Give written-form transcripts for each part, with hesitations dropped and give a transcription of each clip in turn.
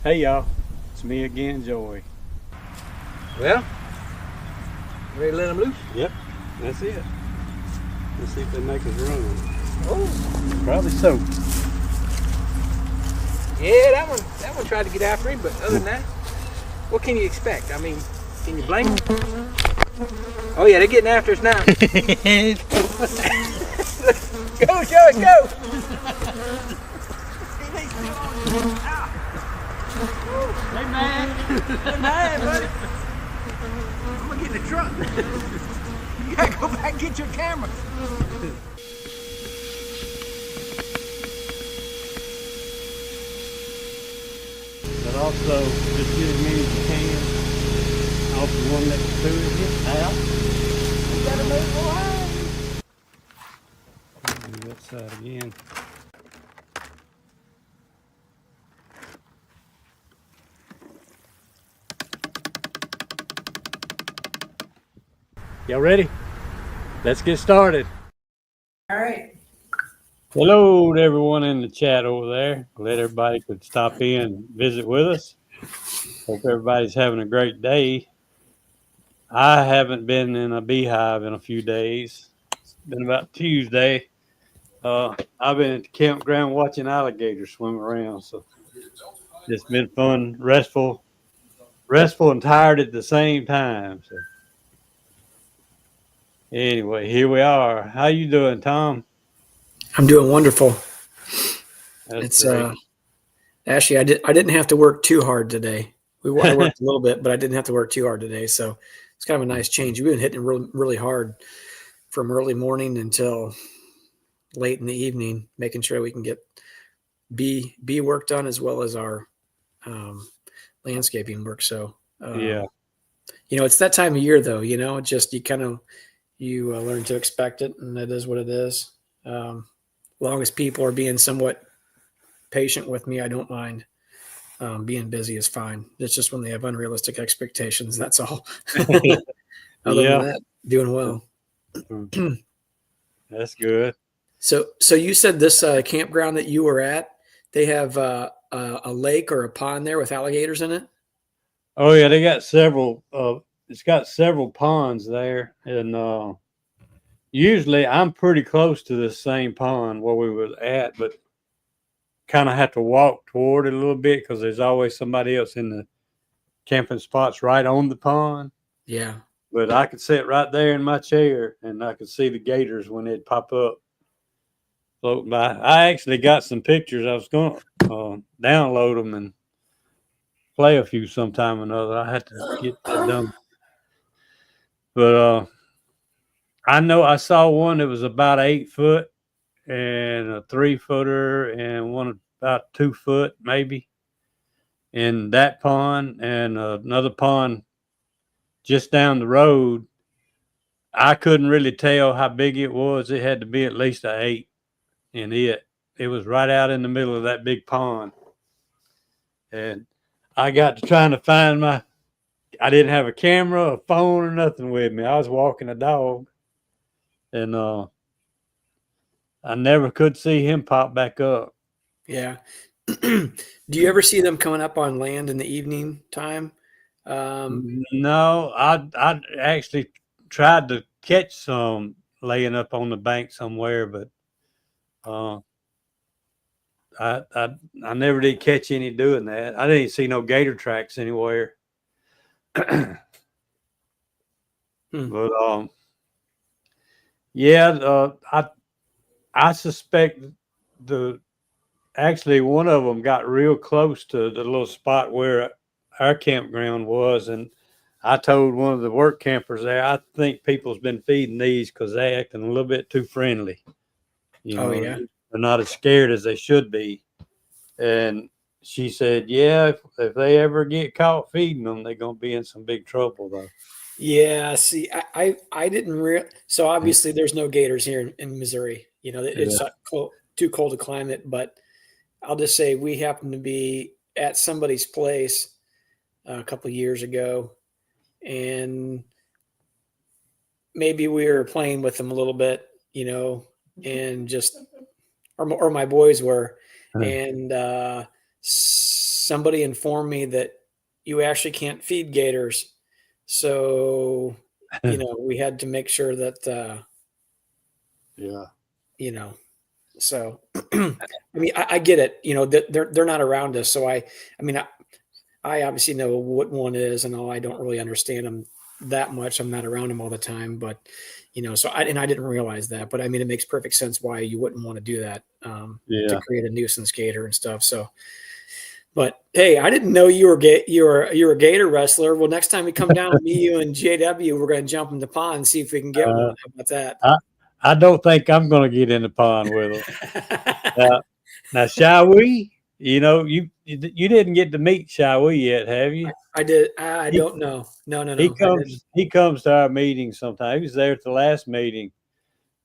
Hey y'all, it's me again, Joey. Well, ready to let them loose? Yep, that's it. Let's see if they make us run. Oh, Probably so. yeah, that one tried to get after him, but other than that, what can you expect? I mean, can you blame them? Oh yeah, they're getting after us now. Go, Joey, go! They mad. They're mad, buddy. I'm gonna get in the truck. You gotta go back and get your camera. But also, just get as many as you can off the one next to it. Get out. You gotta move forward. Do that side again. Y'all ready? Let's get started. All right. Hello to everyone in the chat over there. Glad everybody could stop in and visit with us. Hope everybody's having a great day. I haven't been in a beehive in a few days. It's been about Tuesday. I've been at the campground watching alligators swim around, so it's been fun, restful and tired at the same time. So anyway, here we are. How you doing, Tom? I'm doing wonderful. That's It's great. Actually, I didn't have to work too hard today. I worked a little bit, but I didn't have to work too hard today. So it's kind of a nice change. We've been hitting really, really hard from early morning until late in the evening, making sure we can get bee work done as well as our landscaping work. So Yeah. it's that time of year though. Just you learn to expect it, and it is what it is. Long as people are being somewhat patient with me, I don't mind. Being busy is fine. It's just when they have unrealistic expectations. That's all. Other Yeah. than that, doing well. That's good. So you said this campground that you were at, they have a lake or a pond there with alligators in it. Oh yeah, they got several. It's got several ponds there, and usually I'm pretty close to the same pond where we were at, but kind of have to walk toward it a little bit because there's always somebody else in the camping spots right on the pond. Yeah. But I could sit right there in my chair and I could see the gators when they'd pop up floating by. I actually got some pictures. I was going to download them and play a few sometime or another. I had to get that done. But I know I saw one that was about 8 foot and a 3-footer and one about 2 foot maybe in that pond, and another pond just down the road. I couldn't really tell how big it was. It had to be at least an 8, and it was right out in the middle of that big pond. And I got to trying to find I didn't have a camera, a phone, or nothing with me. I was walking a dog, and I never could see him pop back up. Yeah. Do you ever see them coming up on land in the evening time? No, I actually tried to catch some laying up on the bank somewhere, but I never did catch any doing that. I didn't see no gator tracks anywhere. But yeah, I suspect actually one of them got real close to the little spot where our campground was, and I told one of the work campers there, I think people's been feeding these because they're acting a little bit too friendly. Oh yeah. They're not as scared as they should be. And she said, yeah, if they ever get caught feeding them, they're going to be in some big trouble, though. Yeah. See, I didn't so obviously there's no gators here in Missouri. It's not too cold a climate, but I'll just say we happened to be at somebody's place a couple of years ago, and maybe we were playing with them a little bit, and just, or my boys were, and somebody informed me that you actually can't feed gators. So, we had to make sure that, Yeah. So, I mean, I get it. They're not around us, so I mean, I obviously know what one is, and all. I don't really understand them that much. I'm not around them all the time, but so I didn't realize that. But I mean, it makes perfect sense why you wouldn't want to do that to Yeah. create a nuisance gator and stuff. So, but hey, I didn't know you were a gator wrestler. Well, next time we come down, me, you, and JW, we're going to jump in the pond and see if we can get one. How about that? I don't think I'm going to get in the pond with them. Now, shall we? You didn't get to meet Shall we yet, have you? I did. I don't know. No. He comes to our meetings sometimes. He was there at the last meeting,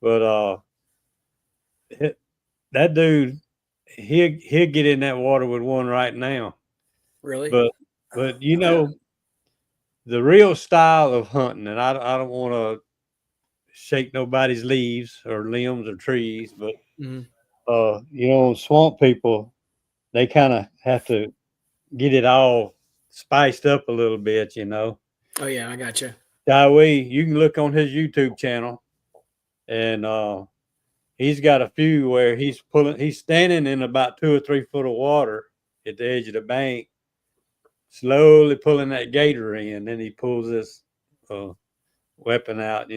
but that dude, he'll get in that water with one right now. Really? But the real style of hunting, and I don't want to shake nobody's leaves or limbs or trees, but swamp people, they kind of have to get it all spiced up a little bit, Oh yeah, I got you. You can look on his YouTube channel, and he's got a few where he's standing in about 2 or 3 foot of water at the edge of the bank, slowly pulling that gator in. Then he pulls this weapon out.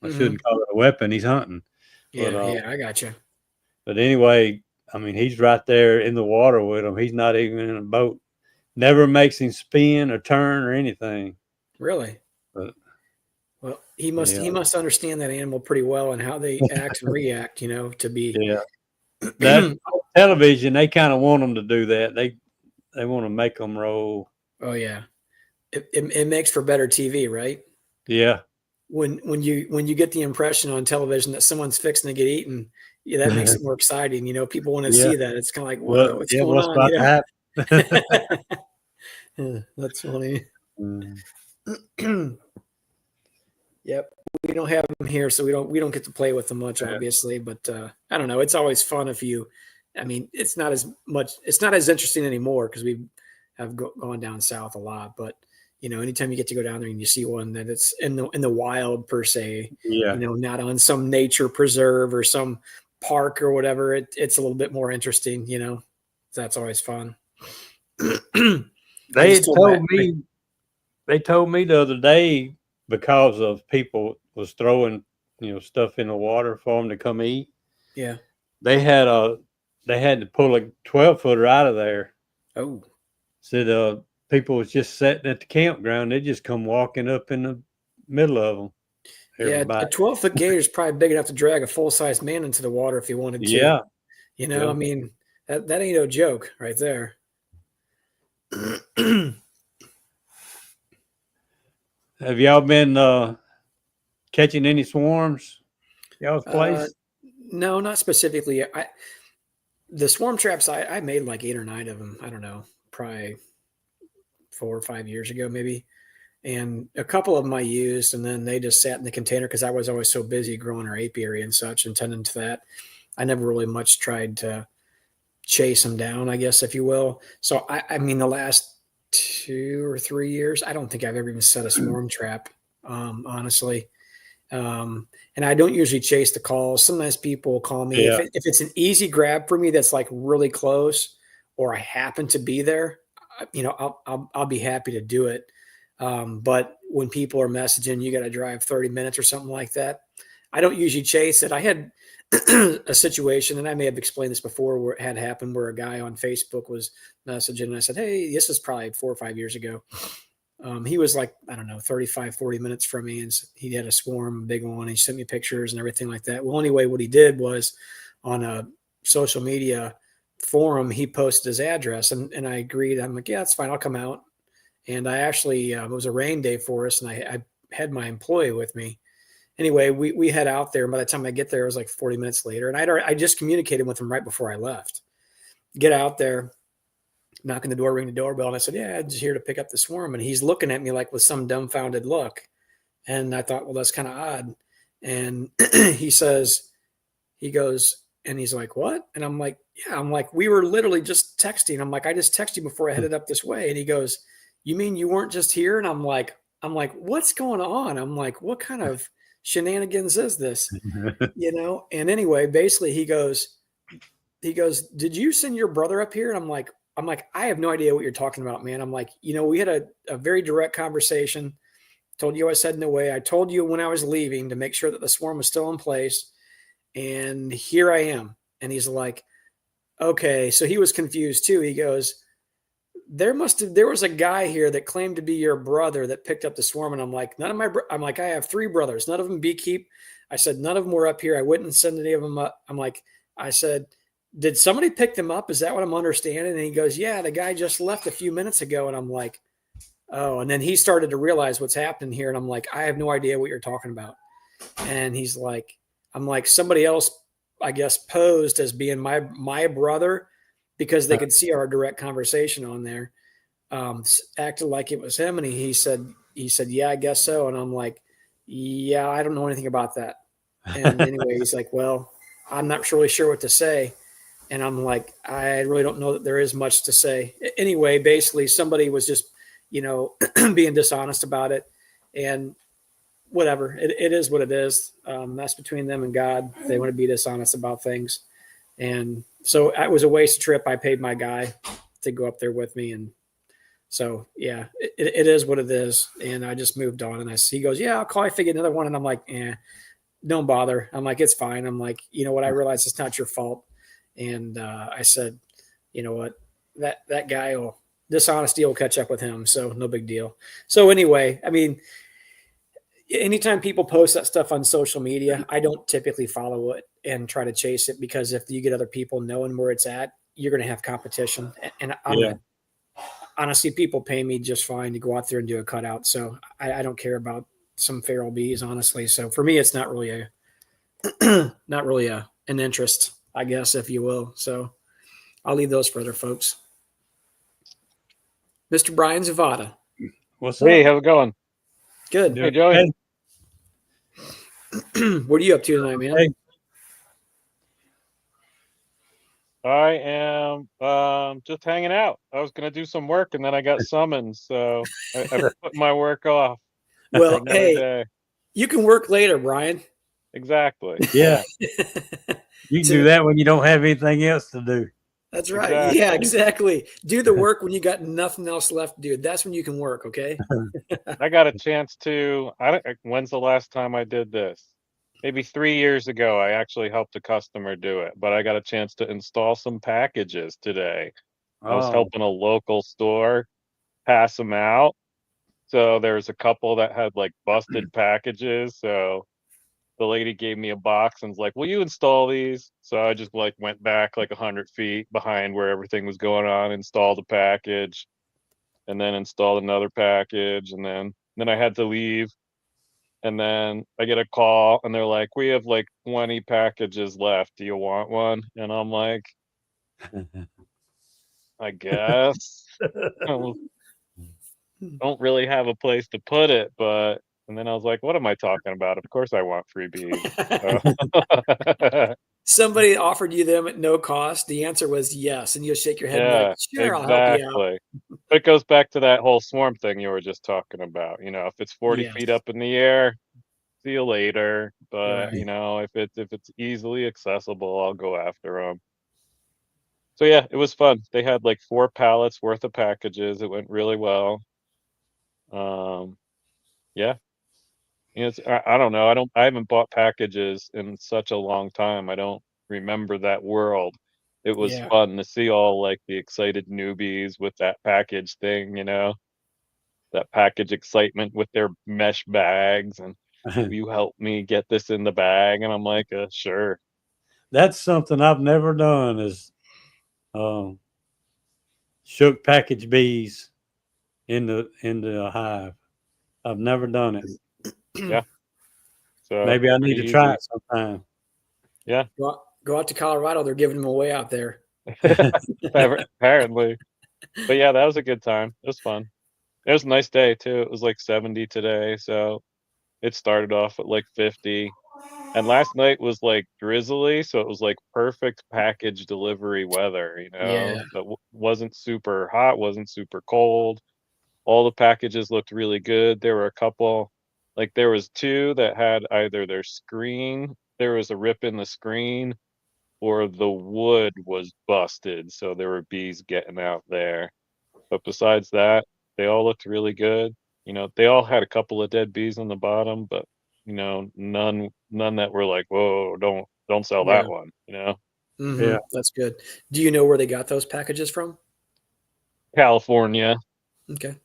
I shouldn't call it a weapon. He's hunting. Yeah, I got you. But anyway, I mean, he's right there in the water with him. He's not even in a boat. Never makes him spin or turn or anything. Really? But, well, he must understand that animal pretty well and how they act and react. To be. Yeah. That television, they kind of want them to do that. They want to make them roll. Oh yeah, it makes for better TV, right? Yeah. When you get the impression on television that someone's fixing to get eaten, that makes it more exciting. People want to see that. It's kind of like, whoa, what's going on? About to happen? That's funny. Mm. Yep, we don't have them here, so we don't get to play with them much, obviously. But I don't know. It's always fun if you. I mean, it's not as interesting anymore because we have gone down south a lot. But anytime you get to go down there and you see one that it's in the wild per se, not on some nature preserve or some park or whatever, it's a little bit more interesting. That's always fun. They told me the other day, because of people was throwing stuff in the water for them to come eat. Yeah, they had to pull a 12-footer out of there. Oh, said people was just sitting at the campground. They just come walking up in the middle of them. Everybody. Yeah, a 12-foot gator is probably big enough to drag a full-size man into the water if he wanted to. Yeah, I mean that ain't no joke right there. Have y'all been catching any swarms? Y'all's place? No, not specifically. The swarm traps, I made like 8 or 9 of them. I don't know, probably 4 or 5 years ago, maybe. And a couple of them I used, and then they just sat in the container because I was always so busy growing our apiary and such and tending to that. I never really much tried to chase them down, I guess, if you will. So, I mean, the last 2 or 3 years, I don't think I've ever even set a swarm trap, honestly. And I don't usually chase the calls. Sometimes people call me if it's an easy grab for me that's like really close, or I happen to be there. I'll be happy to do it. But when people are messaging, you got to drive 30 minutes or something like that, I don't usually chase it. I had a situation, and I may have explained this before, where it had happened where a guy on Facebook was messaging, and I said, hey, this is probably 4 or 5 years ago. He was like, I don't know, 35, 40 minutes from me, and he had a swarm, a big one. He sent me pictures and everything like that. Well, anyway, what he did was on a social media forum, he posted his address, and I agreed. I'm like, yeah, that's fine. I'll come out. And I actually, it was a rain day for us, and I had my employee with me. Anyway, we head out there, and by the time I get there, it was like 40 minutes later, and I just communicated with him right before I left. Get out there, knocking the door, ring the doorbell, and I said, yeah, I'm just here to pick up the swarm. And he's looking at me like with some dumbfounded look. And I thought, well, that's kind of odd. And he goes, And he's like, what? And I'm like, yeah. I'm like, we were literally just texting. I'm like, I just texted you before I headed up this way. And he goes, you mean you weren't just here? And I'm like, what's going on? I'm like, what kind of shenanigans is this? And anyway, basically he goes, did you send your brother up here? And I'm like, I have no idea what you're talking about, man. I'm like, we had a very direct conversation. Told you I was heading away. I told you when I was leaving to make sure that the swarm was still in place. And here I am. And he's like, okay. So he was confused too. He goes, there was a guy here that claimed to be your brother that picked up the swarm. And I'm like, I'm like, I have 3 brothers. None of them beekeep. I said, none of them were up here. I wouldn't send any of them up. I said, did somebody pick them up? Is that what I'm understanding? And he goes, yeah, the guy just left a few minutes ago. And I'm like, oh, and then he started to realize what's happening here. And I'm like, I have no idea what you're talking about. And he's like, I'm like, somebody else, I guess, posed as being my brother because they could see our direct conversation on there, acted like it was him. And he said, yeah, I guess so. And I'm like, yeah, I don't know anything about that. And anyway, he's like, well, I'm not really sure what to say. And I'm like, I really don't know that there is much to say. Anyway, basically somebody was just, being dishonest about it, and whatever. It is what it is. That's between them and God. They want to be dishonest about things. And so it was a waste trip. I paid my guy to go up there with me. And so, yeah, it is what it is. And I just moved on. And he goes, yeah, I'll call you if I get another one. And I'm like, don't bother. I'm like, it's fine. I'm like, you know what? I realize it's not your fault. And I said, you know what? That guy dishonesty will catch up with him. So no big deal. So anyway, I mean, anytime people post that stuff on social media, I don't typically follow it and try to chase it, because if you get other people knowing where it's at, you're going to have competition. And honestly, people pay me just fine to go out there and do a cutout. So I don't care about some feral bees, honestly. So for me, it's not really an interest, I guess, if you will. So I'll leave those for other folks. Mr. Brian Zavada. What's up? Hey, how's it going? Good. Hey, Joey. What are you up to tonight, man? Hey. I am just hanging out. I was gonna do some work and then I got summoned, so I put my work off. Well, hey, day. You can work later, Brian. Exactly. Yeah. You can do that when you don't have anything else to do. That's right. Exactly. Yeah, exactly. Do the work when you got nothing else left to do. That's when you can work, okay? I got a chance to, when's the last time I did this? Maybe 3 years ago, I actually helped a customer do it, but I got a chance to install some packages today. I was helping a local store pass them out. So there's a couple that had like busted packages. So the lady gave me a box and was like, will you install these? So I just like went back like 100 feet behind where everything was going on, installed a package, and then installed another package. And then I had to leave. And then I get a call and they're like, we have like 20 packages left. Do you want one? And I'm like, I guess. I don't really have a place to put it, but and then I was like, what am I talking about? Of course I want free bees. Somebody offered you them at no cost. The answer was yes. And you'll shake your head and be like, sure, exactly. I'll help you out. But it goes back to that whole swarm thing you were just talking about. If it's 40 feet up in the air, see you later. But if it's easily accessible, I'll go after them. So yeah, it was fun. They had like 4 pallets worth of packages. It went really well. Yeah. I don't know. I haven't bought packages in such a long time. I don't remember that world. It was fun to see all like the excited newbies with that package thing, that package excitement with their mesh bags and will you help me get this in the bag? And I'm like, sure. That's something I've never done is shook package bees in the hive. I've never done it. Yeah. So maybe I need to try it sometime. Yeah. Go out to Colorado. They're giving them away out there. Apparently. But yeah, that was a good time. It was fun. It was a nice day too. It was like 70 today. So it started off at like 50. And last night was like drizzly, so it was like perfect package delivery weather, Yeah. that wasn't super hot, wasn't super cold. All the packages looked really good. There were a couple, like there was two that had either there was a rip in the screen, or the wood was busted, so there were bees getting out there. But besides that, they all looked really good. They all had a couple of dead bees on the bottom, but none that were like, whoa, don't sell Yeah. that one. Yeah. That's good. Do you know where they got those packages from? California, Okay.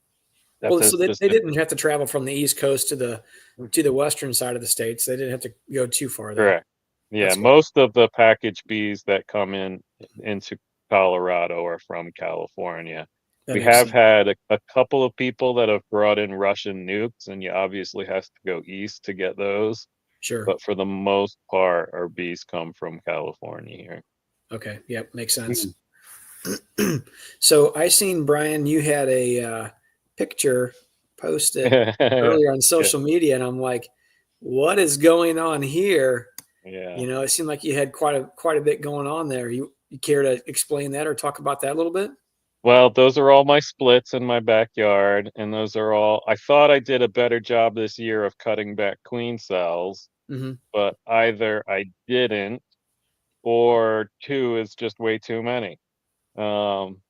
that's Well, a so they specific. didn't have to travel from the East Coast to the western side of the states. They didn't have to go too far there. Correct. Yeah, That's good. most of the package bees that come into Colorado are from California. That We makes have sense. had a couple of people that have brought in Russian nukes, and you obviously has to go east to get those. Sure. But for the most part, our bees come from California here. Okay. Yep. Makes sense. Mm. So I seen, Brian, you had a picture posted earlier on Yeah, social media, and I'm like, what is going on here? yeah. It seemed like you had quite a bit going on there. You care to explain that or talk about that a little bit? Well, those are all my splits in my backyard, and those are all. I thought I did a better job this year of cutting back queen cells, Mm-hmm. but either I didn't, or two is just way too many. Um,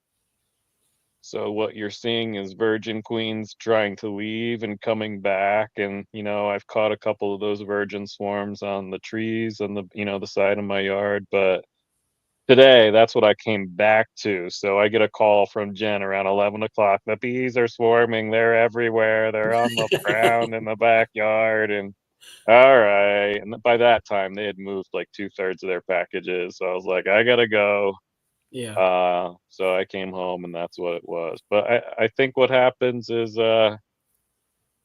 so what you're seeing is virgin queens trying to leave and coming back, and I've caught a couple of those virgin swarms on the trees on the side of my yard, but today, that's what I came back to. So I get a call from Jen around 11 o'clock. The bees are swarming. They're everywhere. They're on the ground in the backyard. And all right. And by that time, they had moved like 2/3 of their packages. So I was like, I gotta go. Yeah. So I came home, and that's what it was. But I think what happens is the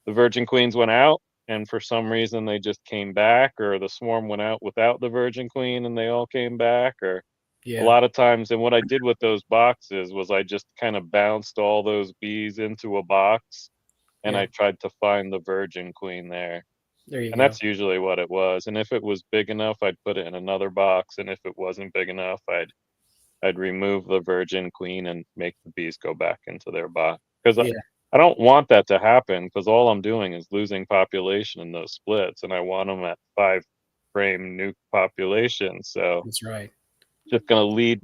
virgin queens went out, and for some reason they just came back, or the swarm went out without the virgin queen and they all came back, or a Yeah. lot of times. And what I did with those boxes was I just kind of bounced all those bees into a box, and Yeah. I tried to find the virgin queen there. There you And go. that's usually what it was. And if it was big enough, I'd put it in another box. And if it wasn't big enough, I'd remove the virgin queen and make the bees go back into their box. Because Yeah. I don't want that to happen, because all I'm doing is losing population in those splits, and I want them at 5 frame nuke population. So That's right. just going to lead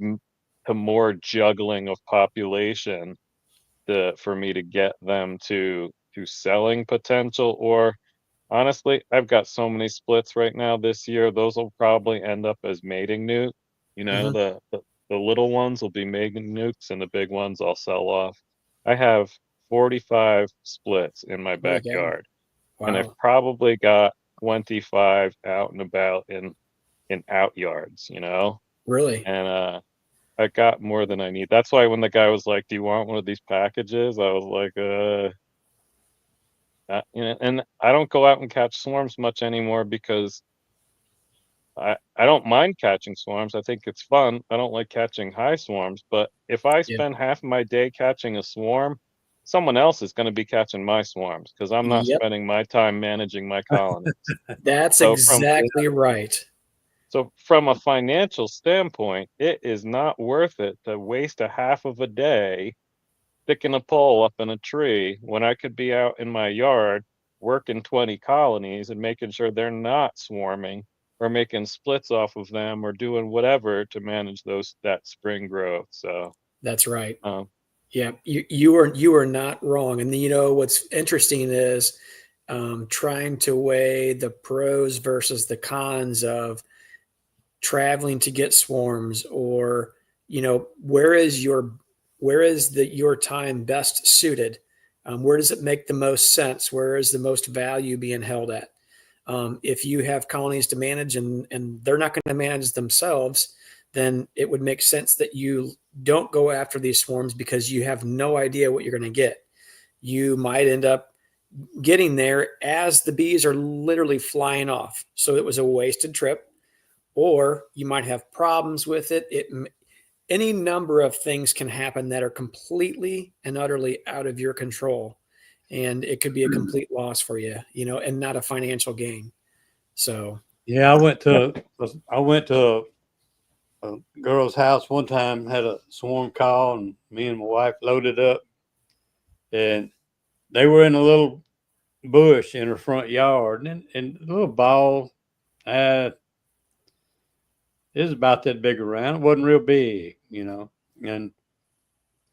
to more juggling of population for me to get them to selling potential. Or honestly, I've got so many splits right now this year, those will probably end up as mating nuke. Mm-hmm. The little ones will be mating nukes, and the big ones I'll sell off. I have 45 splits in my Holy cow. backyard, and I've Wow. probably got 25 out and about in out yards, Really? and I got more than I need. That's why when the guy was like, "Do you want one of these packages?" I was like, and I don't go out and catch swarms much anymore, because I don't mind catching swarms. I think it's fun. I don't like catching high swarms, but if I Yeah. spend half my day catching a swarm, someone else is going to be catching my swarms, because I'm not Yep. spending my time managing my colonies. That's So from exactly right. So from a financial standpoint, it is not worth it to waste a half of a day sticking a pole up in a tree when I could be out in my yard working 20 colonies and making sure they're not swarming, or making splits off of them, or doing whatever to manage that spring growth. So That's right. um, Yeah, you are not wrong. And what's interesting is trying to weigh the pros versus the cons of traveling to get swarms, or where is your time best suited? Where does it make the most sense? Where is the most value being held at? If you have colonies to manage, and they're not going to manage themselves, then it would make sense that you don't go after these swarms, because you have no idea what you're going to get. You might end up getting there as the bees are literally flying off. So it was a wasted trip, or you might have problems with it. Any number of things can happen that are completely and utterly out of your control, and it could be a complete loss for you, and not a financial gain. So Yeah, I went to a girl's house one time, had a swarm call, and me and my wife loaded up, and they were in a little bush in her front yard, and a little ball. Uh, it was about that big around. It wasn't real big, And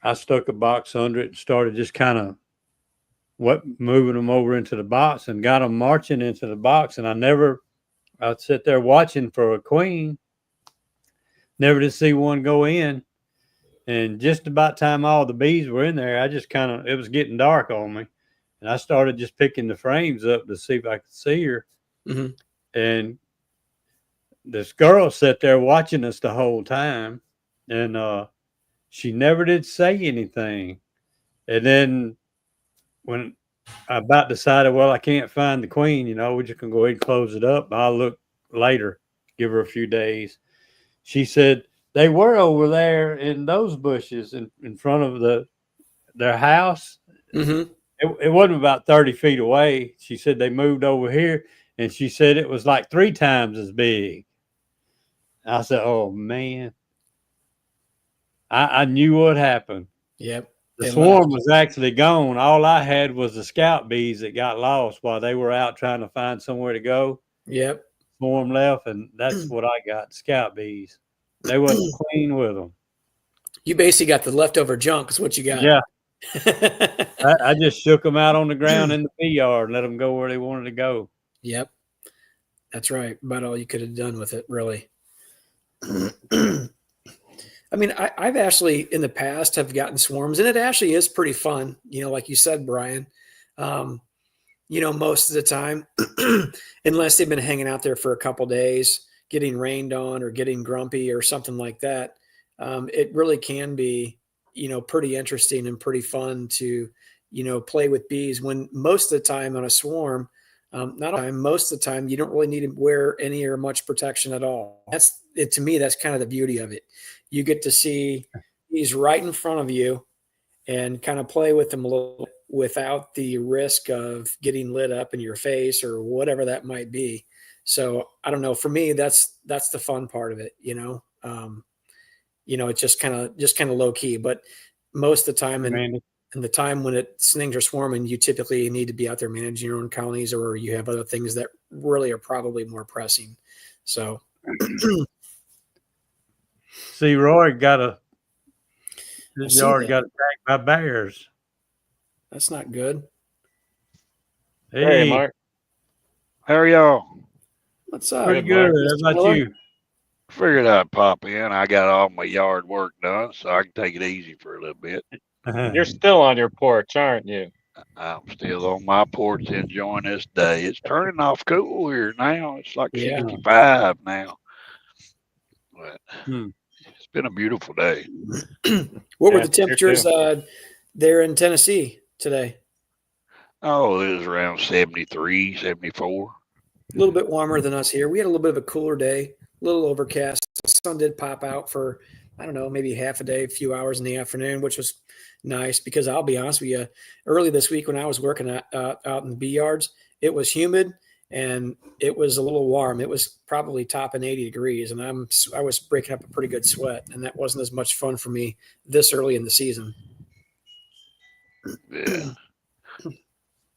I stuck a box under it and started just kind of moving them over into the box and got them marching into the box. And I'd sit there watching for a queen, never to see one go in. And just about time all the bees were in there, I just it was getting dark on me. And I started just picking the frames up to see if I could see her. Mm-hmm. And this girl sat there watching us the whole time. And she never did say anything. And then when I about decided, well, I can't find the queen, we just can go ahead and close it up. I'll look later, give her a few days. She said they were over there in those bushes in front of their house. Mm-hmm. It wasn't about 30 feet away. She said they moved over here, and she said it was like 3 times as big. I said, oh, man. I knew what happened. Yep. The swarm was actually gone. All I had was the scout bees that got lost while they were out trying to find somewhere to go. Yep. Swarm left, and that's what I got, scout bees. They wasn't clean with them. You basically got the leftover junk is what you got. Yeah. I just shook them out on the ground in the bee yard and let them go where they wanted to go. Yep. That's right. About all you could have done with it, really. I mean, I've actually in the past have gotten swarms, and it actually is pretty fun. Like you said, Brian. Most of the time, unless they've been hanging out there for a couple days, getting rained on or getting grumpy or something like that, it really can be, pretty interesting and pretty fun to, play with bees. When most of the time on a swarm, not all the time, most of the time, you don't really need to wear any or much protection at all. That's it. To me, that's kind of the beauty of it. You get to see bees right in front of you and kind of play with them a little without the risk of getting lit up in your face or whatever that might be. So I don't know. For me, that's the fun part of it. It's just kind of low key. But most of the time, and the time when things are swarming, you typically need to be out there managing your own colonies, or you have other things that really are probably more pressing. So, see, Roy his yard got attacked by bears. That's not good. Hey, Mark. How are y'all? What's up? Pretty good. How about you? Figured I'd pop in. I got all my yard work done, so I can take it easy for a little bit. You're still on your porch, aren't you? I'm still on my porch enjoying this day. It's turning off cool here now. It's like 65 now. But it's been a beautiful day. What were the temperatures there in Tennessee today? Oh, it was around 73, 74. A little bit warmer than us here. We had a little bit of a cooler day, a little overcast. The sun did pop out for, I don't know, maybe half a day, a few hours in the afternoon, which was nice because I'll be honest with you, early this week when I was working out in the bee yards, it was humid and it was a little warm. It was probably topping 80 degrees, and I was breaking up a pretty good sweat, and that wasn't as much fun for me this early in the season. Yeah.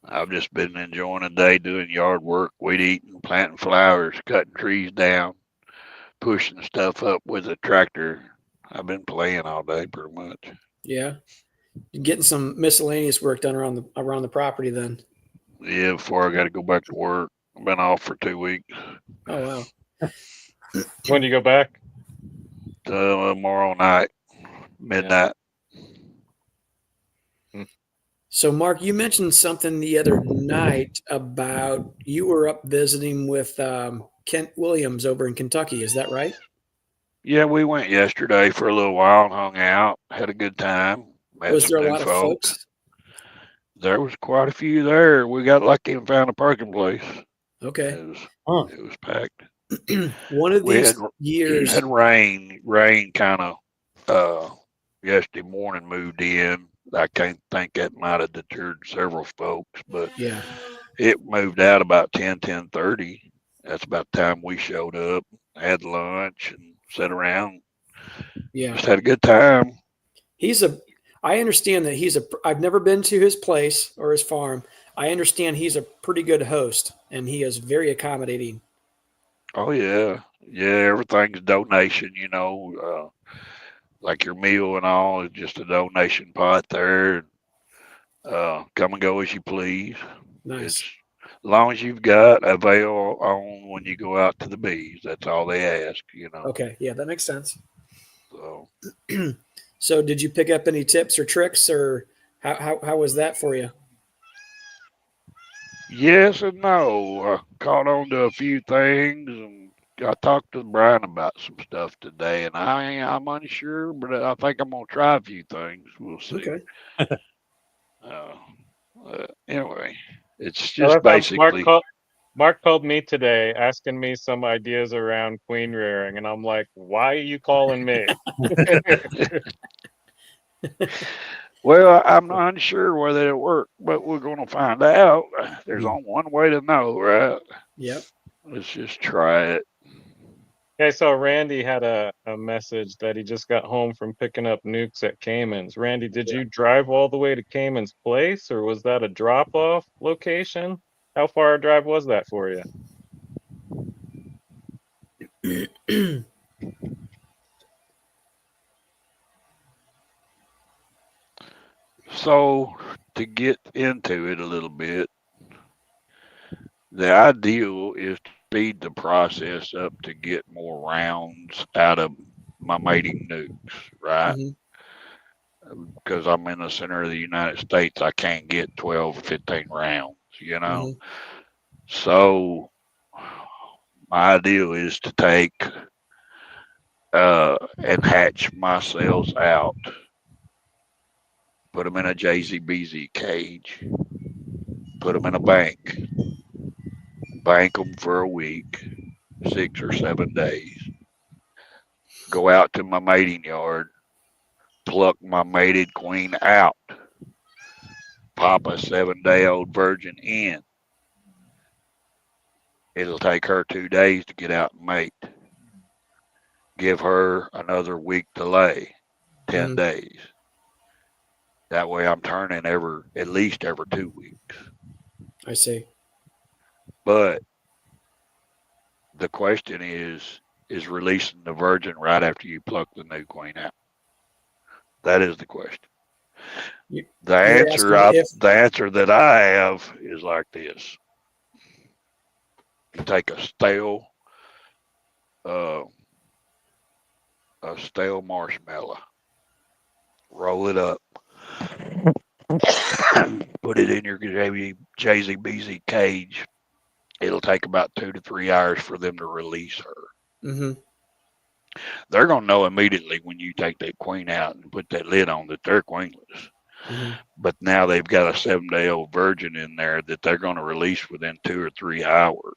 I've just been enjoying the day doing yard work, weed eating, planting flowers, cutting trees down, pushing stuff up with a tractor. I've been playing all day pretty much. Yeah. You're getting some miscellaneous work done around the property then. Yeah, before I got to go back to work. I've been off for 2 weeks. Oh, wow. When do you go back? Tomorrow night, midnight. So, Mark, you mentioned something the other night about you were up visiting with Kent Williams over in Kentucky. Is that right? Yeah, we went yesterday for a little while and hung out, had a good time. Was there a lot of folks? There was quite a few there. We got lucky and found a parking place. Okay. It was packed. One of these years. Had rain kind of yesterday morning moved in. I can't think that might have deterred several folks, but yeah, it moved out about 10:30, That's about the time we showed up, had lunch, and sat around. Yeah. Just had a good time. I understand that I've never been to his place or his farm. I understand he's a pretty good host and he is very accommodating. Oh yeah, yeah. Everything's donation. Like your meal and all is just a donation pot there. Come and go as you please. It's Nice. as long as you've got a veil on when you go out to the bees. That's all they ask. Okay. Yeah, that makes sense. So So, did you pick up any tips or tricks, or how was that for you? yes and no. I caught on to a few things, and I talked to Brian about some stuff today, and I'm unsure, but I think I'm gonna try a few things. We'll see. Okay. Uh, anyway, it's Oh, just basically. Mark called me today asking me some ideas around queen rearing, and I'm like, why are you calling me? Well, I'm not unsure whether it'll work, but we're gonna find out. There's only one way to know, right? Yep. Let's just try it. Okay, so Randy had a message that he just got home from picking up nukes at Cayman's. Randy, did you drive all the way to Cayman's place, or was that a drop-off location? How far a drive was that for you? So, to get into it a little bit, the ideal is to speed the process up to get more rounds out of my mating nukes, right? hmm Because I'm in the center of the United States, I can't get 12 or 15 rounds. hmm So, my ideal is to take and hatch my cells out, put them in a JZBZ cage, put them in a bank them for a week, 6 or 7 days, go out to my mating yard, pluck my mated queen out, pop a 7-day-old virgin in. It'll take her 2 days to get out and mate. Give her another week to lay, 10 hmm days. That way I'm turning at least every 2 weeks. I see. But the question is releasing the virgin right after you pluck the new queen out? That is the question. You, The you're answer asking I if. the answer that I have is like this. You take uh, a stale marshmallow, roll it up, put it in your JZBZ cage. It'll take about 2 to 3 hours for them to release her. hmm They're gonna know immediately when you take that queen out and put that lid on that they're queenless. hmm But now they've got a 7-day-old virgin in there that they're going to release within 2 or 3 hours.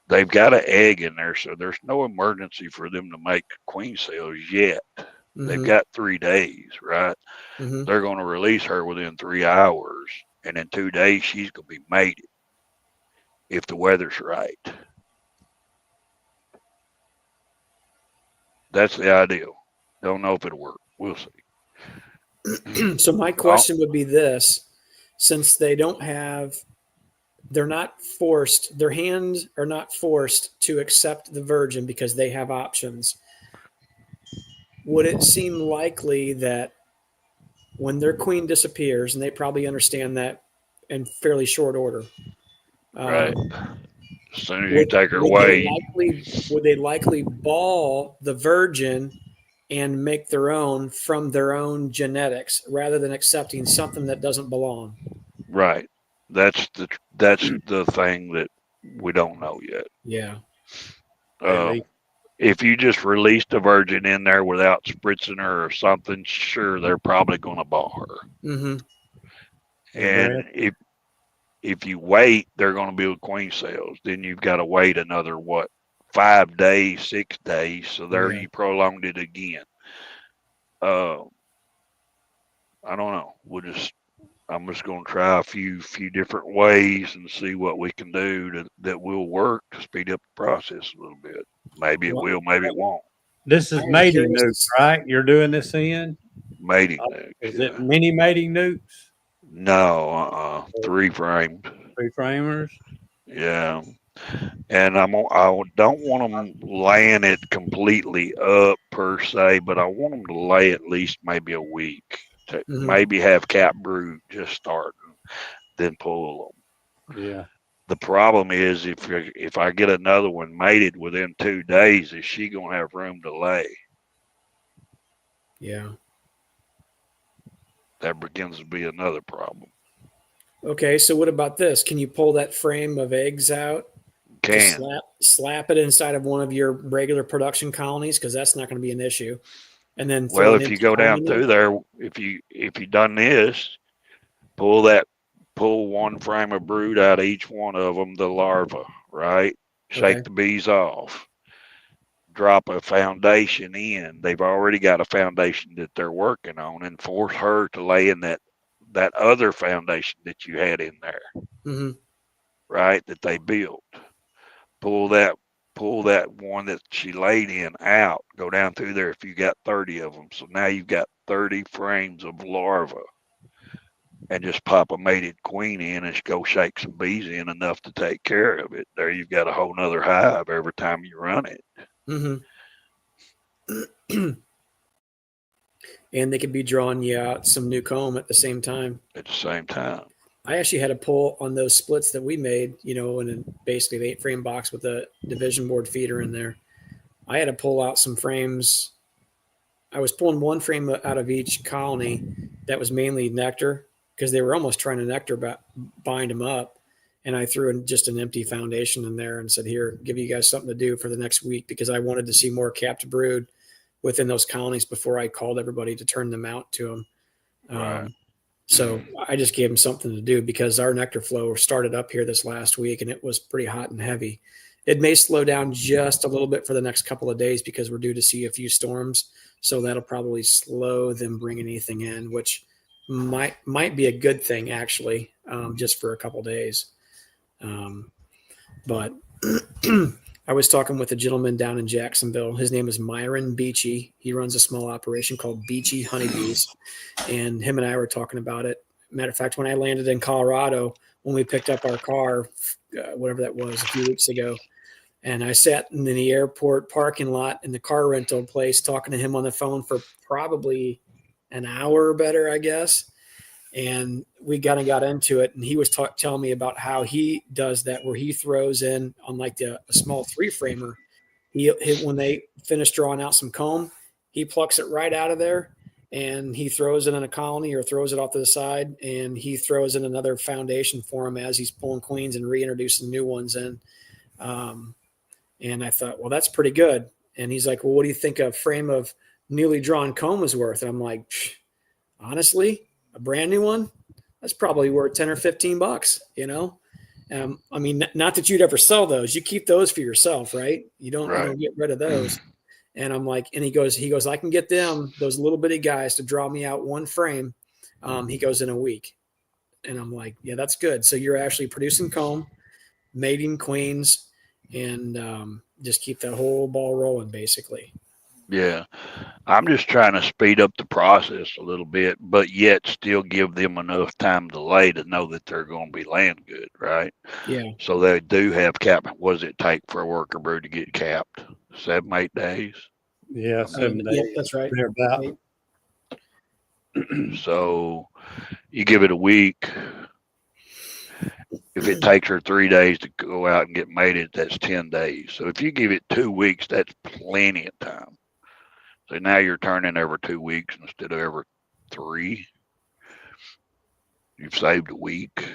They've got an egg in there, so there's no emergency for them to make queen cells yet. They've hmm got 3 days, right? hmm They're going to release her within 3 hours, and in 2 days she's going to be mated if the weather's right. That's the ideal. Don't know if it'll work. We'll see. So my Oh, question would be this: since they're not forced. Their hands are not forced to accept the virgin because they have options. Would it seem likely that when their queen disappears, and they probably understand that in fairly short order, right. um, As soon as you would take her would they away, likely ball the virgin and make their own from their own genetics rather than accepting something that doesn't belong? right. That's the thing that we don't know yet. Yeah. At Uh, least if you just released a virgin in there without spritzing her or something, sure, they're probably going to ball her. Mm-hmm. and Grant, And if you wait, they're going to build queen cells. Then you've got to wait another 5 days, 6 days. So there Yeah. you prolonged it again. Uh, I don't know. I'm just going to try a few different ways and see what we can do that will work to speed up the process a little bit. Maybe it Well, will, maybe it won't. This I is am mating nukes, curious. right? You're doing this in? Mating nukes, Is it yeah. mini mating nukes? No, 3 frames. Three framers? Yeah. And I don't want them laying it completely up per se, but I want them to lay at least maybe a week to Mhm. maybe have cap brood just starting, then pull them. Yeah. The problem is if I get another one mated within 2 days, is she gonna have room to lay? Yeah. That begins to be another problem. Okay, so what about this? Can you pull that frame of eggs out? Just Can. slap it inside of one of your regular production colonies, because that's not going to be an issue. And then throw Well, an if you empty go comb down in there. through there, if you done this, pull one frame of brood out of each one of them, the larva, right? Okay. Shake the bees off. Drop a foundation in. They've already got a foundation that they're working on, and force her to lay in that other foundation that you had in there, Mm-hmm. right? That they built. Pull that one that she laid in out. Go down through there if you got 30 of them. So now you've got 30 frames of larva, and just pop a mated queen in and go shake some bees in enough to take care of it. There you've got a whole nother hive every time you run it. Mm-hmm. And they could be drawing you out some new comb at the same time. At the same time. I actually had a pull on those splits that we made, in basically the 8-frame box with a division board feeder in there. I had to pull out some frames. I was pulling one frame out of each colony that was mainly nectar, because they were almost trying to nectar bind them up. And I threw in just an empty foundation in there and said, here, give you guys something to do for the next week, because I wanted to see more capped brood within those colonies before I called everybody to turn them out to them. Right. So I just gave them something to do, because our nectar flow started up here this last week and it was pretty hot and heavy. It may slow down just a little bit for the next couple of days because we're due to see a few storms. So that'll probably slow them bringing anything in, which might be a good thing, actually, just for a couple of days. But I was talking with a gentleman down in Jacksonville. His name is Myron Beachy. He runs a small operation called Beachy Honeybees. And him and I were talking about it. Matter of fact, when I landed in Colorado, when we picked up our car, whatever that was, a few weeks ago, and I sat in the airport parking lot in the car rental place talking to him on the phone for probably an hour or better, I guess. And we kind of got into it, and he was telling me about how he does that, where he throws in on like a small 3-framer. When they finish drawing out some comb, he plucks it right out of there, and he throws it in a colony or throws it off to the side, and he throws in another foundation for him as he's pulling queens and reintroducing new ones in. And I thought, well, that's pretty good. And he's like, well, what do you think a frame of newly drawn comb is worth? And I'm like, honestly, a brand new one, that's probably worth 10 or 15 bucks, I mean, not that you'd ever sell those. You keep those for yourself, right? You don't get rid of those. And I'm like, and he goes, I can get those little bitty guys to draw me out one frame. He goes, in a week. And I'm like, yeah, that's good. So you're actually producing comb, mating queens, and just keep that whole ball rolling, basically. Yeah. I'm just trying to speed up the process a little bit, but yet still give them enough time to lay to know that they're going to be laying good, right? Yeah. So they do have cap. What does it take for a worker bird to get capped? 7, 8 days? Yeah, 7 days. Yeah, that's right. Thereabout. So you give it a week. If it takes her 3 days to go out and get mated, that's 10 days. So if you give it 2 weeks, that's plenty of time. So now you're turning every 2 weeks instead of every 3. You've saved a week.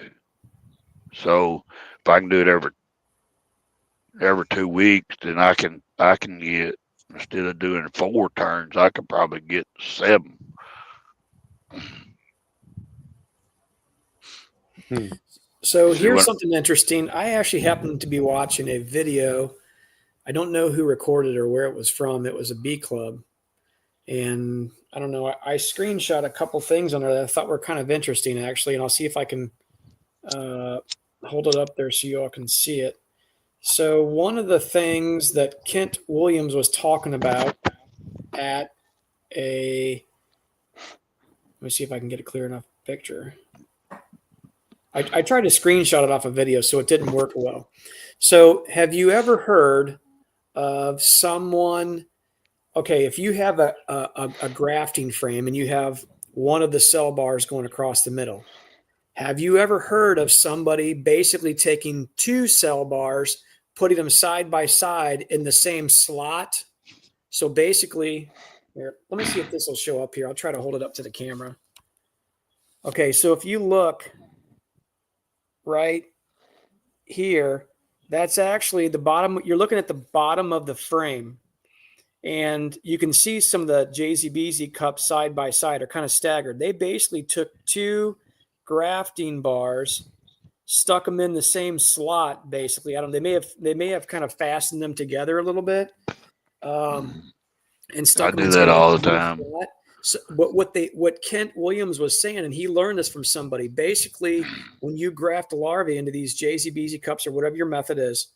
So if I can do it every 2 weeks, then I can get, instead of doing 4 turns, I could probably get 7. So here's something interesting. I actually happened to be watching a video. I don't know who recorded or where it was from. It was a bee club. And I don't know, I screenshot a couple things on there that I thought were kind of interesting, actually, and I'll see if I can hold it up there so you all can see it. So one of the things that Kent Williams was talking about at let me see if I can get a clear enough picture. I tried to screenshot it off a video, so it didn't work well. So have you ever heard of someone, okay, if you have a grafting frame and you have one of the cell bars going across the middle, have you ever heard of somebody basically taking two cell bars, putting them side by side in the same slot? So basically, here, let me see if this will show up here. I'll try to hold it up to the camera. Okay, so if you look right here, that's actually the bottom. You're looking at the bottom of the frame, and you can see some of the JZBZ cups side by side are kind of staggered. They basically took two grafting bars, stuck them in the same slot. Basically, I don't. They may have kind of fastened them together a little bit, and I stuck them do into that a all the time. slot. So, what Kent Williams was saying, and he learned this from somebody. Basically, when you graft a larvae into these JZBZ cups or whatever your method is,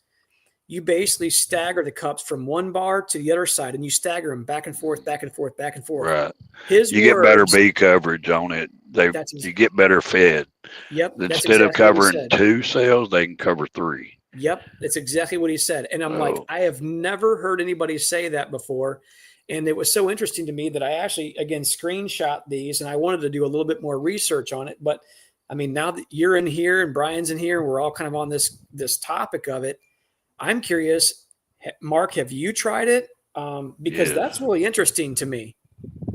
you basically stagger the cups from one bar to the other side, and you stagger them back and forth, back and forth, back and forth. Right. His You get better words. bee coverage on it. You get better fed. Yep. That's Instead of exactly what he covering said. 2 cells, they can cover 3. Yep, that's exactly what he said. And I'm like, I have never heard anybody say that before. And it was so interesting to me that I actually, again, screenshot these, and I wanted to do a little bit more research on it. But I mean, now that you're in here and Brian's in here, and we're all kind of on this topic of it, I'm curious, Mark, have you tried it? Because that's really interesting to me.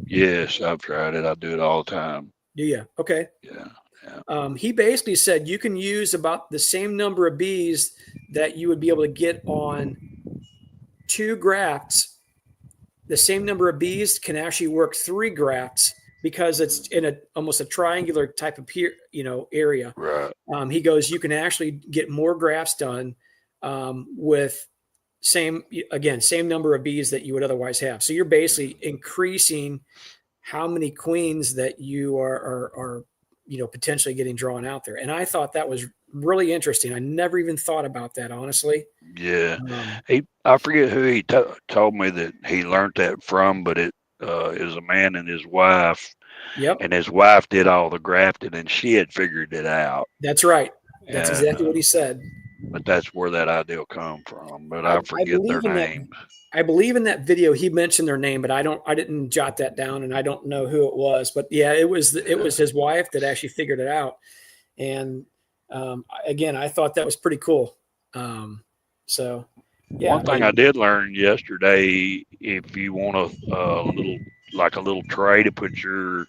Yes, I've tried it. I do it all the time. Do you? Okay. Yeah. He basically said you can use about the same number of bees that you would be able to get on 2 grafts. The same number of bees can actually work 3 grafts because it's in almost a triangular type of area. Right. He goes, you can actually get more grafts done with same number of bees that you would otherwise have. So you're basically increasing how many queens that you are potentially getting drawn out there. And I thought that was really interesting. I never even thought about that, honestly. Yeah. I forget who he told me that he learned that from, but it is a man and his wife. Yep. And his wife did all the grafting, and she had figured it out. That's right. That's exactly what he said. But that's where that idea come from. But I forget their names. I believe in that video he mentioned their name, but I didn't jot that down, and I don't know who it was. But yeah, it was his wife that actually figured it out. And again, I thought that was pretty cool. So yeah. One thing I did learn yesterday, if you want a little tray to put your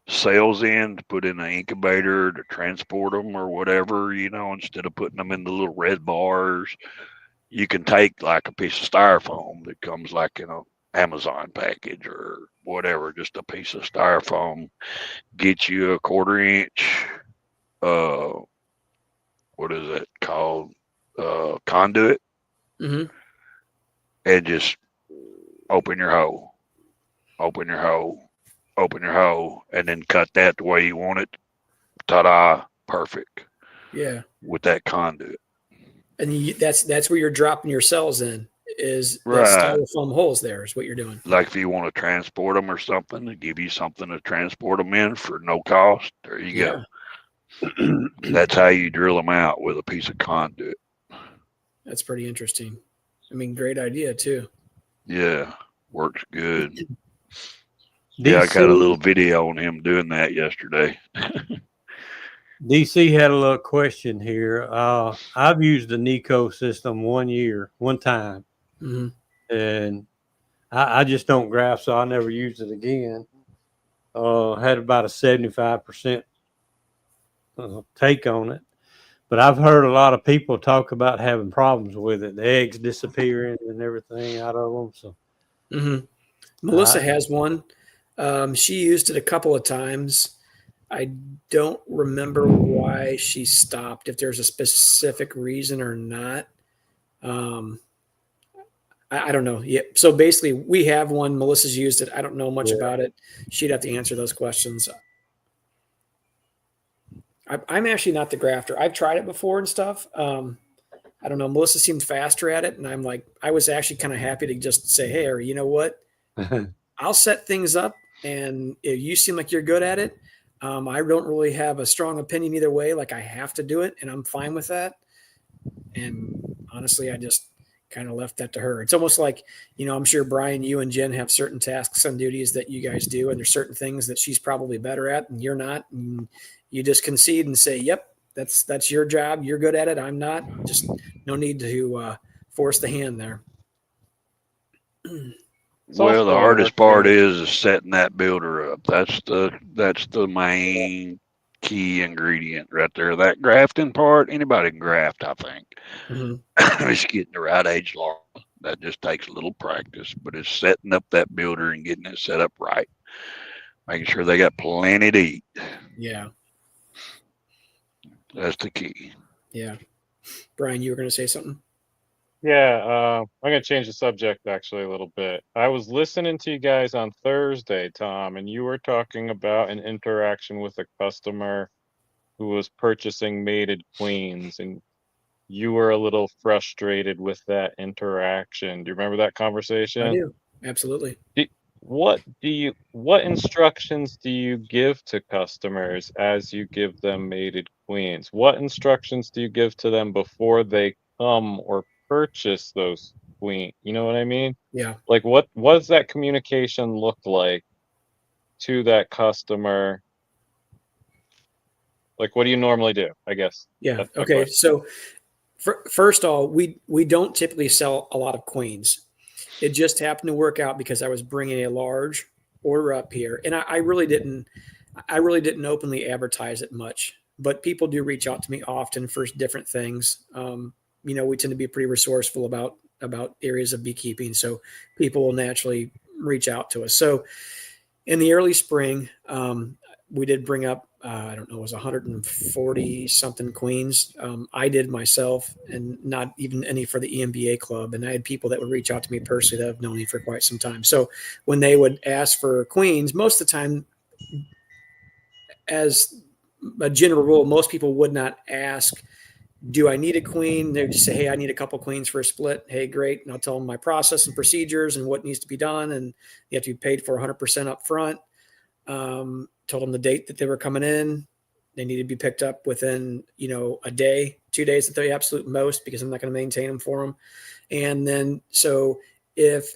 cells in, to put in an incubator to transport them or whatever, instead of putting them in the little red bars, you can take like a piece of styrofoam that comes like in a Amazon package or whatever, just a piece of styrofoam, get you a 1/4 inch, what is it called? Conduit. Mm-hmm. And just open your hole, and then cut that the way you want it. Ta-da, perfect. Yeah. With that conduit. And that's where you're dropping your cells in, is the right. styrofoam holes there is what you're doing. Like if you want to transport them or something, to give you something to transport them in for no cost, there you go. That's how you drill them out, with a piece of conduit. That's pretty interesting. I mean, great idea too. Yeah, works good. DC, yeah, I got a little video on him doing that yesterday. DC had a little question here. I've used the Nico system one time, and I just don't graft, so I never used it again. Had about a 75% take on it. But I've heard a lot of people talk about having problems with it, the eggs disappearing and everything out of them. So, Melissa has one. She used it a couple of times. I don't remember why she stopped, if there's a specific reason or not. I don't know. Yeah. So basically, we have one. Melissa's used it. I don't know much Yeah. about it. She'd have to answer those questions. I'm actually not the grafter. I've tried it before and stuff. I don't know. Melissa seemed faster at it, and I'm like, I was actually kind of happy to just say, "Hey, or you know what? I'll set things up, and if you seem like you're good at it, I don't really have a strong opinion either way. Like I have to do it, and I'm fine with that." And honestly, I just kind of left that to her. It's almost like, I'm sure Brian, you and Jen have certain tasks and duties that you guys do, and there's certain things that she's probably better at and you're not. And you just concede and say, "Yep, that's your job. You're good at it. I'm not." Just no need to force the hand there. It's Well, the also hardest part working. is setting that builder up. That's the main key ingredient right there. That grafting part, anybody can graft, I think. Mhm. It's getting the right age larva. That just takes a little practice, but it's setting up that builder and getting it set up right, making sure they got plenty to eat. Yeah. That's the key. Yeah. Brian, you were going to say something? Yeah, I'm gonna change the subject actually a little bit. I was listening to you guys on Thursday, Tom, and you were talking about an interaction with a customer who was purchasing mated queens, and you were a little frustrated with that interaction. Do you remember that I conversation? do. Absolutely. Do, what instructions do you give to customers as you give them mated queens? What instructions do you give to them before they come or purchase those queen? You know what I mean? Yeah. Like what does that communication look like to that customer? Like what do you normally do? I guess Yeah. that's my Okay. question. So first of all, we don't typically sell a lot of queens. It just happened to work out because I was bringing a large order up here, and I really didn't openly advertise it much. But people do reach out to me often for different things. We tend to be pretty resourceful about areas of beekeeping, so people will naturally reach out to us. So in the early spring, we did bring up, I don't know, it was 140 something queens. I did myself, and not even any for the EMBA club. And I had people that would reach out to me personally that have known me for quite some time. So when they would ask for queens, most of the time, as a general rule, most people would not ask, "Do I need a queen?" They would just say, "Hey, I need a couple queens for a split." Hey, great. And I'll tell them my process and procedures and what needs to be done. And you have to be paid for 100% up front. Told them the date that they were coming in. They need to be picked up within, a day, 2 days at the absolute most, because I'm not going to maintain them for them. And then, so if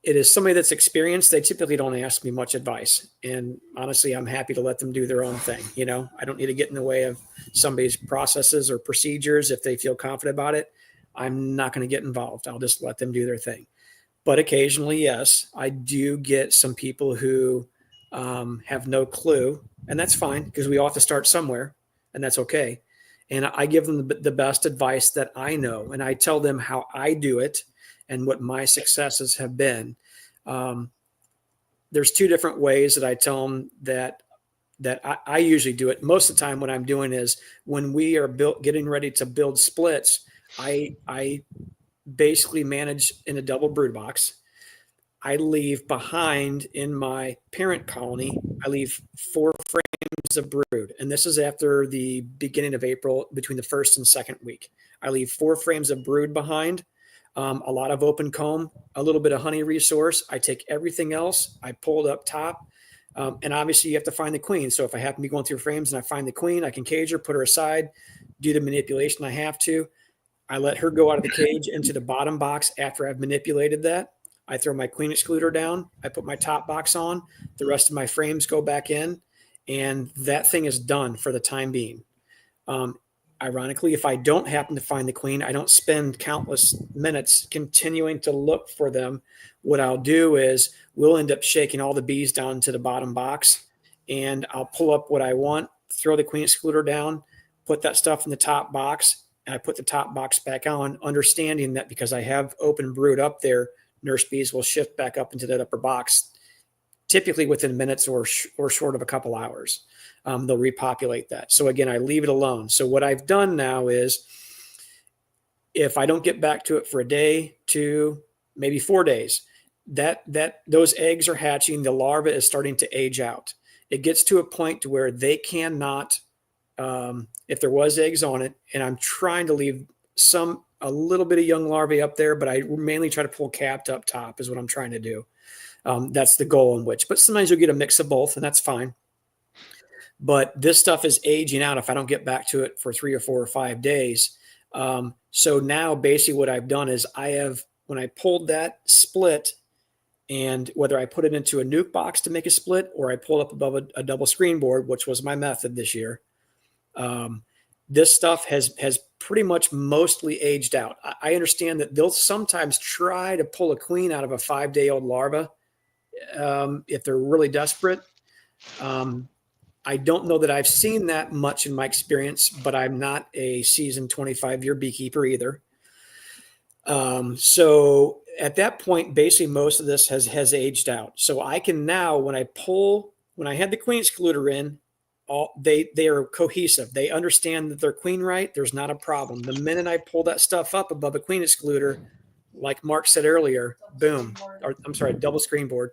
it is somebody that's experienced, they typically don't ask me much advice. And honestly, I'm happy to let them do their own thing. I don't need to get in the way of somebody's processes or procedures. If they feel confident about it, I'm not going to get involved. I'll just let them do their thing. But occasionally, yes, I do get some people who have no clue, and that's fine because we all have to start somewhere, and that's okay. And I give them the best advice that I know, and I tell them how I do it and what my successes have been. Um, there's two different ways that I tell them that I usually do it. Most of the time, what I'm doing is when we are getting ready to build splits, I basically manage in a double brood box. I leave behind in my parent colony, I leave 4 frames of brood. And this is after the beginning of April, between the first and second week. I leave 4 frames of brood behind, a lot of open comb, a little bit of honey resource. I take everything else, I pull it up top. And obviously, you have to find the queen. So if I happen to be going through frames and I find the queen, I can cage her, put her aside, do the manipulation I have to. I let her go out of the cage into the bottom box after I've manipulated that. I throw my queen excluder down. I put my top box on. The rest of my frames go back in, and that thing is done for the time being. Um, Ironically, if I don't happen to find the queen, I don't spend countless minutes continuing to look for them. What I'll do is we'll end up shaking all the bees down to the bottom box, and I'll pull up what I want, throw the queen excluder down, put that stuff in the top box, and I put the top box back on, understanding that because I have open brood up there, nurse bees will shift back up into that upper box, typically within minutes or short of a couple hours. They'll repopulate that. So again, I leave it alone. So what I've done now is if I don't get back to it for a day, 2, maybe 4 days. Those eggs are hatching. The larva is starting to age out. It gets to a point to where they cannot, if there was eggs on it, and I'm trying to leave a little bit of young larvae up there, but I mainly try to pull capped up top is what I'm trying to do. That's the goal in which, but sometimes you'll get a mix of both, and that's fine. But this stuff is aging out if I don't get back to it for 3 or 4 or 5 days. So now basically what I've done is when I pulled that split, and whether I put it into a nuke box to make a split or I pull up above a double screen board, which was my method this year, this stuff has pretty much mostly aged out. I understand that they'll sometimes try to pull a queen out of a 5-day-old larva if they're really desperate. I don't know that I've seen that much in my experience, but I'm not a seasoned 25-year beekeeper either. So at that point, basically most of this has aged out. So I can now, when I had the queen excluder in, they are cohesive. They understand that they're queen right. There's not a problem. The minute I pull that stuff up above a queen excluder, like Mark said earlier, boom, or I'm sorry, double screen board,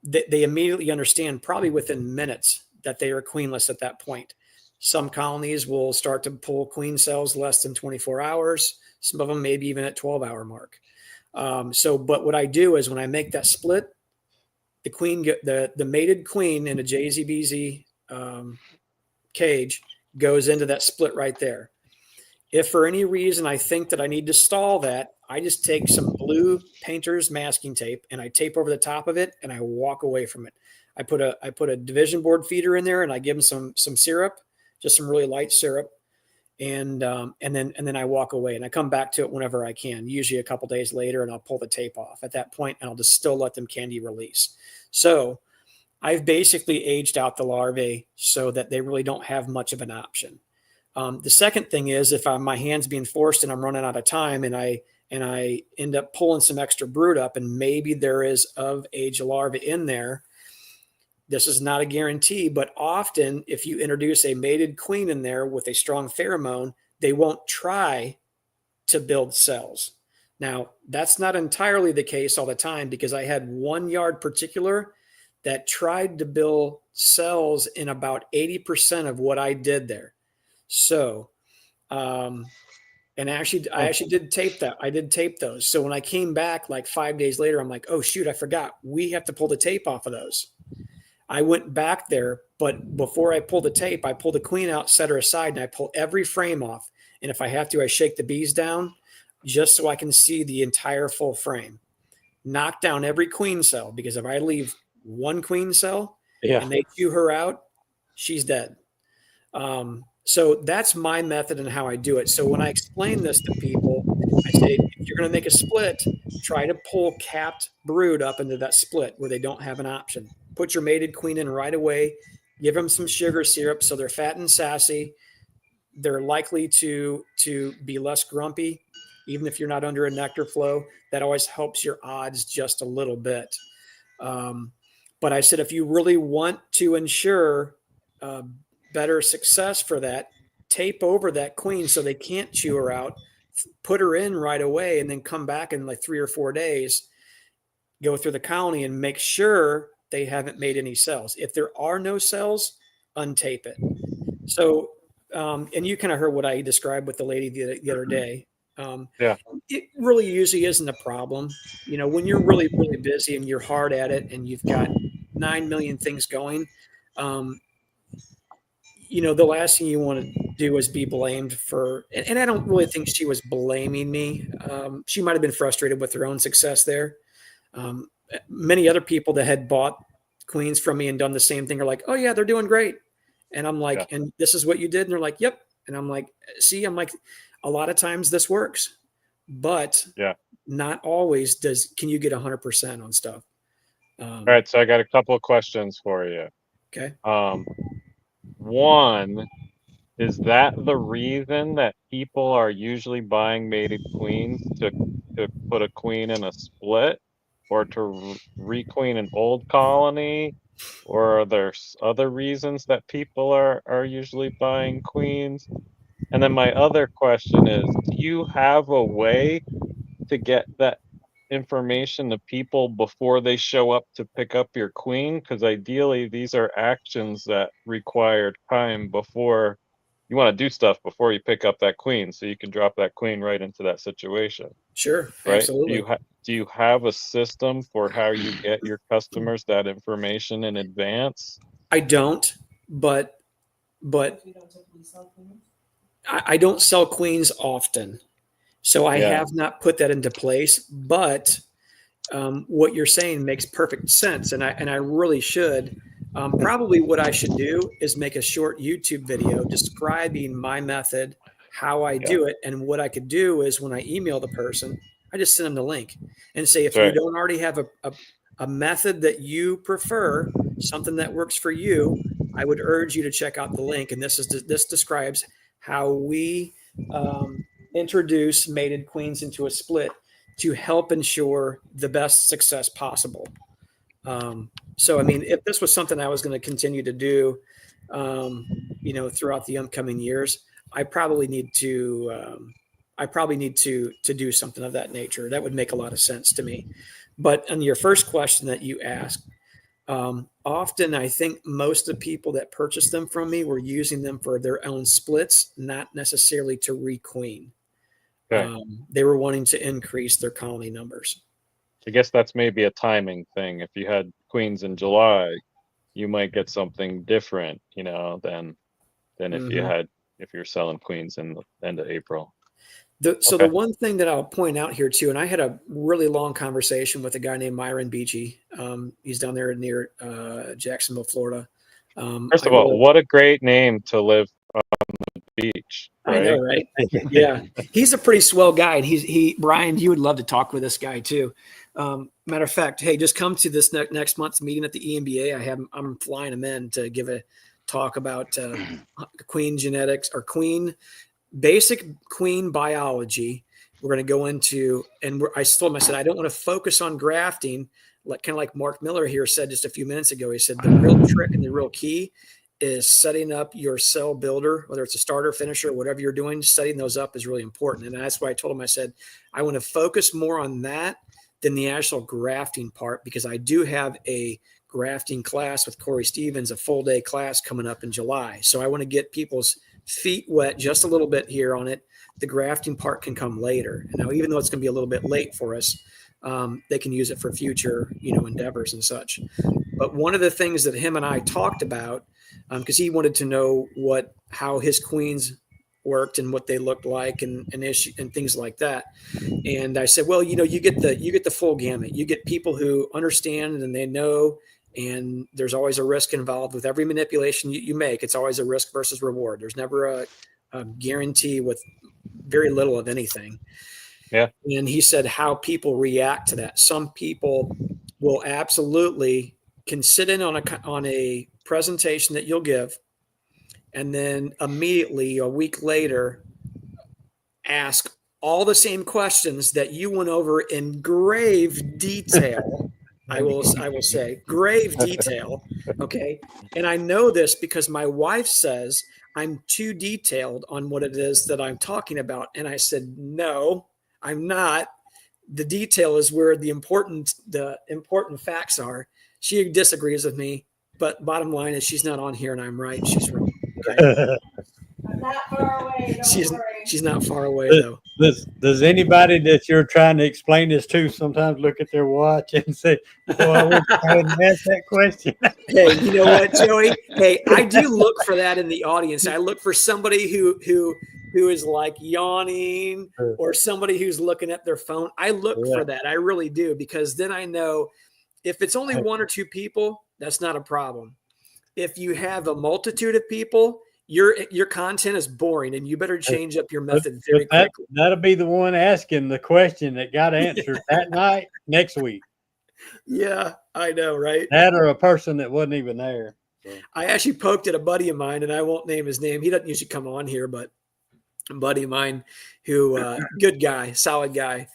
they immediately understand probably within minutes that they are queenless at that point. Some colonies will start to pull queen cells less than 24 hours. Some of them maybe even at 12-hour mark. But what I do is when I make that split, the mated queen in a JZBZ cage goes into that split right there. If for any reason I think that I need to stall that, I just take some blue painter's masking tape and I tape over the top of it and I walk away from it. I put a division board feeder in there and I give them some syrup, just some really light syrup, and then I walk away and I come back to it whenever I can, usually a couple days later, and I'll pull the tape off at that point and I'll just still let them candy release. So I've basically aged out the larvae so that they really don't have much of an option. The second thing is if my hand's being forced and I'm running out of time and I end up pulling some extra brood up and maybe there is of age larvae in there. This is not a guarantee, but often if you introduce a mated queen in there with a strong pheromone, they won't try to build cells. Now, that's not entirely the case all the time because I had one yard particular that tried to build cells in about 80% of what I did there. So, I actually did tape that. I did tape those. So when I came back like 5 days later, I'm like, oh shoot, I forgot. We have to pull the tape off of those. I went back there, but before I pull the tape, I pull the queen out, set her aside, and I pull every frame off. And if I have to, I shake the bees down just so I can see the entire full frame. Knock down every queen cell because if I leave one queen cell and they chew her out, she's dead. So that's my method and how I do it. So when I explain this to people, I say, if you're going to make a split, try to pull capped brood up into that split where they don't have an option. Put your mated queen in right away. Give them some sugar syrup so they're fat and sassy. They're likely to be less grumpy, even if you're not under a nectar flow. That always helps your odds just a little bit. But I said, if you really want to ensure better success for that, tape over that queen so they can't chew her out, put her in right away, and then come back in like 3 or 4 days, go through the colony and make sure they haven't made any cells. If there are no cells, untape it. So, and you kind of heard what I described with the lady the other day. It really usually isn't a problem. You know, when you're really, really busy and you're hard at it and you've got 9 million things going, you know, the last thing you want to do is be blamed for, and I don't really think she was blaming me. She might've been frustrated with her own success there. Many other people that had bought queens from me and done the same thing are like, oh yeah, they're doing great. And I'm like, and this is what you did. And they're like, yep. And I'm like, see, I'm like, a lot of times this works, but not always can you get 100% on stuff. All right. So I got a couple of questions for you. Okay. One, is that the reason that people are usually buying mated queens to put a queen in a split or to requeen an old colony? Or are there other reasons that people are usually buying queens? And then my other question is, do you have a way to get that information to people before they show up to pick up your queen? Because ideally, these are actions that require time before you want to do stuff before you pick up that queen, so you can drop that queen right into that situation, Sure, right? absolutely. Do you have a system for how you get your customers that information in advance? I don't, but I don't sell queens often, so I Yeah, have not put that into place. But what you're saying makes perfect sense, and I really should. Probably what I should do is make a short YouTube video describing my method, how I yeah, do it, and what I could do is when I email the person, I just send them the link and say, if that's you right. don't already have a method that you prefer, something that works for you, I would urge you to check out the link. And this describes how we introduce mated queens into a split to help ensure the best success possible. So, I mean, if this was something I was going to continue to do, throughout the upcoming years, I probably need to, to do something of that nature. That would make a lot of sense to me. But on your first question that you asked, often I think most of the people that purchased them from me were using them for their own splits, not necessarily to requeen. Okay. They were wanting to increase their colony numbers. I guess that's maybe a timing thing. If you had queens in July, you might get something different, than Mm-hmm. if you're selling queens in the end of April. So the Okay. one thing that I'll point out here too, and I had a really long conversation with a guy named Myron Beachy. He's down there near Jacksonville, Florida. First I of all, wrote what a great name to live on the beach, I know, right? right? Yeah, he's a pretty swell guy, and Brian. You would love to talk with this guy too. Matter of fact, hey, just come to this next month's meeting at the EMBA. I'm flying him in to give a talk about queen genetics or basic queen biology. We're going to go into, and I told him, I said, I don't want to focus on grafting, kind of like Mark Miller here said just a few minutes ago. He said the real trick and the real key is setting up your cell builder, whether it's a starter, finisher, whatever you're doing, setting those up is really important. And that's why I told him, I said, I want to focus more on that than the actual grafting part, because I do have a grafting class with Corey Stevens, a full day class coming up in July. So I want to get people's feet wet just a little bit here on it. The grafting part can come later. And now, even though it's going to be a little bit late for us, they can use it for future, endeavors and such. But one of the things that him and I talked about, because he wanted to know how his queens worked and what they looked like and things like that. And I said, well, you get the full gamut. You get people who understand and they know, and there's always a risk involved with every manipulation you make. It's always a risk versus reward. There's never a guarantee with very little of anything. Yeah. And he said how people react to that. Some people will absolutely can sit in on a presentation that you'll give, and then immediately a week later ask all the same questions that you went over in grave detail. I will say grave detail. Okay. And I know this because my wife says I'm too detailed on what it is that I'm talking about. And I said, no, I'm not. The detail is where the important facts are. She disagrees with me, but bottom line is she's not on here and I'm right. She's wrong. Okay. I'm not far away. Don't worry. She's not far away though. Does anybody that you're trying to explain this to sometimes look at their watch and say, "Well, I would try and ask that question"? Hey, you know what, Joey? Hey, I do look for that in the audience. I look for somebody who is like yawning or somebody who's looking at their phone. I look for that. I really do, because then I know if it's only one or two people, that's not a problem. If you have a multitude of people, your content is boring, and you better change up your method very quickly. That'll be the one asking the question that got answered that night next week. Yeah, I know, right? That or a person that wasn't even there. So. I actually poked at a buddy of mine, and I won't name his name. He doesn't usually come on here, but a buddy of mine who, good guy, solid guy.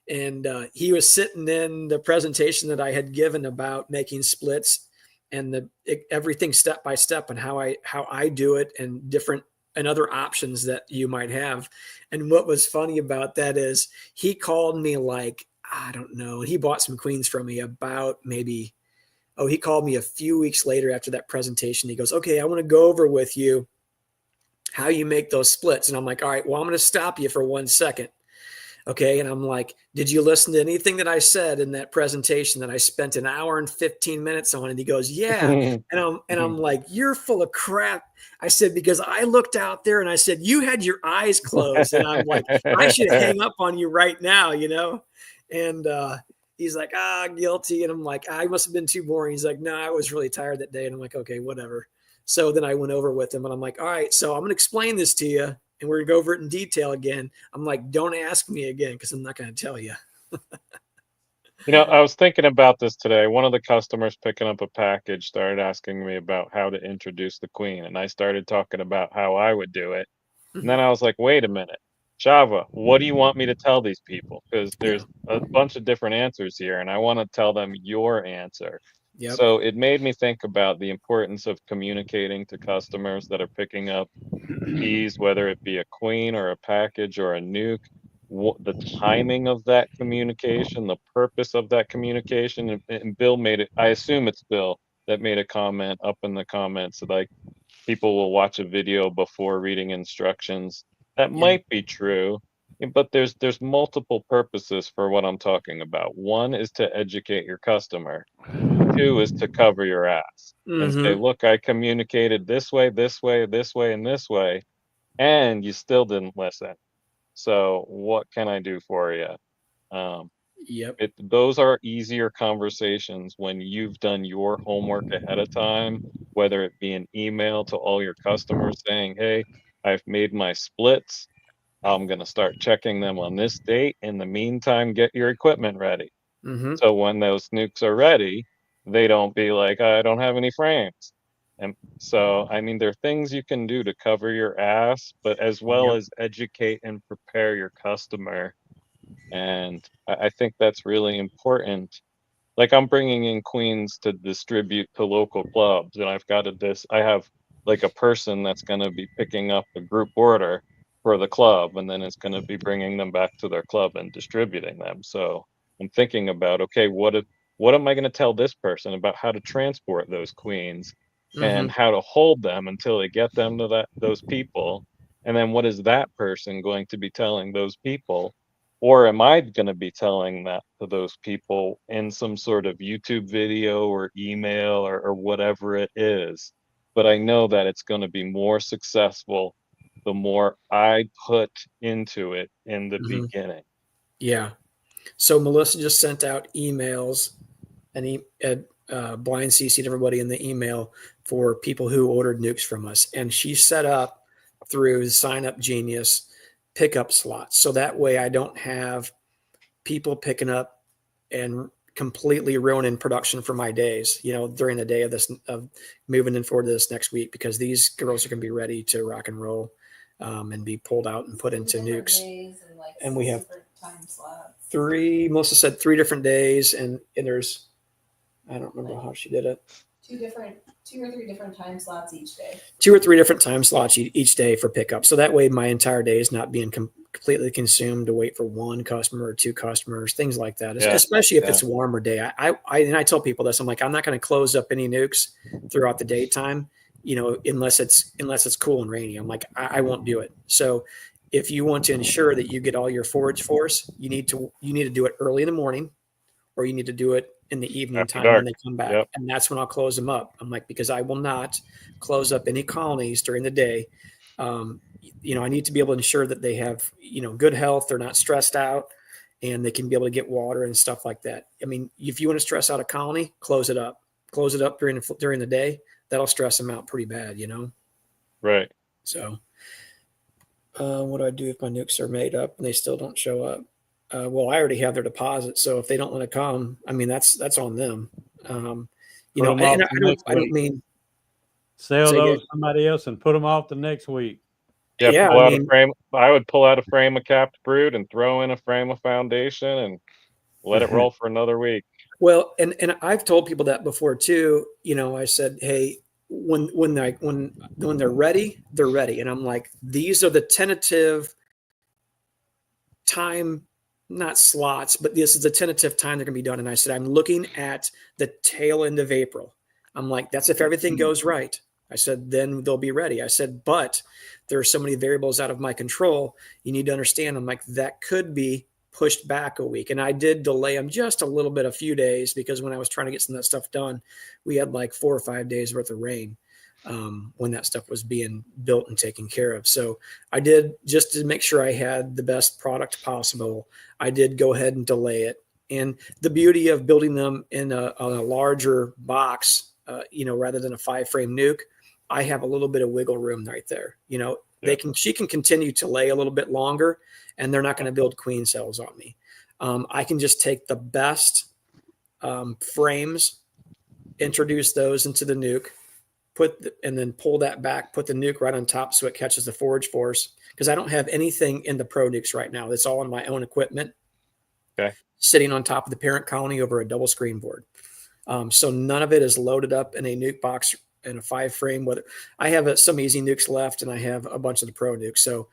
And he was sitting in the presentation that I had given about making splits and everything step by step and how I do it and different and other options that you might have. And what was funny about that is he called me like I don't know. He bought some queens from me about maybe, he called me a few weeks later after that presentation. He goes, okay, I want to go over with you how you make those splits. And I'm like, all right, well, I'm going to stop you for 1 second. Okay. And I'm like, did you listen to anything that I said in that presentation that I spent an hour and 15 minutes on? And he goes, yeah. And I'm like, you're full of crap. I said, because I looked out there and I said, you had your eyes closed. And I'm like, I should hang up on you right now, you know? And he's like, guilty. And I'm like, I must have been too boring. He's like, no, I was really tired that day. And I'm like, okay, whatever. So then I went over with him and I'm like, all right, so I'm going to explain this to you and we're going to go over it in detail again. I'm like, don't ask me again because I'm not going to tell you. I was thinking about this today. One of the customers picking up a package started asking me about how to introduce the queen, and I started talking about how I would do it. And then I was like, wait a minute, Java, what do you want me to tell these people? Because there's a bunch of different answers here, and I want to tell them your answer. Yep. So it made me think about the importance of communicating to customers that are picking up keys, whether it be a queen or a package or a nuke, the timing of that communication, the purpose of that communication. And Bill made it, I assume it's Bill that made a comment up in the comments, like people will watch a video before reading instructions. That might be true, but there's multiple purposes for what I'm talking about. One is to educate your customer. Two is to cover your ass and say, look, I communicated this way, this way, this way, and this way, and you still didn't listen. So what can I do for you? Those are easier conversations when you've done your homework ahead of time, whether it be an email to all your customers saying, hey, I've made my splits. I'm going to start checking them on this date. In the meantime, get your equipment ready. So when those nukes are ready, they don't be like, I don't have any frames. And so, I mean, there are things you can do to cover your ass, but as well as educate and prepare your customer. And I think that's really important. Like I'm bringing in queens to distribute to local clubs, and I have like a person that's going to be picking up a group order for the club, and then it's going to be bringing them back to their club and distributing them. So I'm thinking about, okay, what am I going to tell this person about how to transport those queens and how to hold them until they get them to those people, and then what is that person going to be telling those people? Or am I going to be telling that to those people in some sort of YouTube video or email or whatever it is? But I know that it's going to be more successful the more I put into it in the beginning. Yeah. So Melissa just sent out emails and blind CC'd everybody in the email for people who ordered nukes from us. And she set up through Sign Up Genius pickup slots. So that way I don't have people picking up and completely ruining production for my days, during the day of moving in forward to this next week, because these girls are going to be ready to rock and roll and be pulled out and put into nukes. And we have time slots. Melissa said 3 different days. And there's, I don't remember how she did it. 2 or 3 different time slots each day. 2 or 3 different time slots each day for pickup. So that way my entire day is not being completely consumed to wait for 1 customer or 2 customers, things like that. Yeah. Especially if it's a warmer day. I tell people this, I'm like, I'm not going to close up any nukes throughout the daytime, unless it's cool and rainy. I'm like, I won't do it. So if you want to ensure that you get all your forage force, you need to do it early in the morning, or you need to do it in the evening time when they come back. And that's when I'll close them up. I'm like, because I will not close up any colonies during the day. I need to be able to ensure that they have, good health. They're not stressed out and they can be able to get water and stuff like that. I mean, if you want to stress out a colony, close it up during the day. That'll stress them out pretty bad, Right. So what do I do if my nukes are made up and they still don't show up? Well, I already have their deposit, so if they don't want to come, I mean, that's on them. I don't mean sell those to somebody else and put them off the next week. Yeah, a frame. I would pull out a frame of capped brood and throw in a frame of foundation and let it roll for another week. Well, and I've told people that before too. I said, hey, when they're ready, they're ready, and I'm like, these are the tentative time not slots, but this is the tentative time they're going to be done. And I said, I'm looking at the tail end of April. I'm like, that's if everything goes right. I said, then they'll be ready. I said, but there are so many variables out of my control. You need to understand. I'm like, that could be pushed back a week. And I did delay them just a little bit, a few days, because when I was trying to get some of that stuff done, we had like 4 or 5 days worth of rain when that stuff was being built and taken care of. So I did, just to make sure I had the best product possible, I did go ahead and delay it. And the beauty of building them in on a larger box, rather than a 5-frame nuke, I have a little bit of wiggle room right there. She can continue to lay a little bit longer, and they're not going to build queen cells on me. I can just take the best frames, introduce those into the nuke, and then pull that back, put the nuke right on top so it catches the forge force. Because I don't have anything in the Pro Nukes right now. It's all on my own equipment. Okay. Sitting on top of the parent colony over a double screen board. So none of it is loaded up in a nuke box in a 5-frame. Whether I have some easy nukes left, and I have a bunch of the Pro Nukes. So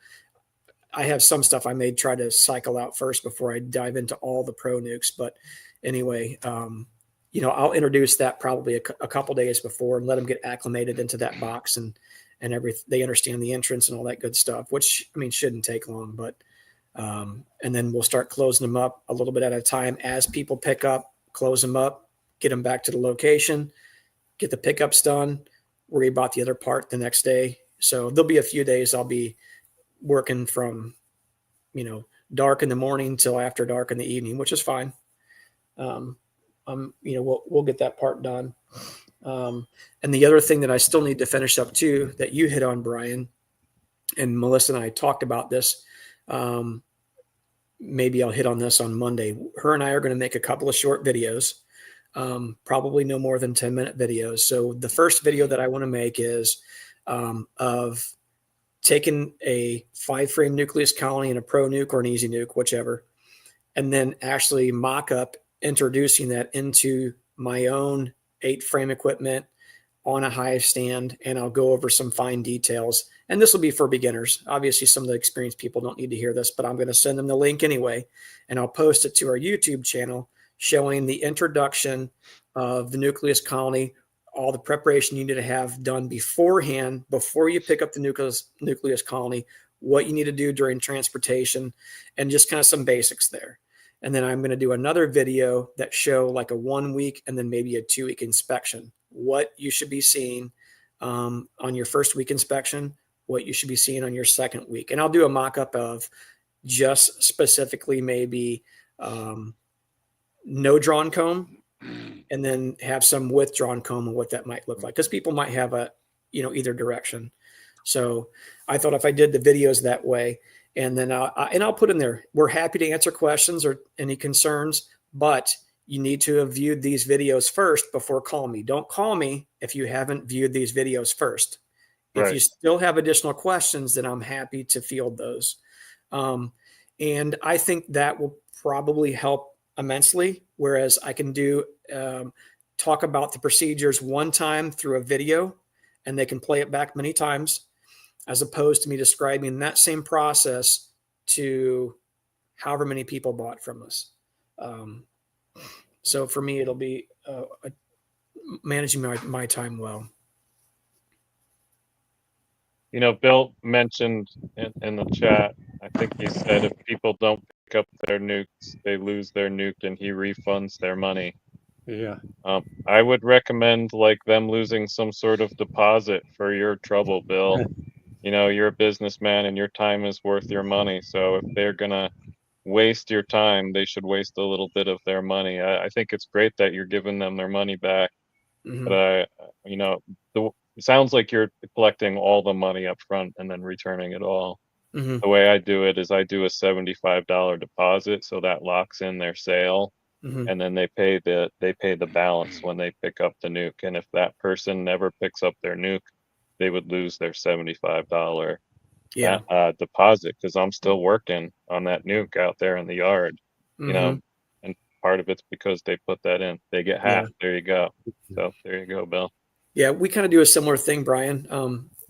I have some stuff I may try to cycle out first before I dive into all the Pro Nukes. But anyway, I'll introduce that probably a couple days before and let them get acclimated into that box and they understand the entrance and all that good stuff, which shouldn't take long, but and then we'll start closing them up a little bit at a time as people pick up, close them up, get them back to the location, get the pickups done, worry about the other part the next day. So there'll be a few days I'll be working from, dark in the morning till after dark in the evening, which is fine. We'll get that part done. And the other thing that I still need to finish up too, that you hit on, Brian, and Melissa and I talked about this. Maybe I'll hit on this on Monday. Her and I are going to make a couple of short videos, probably no more than 10-minute videos. So the first video that I want to make is of taking a 5-frame nucleus colony in a Pro Nuke or an Easy Nuke, whichever, and then actually mock up introducing that into my own 8-frame equipment on a hive stand, and I'll go over some fine details. And this will be for beginners. Obviously, some of the experienced people don't need to hear this, but I'm going to send them the link anyway, and I'll post it to our YouTube channel showing the introduction of the nucleus colony, all the preparation you need to have done beforehand, before you pick up the nucleus colony, what you need to do during transportation, and just kind of some basics there. And then I'm going to do another video that show like a 1 week and then maybe a 2-week inspection, what you should be seeing on your first week inspection, what you should be seeing on your second week. And I'll do a mock-up of just specifically maybe no drawn comb, and then have some with drawn comb and what that might look like. Because people might have either direction. So I thought if I did the videos that way, and then I'll put in there, we're happy to answer questions or any concerns, but you need to have viewed these videos first before calling me. Don't call me if you haven't viewed these videos first. Right. If you still have additional questions, then I'm happy to field those. And I think that will probably help immensely, whereas I can talk about the procedures one time through a video, and they can play it back many times, as opposed to me describing that same process to however many people bought from us. So for me, it'll be managing my time well. Bill mentioned in the chat, I think he said if people don't pick up their nukes, they lose their nuke and he refunds their money. Yeah. I would recommend like them losing some sort of deposit for your trouble, Bill. You're a businessman and your time is worth your money. So if they're going to waste your time, they should waste a little bit of their money. I think it's great that you're giving them their money back. Mm-hmm. But it sounds like you're collecting all the money up front and then returning it all. Mm-hmm. The way I do it is I do a $75 deposit, so that locks in their sale. Mm-hmm. And then they pay the balance when they pick up the nuke. And if that person never picks up their nuke, they would lose their $75 deposit, because I'm still working on that nuke out there in the yard. Mm-hmm. And part of it's because they put that in. They get half. Yeah. There you go. So there you go, Bill. Yeah, we kind of do a similar thing, Brian.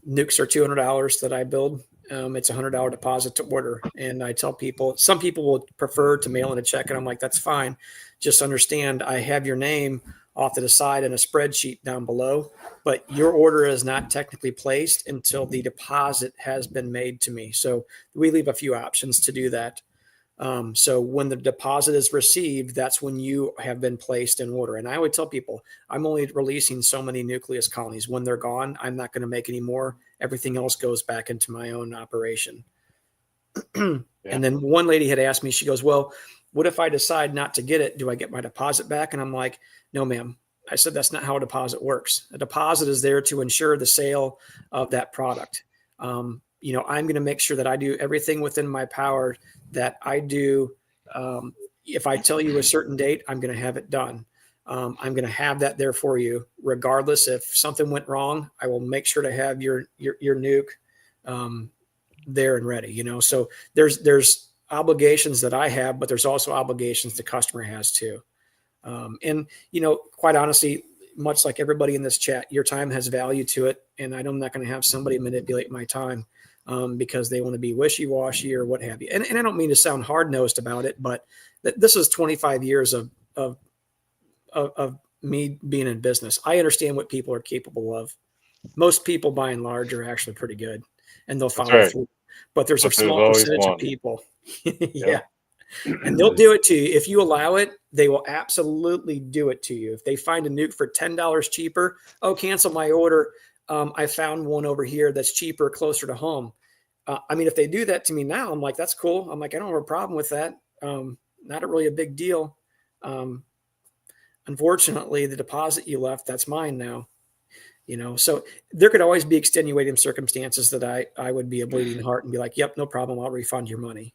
Nukes are $200 that I build, It's $100 deposit to order. And I tell people, some people will prefer to mail in a check, and I'm like, that's fine. Just understand, I have your name off to the side in a spreadsheet down below, but your order is not technically placed until the deposit has been made to me. So we leave a few options to do that. So when the deposit is received, that's when you have been placed in order. And I would tell people, I'm only releasing so many nucleus colonies. When they're gone, I'm not going to make any more. Everything else goes back into my own operation. And then one lady had asked me, she goes, well, what if I decide not to get it? Do I get my deposit back? And I'm like, no, ma'am. I said, that's not how a deposit works. A deposit is there to ensure the sale of that product. I'm going to make sure that I do everything within my power that I do. If I tell you a certain date, I'm going to have it done. I'm going to have that there for you, regardless. If something went wrong, I will make sure to have your nuke there and ready. So there's obligations that I have, but there's also obligations the customer has too. And quite honestly, much like everybody in this chat, your time has value to it, and I'm not going to have somebody manipulate my time because they want to be wishy-washy or what have you. And I don't mean to sound hard-nosed about it, but this is 25 years of me being in business. I understand what people are capable of. Most people, by and large, are actually pretty good, and they'll follow through. But there's a small percentage of people. Yeah. And they'll do it to you. If you allow it, they will absolutely do it to you. If they find a nuke for $10 cheaper, cancel my order. I found one over here that's cheaper, closer to home. If they do that to me now, I'm like, that's cool. I'm like, I don't have a problem with that. Not really a big deal. Unfortunately, the deposit you left, that's mine now. So there could always be extenuating circumstances that I would be a bleeding heart and be like, yep, no problem. I'll refund your money,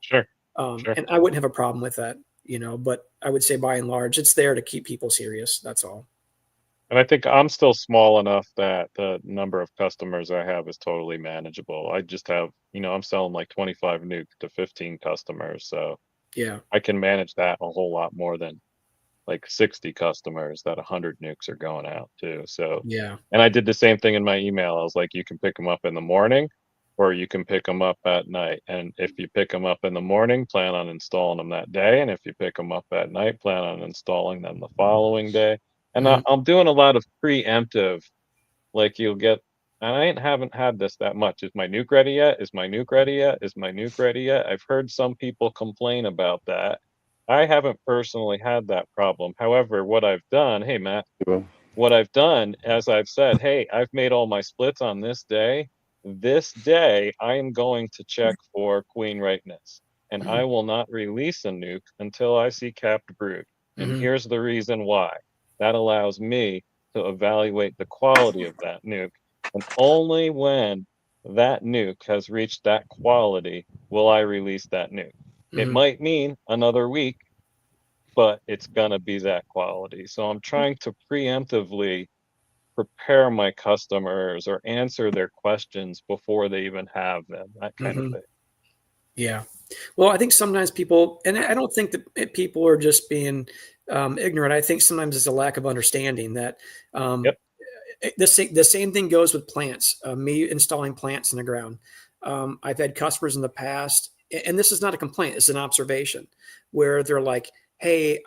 Sure. And I wouldn't have a problem with that, but I would say by and large, it's there to keep people serious. That's all. And I think I'm still small enough that the number of customers I have is totally manageable. I just have, I'm selling like 25 nukes to 15 customers. So yeah, I can manage that a whole lot more than like 60 customers that 100 nukes are going out to. So, yeah. And I did the same thing in my email. I was like, you can pick them up in the morning or you can pick them up at night. And if you pick them up in the morning, plan on installing them that day. And if you pick them up at night, plan on installing them the following day. And I'm doing a lot of preemptive, like you'll get, and I haven't had this that much. Is my nuke ready yet? Is my nuke ready yet? Is my nuke ready yet? I've heard some people complain about that. I haven't personally had that problem. However, what I've done, hey, Matt, what I've done, as I've said, hey, I've made all my splits on this day. This day, I am going to check for queen rightness, and I will not release a nuke until I see capped brood. And here's the reason why. That allows me to evaluate the quality of that nuke. And only when that nuke has reached that quality will I release that nuke. It might mean another week, but it's going to be that quality. So I'm trying to preemptively prepare my customers or answer their questions before they even have them, that kind of thing. Yeah. Well, I think sometimes people, and I don't think that people are just being ignorant. I think sometimes it's a lack of understanding that the same thing goes with plants, me installing plants in the ground. I've had customers in the past, and this is not a complaint, it's an observation, where they're like, hey,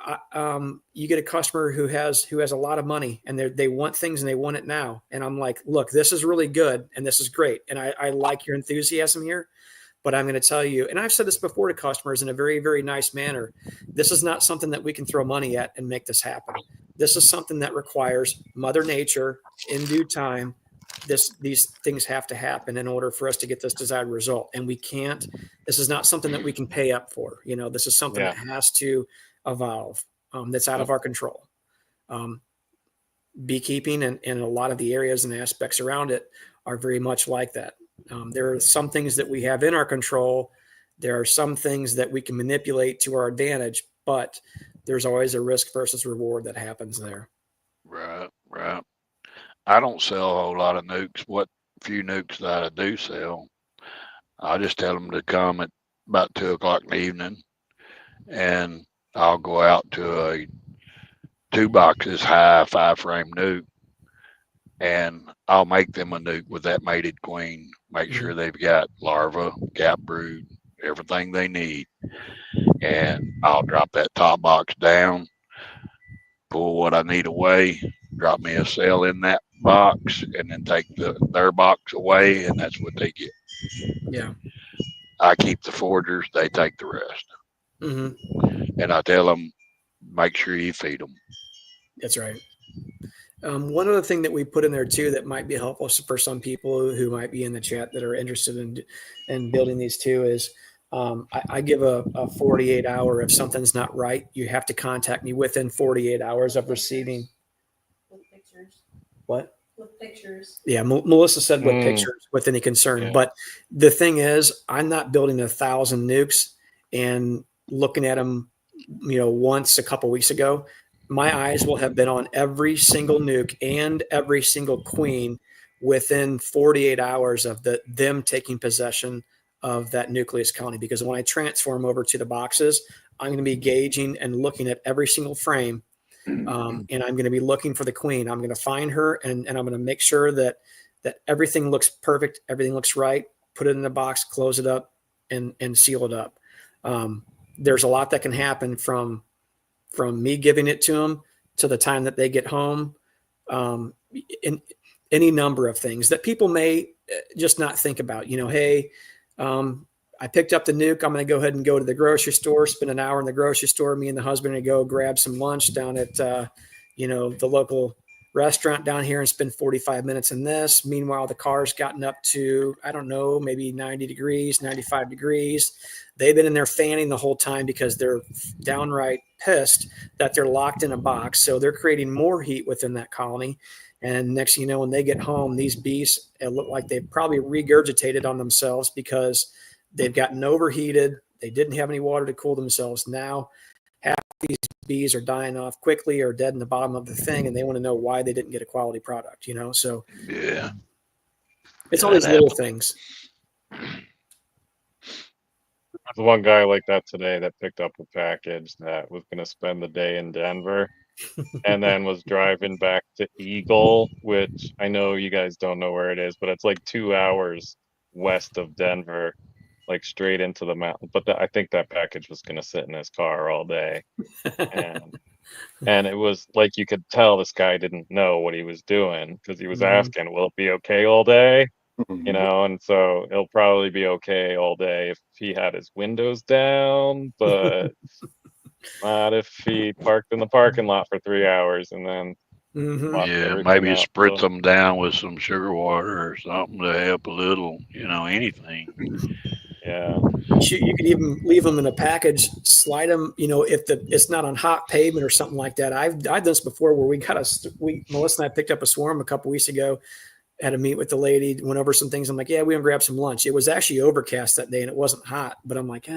you get a customer who has a lot of money and they want things and they want it now. And I'm like, look, this is really good and this is great. And I like your enthusiasm here, but I'm going to tell you, and I've said this before to customers in a very, very nice manner. This is not something that we can throw money at and make this happen. This is something that requires Mother Nature in due time. These things have to happen in order for us to get this desired result. And we can't, this is not something that we can pay up for. This is something that has to evolve. That's out of our control. Beekeeping and a lot of the areas and aspects around it are very much like that. There are some things that we have in our control. There are some things that we can manipulate to our advantage, but there's always a risk versus reward that happens there. Right. I don't sell a whole lot of nukes. What few nukes that I do sell, I just tell them to come at about 2:00 in the evening, and I'll go out to a 2 boxes high 5-frame nuke and I'll make them a nuke with that mated queen. Make sure they've got larva, cap brood, everything they need, and I'll drop that top box down, pull what I need away, drop me a cell in that box, and then take their box away, and that's what they get. Yeah. I keep the foragers; they take the rest, Mm-hmm. and I tell them, make sure you feed them. That's right. One other thing that we put in there too that might be helpful for some people who might be in the chat that are interested in building these too is I give a 48 hour. If something's not right, you have to contact me within 48 hours of receiving. With pictures. What? With pictures. Yeah, Melissa said with pictures with any concern. Yeah. But the thing is, I'm not building 1,000 nukes and looking at them, once a couple weeks ago. My eyes will have been on every single nuke and every single queen within 48 hours of them taking possession of that nucleus colony. Because when I transform over to the boxes, I'm going to be gauging and looking at every single frame, and I'm going to be looking for the queen. I'm going to find her, and I'm going to make sure that everything looks perfect, everything looks right. Put it in the box, close it up, and seal it up. There's a lot that can happen from me giving it to them to the time that they get home, in any number of things that people may just not think about. Hey, I picked up the nuke. I'm going to go ahead and go to the grocery store, spend an hour in the grocery store. Me and the husband and go grab some lunch down at, the local restaurant down here and spend 45 minutes in this. Meanwhile, the car's gotten up to, I don't know, maybe 90 degrees, 95 degrees. They've been in there fanning the whole time because they're downright pissed that they're locked in a box. So they're creating more heat within that colony. And next thing you know, when they get home, these bees look like they've probably regurgitated on themselves because they've gotten overheated. They didn't have any water to cool themselves. Now, half these bees are dying off quickly or dead in the bottom of the thing, and they want to know why they didn't get a quality product, So Yeah, it's all these little things. There's one guy like that today that picked up a package that was going to spend the day in Denver and then was driving back to Eagle, which I know you guys don't know where it is, but it's like 2 hours west of Denver, like straight into the mountain. But I think that package was going to sit in his car all day. And it was like you could tell this guy didn't know what he was doing because he was asking, will it be okay all day? And so it'll probably be okay all day if he had his windows down, but not if he parked in the parking lot for 3 hours and then watched everything maybe out. spritz them down with some sugar water or something to help a little, anything. Yeah. You could even leave them in a package, slide them, if it's not on hot pavement or something like that. I've done this before where Melissa and I picked up a swarm a couple weeks ago, had a meet with the lady, went over some things. I'm like, yeah, we went and grabbed some lunch. It was actually overcast that day and it wasn't hot, but I'm like,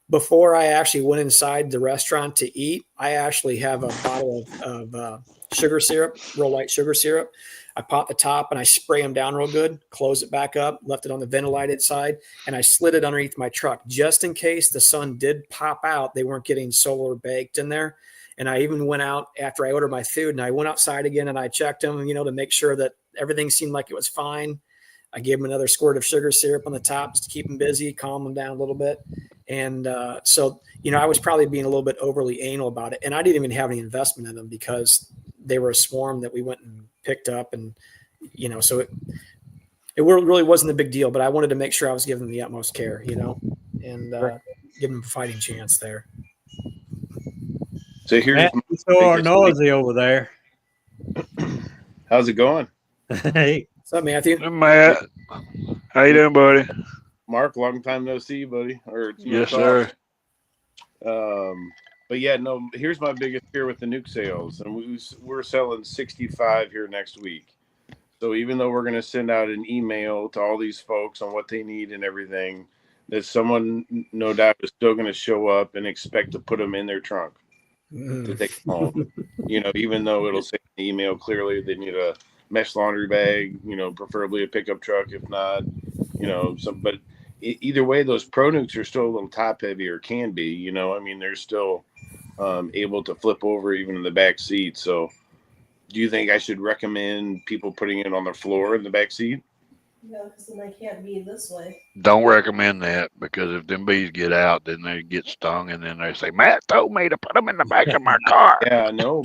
before I actually went inside the restaurant to eat, I actually have a bottle of sugar syrup, real light sugar syrup. I pop the top and I spray them down real good, close it back up, left it on the ventilated side, and I slid it underneath my truck just in case the sun did pop out. They weren't getting solar baked in there. And I even went out after I ordered my food and I went outside again and I checked them, to make sure that everything seemed like it was fine. I gave them another squirt of sugar syrup on the top just to keep them busy, calm them down a little bit. And so, I was probably being a little bit overly anal about it. And I didn't even have any investment in them because they were a swarm that we went and picked up. And, so it really wasn't a big deal, but I wanted to make sure I was giving them the utmost care, and give them a fighting chance there. So here's so noisy over there. How's it going? Hey. What's up, Matthew? Hey, Matt. How you doing, buddy? Mark, long time no see, buddy. Yes, sir. But yeah, no, here's my biggest fear with the nuke sales. And we're selling 65 here next week. So even though we're going to send out an email to all these folks on what they need and everything, that someone, no doubt, is still going to show up and expect to put them in their trunk to take them home. Even though it'll say in the email clearly they need a mesh laundry bag, preferably a pickup truck, if not, but either way, those pro nukes are still a little top heavy, or can be, they're still able to flip over even in the back seat. So Do you think I should recommend people putting it on the floor in the back seat? No, because then they can't be this way. Don't recommend that because if them bees get out, then they get stung, and then they say, "Matt told me to put them in the back of my car." Yeah, I know,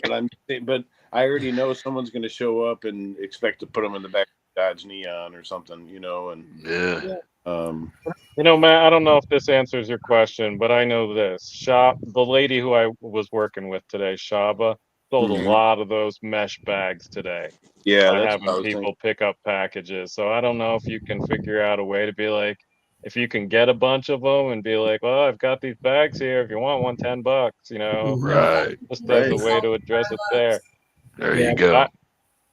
but I already know someone's going to show up and expect to put them in the back of Dodge Neon or something, and Yeah. Matt, I don't know if this answers your question, but I know this. The lady who I was working with today, Shaba, sold a Mhm. lot of those mesh bags today Yeah, by that's what I having was people thinking. pick up packages. So I don't know if you can figure out a way to be like, if you can get a bunch of them and be like, well, I've got these bags here. If you want one, $10, Right. just as a Right. way to address it there. There Yeah. you go.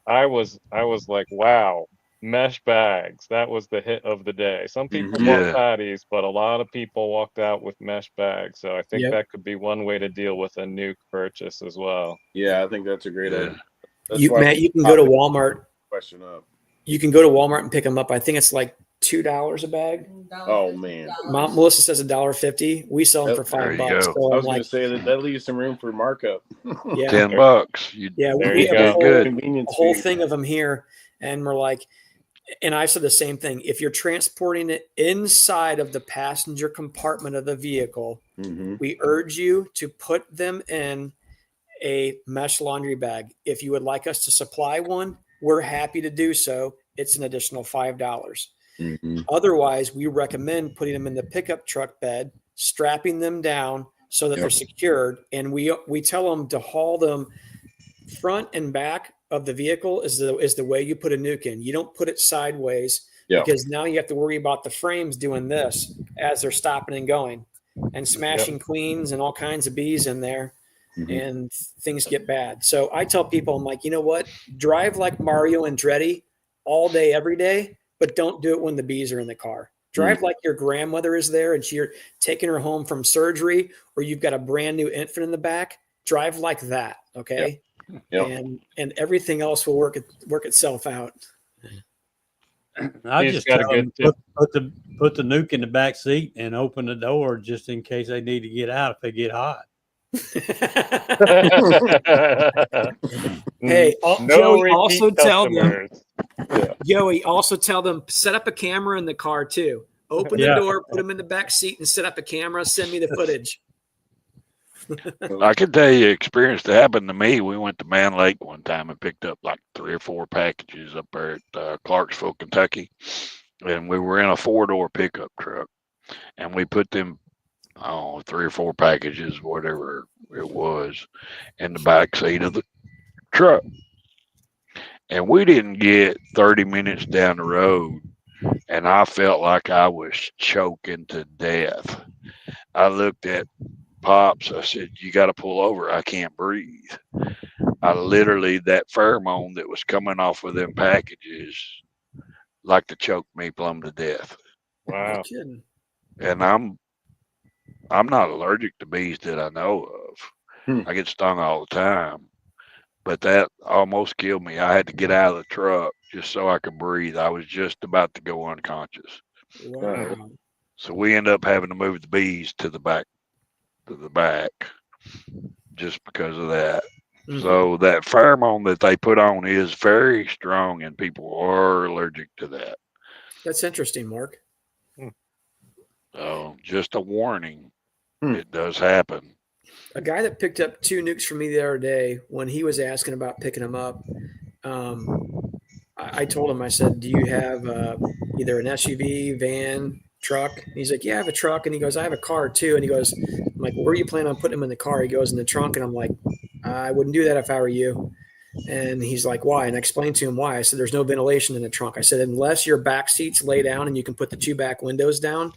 I was like, wow, mesh bags. That was the hit of the day. Some people Mhm. bought Yeah. patties, but a lot of people walked out with mesh bags. So I think Yep. that could be one way to deal with a nuke purchase as well. Yeah, I think that's a great Yeah. idea. That's why Matt, you can go to popping Walmart. question up. You can go to Walmart and pick them up. I think it's like $2 a bag. Oh man, Mom, Melissa says $1.50. We sell them for There you $5. go. So I I'm was going like, to say that leaves some room for markup. yeah, $10. You yeah. There We you have go. good. a Convenience whole fee. thing of them here, and we're like, and I said the same thing. If you're transporting it inside of the passenger compartment of the vehicle, Mm-hmm. we urge you to put them in a mesh laundry bag. If you would like us to supply one, we're happy to do so. It's an additional $5. Mm-hmm. Otherwise, we recommend putting them in the pickup truck bed, strapping them down so that Yep. they're secured, and we tell them to haul them front and back of the vehicle is the way you put a nuke in. You don't put it sideways Yep. because now you have to worry about the frames doing this as they're stopping and going and smashing queens and all kinds of bees in there. Mm-hmm. And things get bad. So I tell people, I'm like, you know what? Drive like Mario Andretti all day, every day, but don't do it when the bees are in the car. Drive like your grandmother is there and you're taking her home from surgery, or you've got a brand new infant in the back. Drive like that, okay? Yep. And everything else will work itself out. I You just just gotta tell them get put the nuke in the back seat and open the door just in case they need to get out if they get hot. Hey, no Joey, repeat also tell them. customers. Joey, also tell them set up a camera in the car too. Open the door, put them in the back seat, and set up a camera. Send me the footage. I can tell you experience that happened to me. We went to Man Lake one time and picked up like 3 or 4 packages up there at Clarksville, Kentucky. And we were in a 4-door pickup truck. And we put them, 3 or 4 packages, whatever it was, in the back seat of the truck. And we didn't get 30 minutes down the road, and I felt like I was choking to death. I looked at Pops. I said, "You got to pull over. I can't breathe." I literally, that pheromone that was coming off of them packages, like to choke me plumb to death. Wow. No kidding. And I'm not allergic to bees that I know of. I get stung all the time, but that almost killed me. I had to get out of the truck just so I could breathe. I was just about to go unconscious. Wow. So we end up having to move the bees to the back just because of that. Mhm. So that pheromone that they put on is very strong, and people are allergic to that. That's interesting, Mark. So just a warning, it does happen. A guy that picked up 2 nukes from me the other day, when he was asking about picking them up, I told him, I said, "Do you have either an SUV, van, truck?" And he's like, "Yeah, I have a truck." And he goes, "I have a car too." And he goes, "I'm like, where are you planning on putting them in the car?" He goes, "In the trunk." And I'm like, "I wouldn't do that if I were you." And he's like, "Why?" And I explained to him why. I said, "There's no ventilation in the trunk." I said, "Unless your back seats lay down and you can put the 2 back windows down."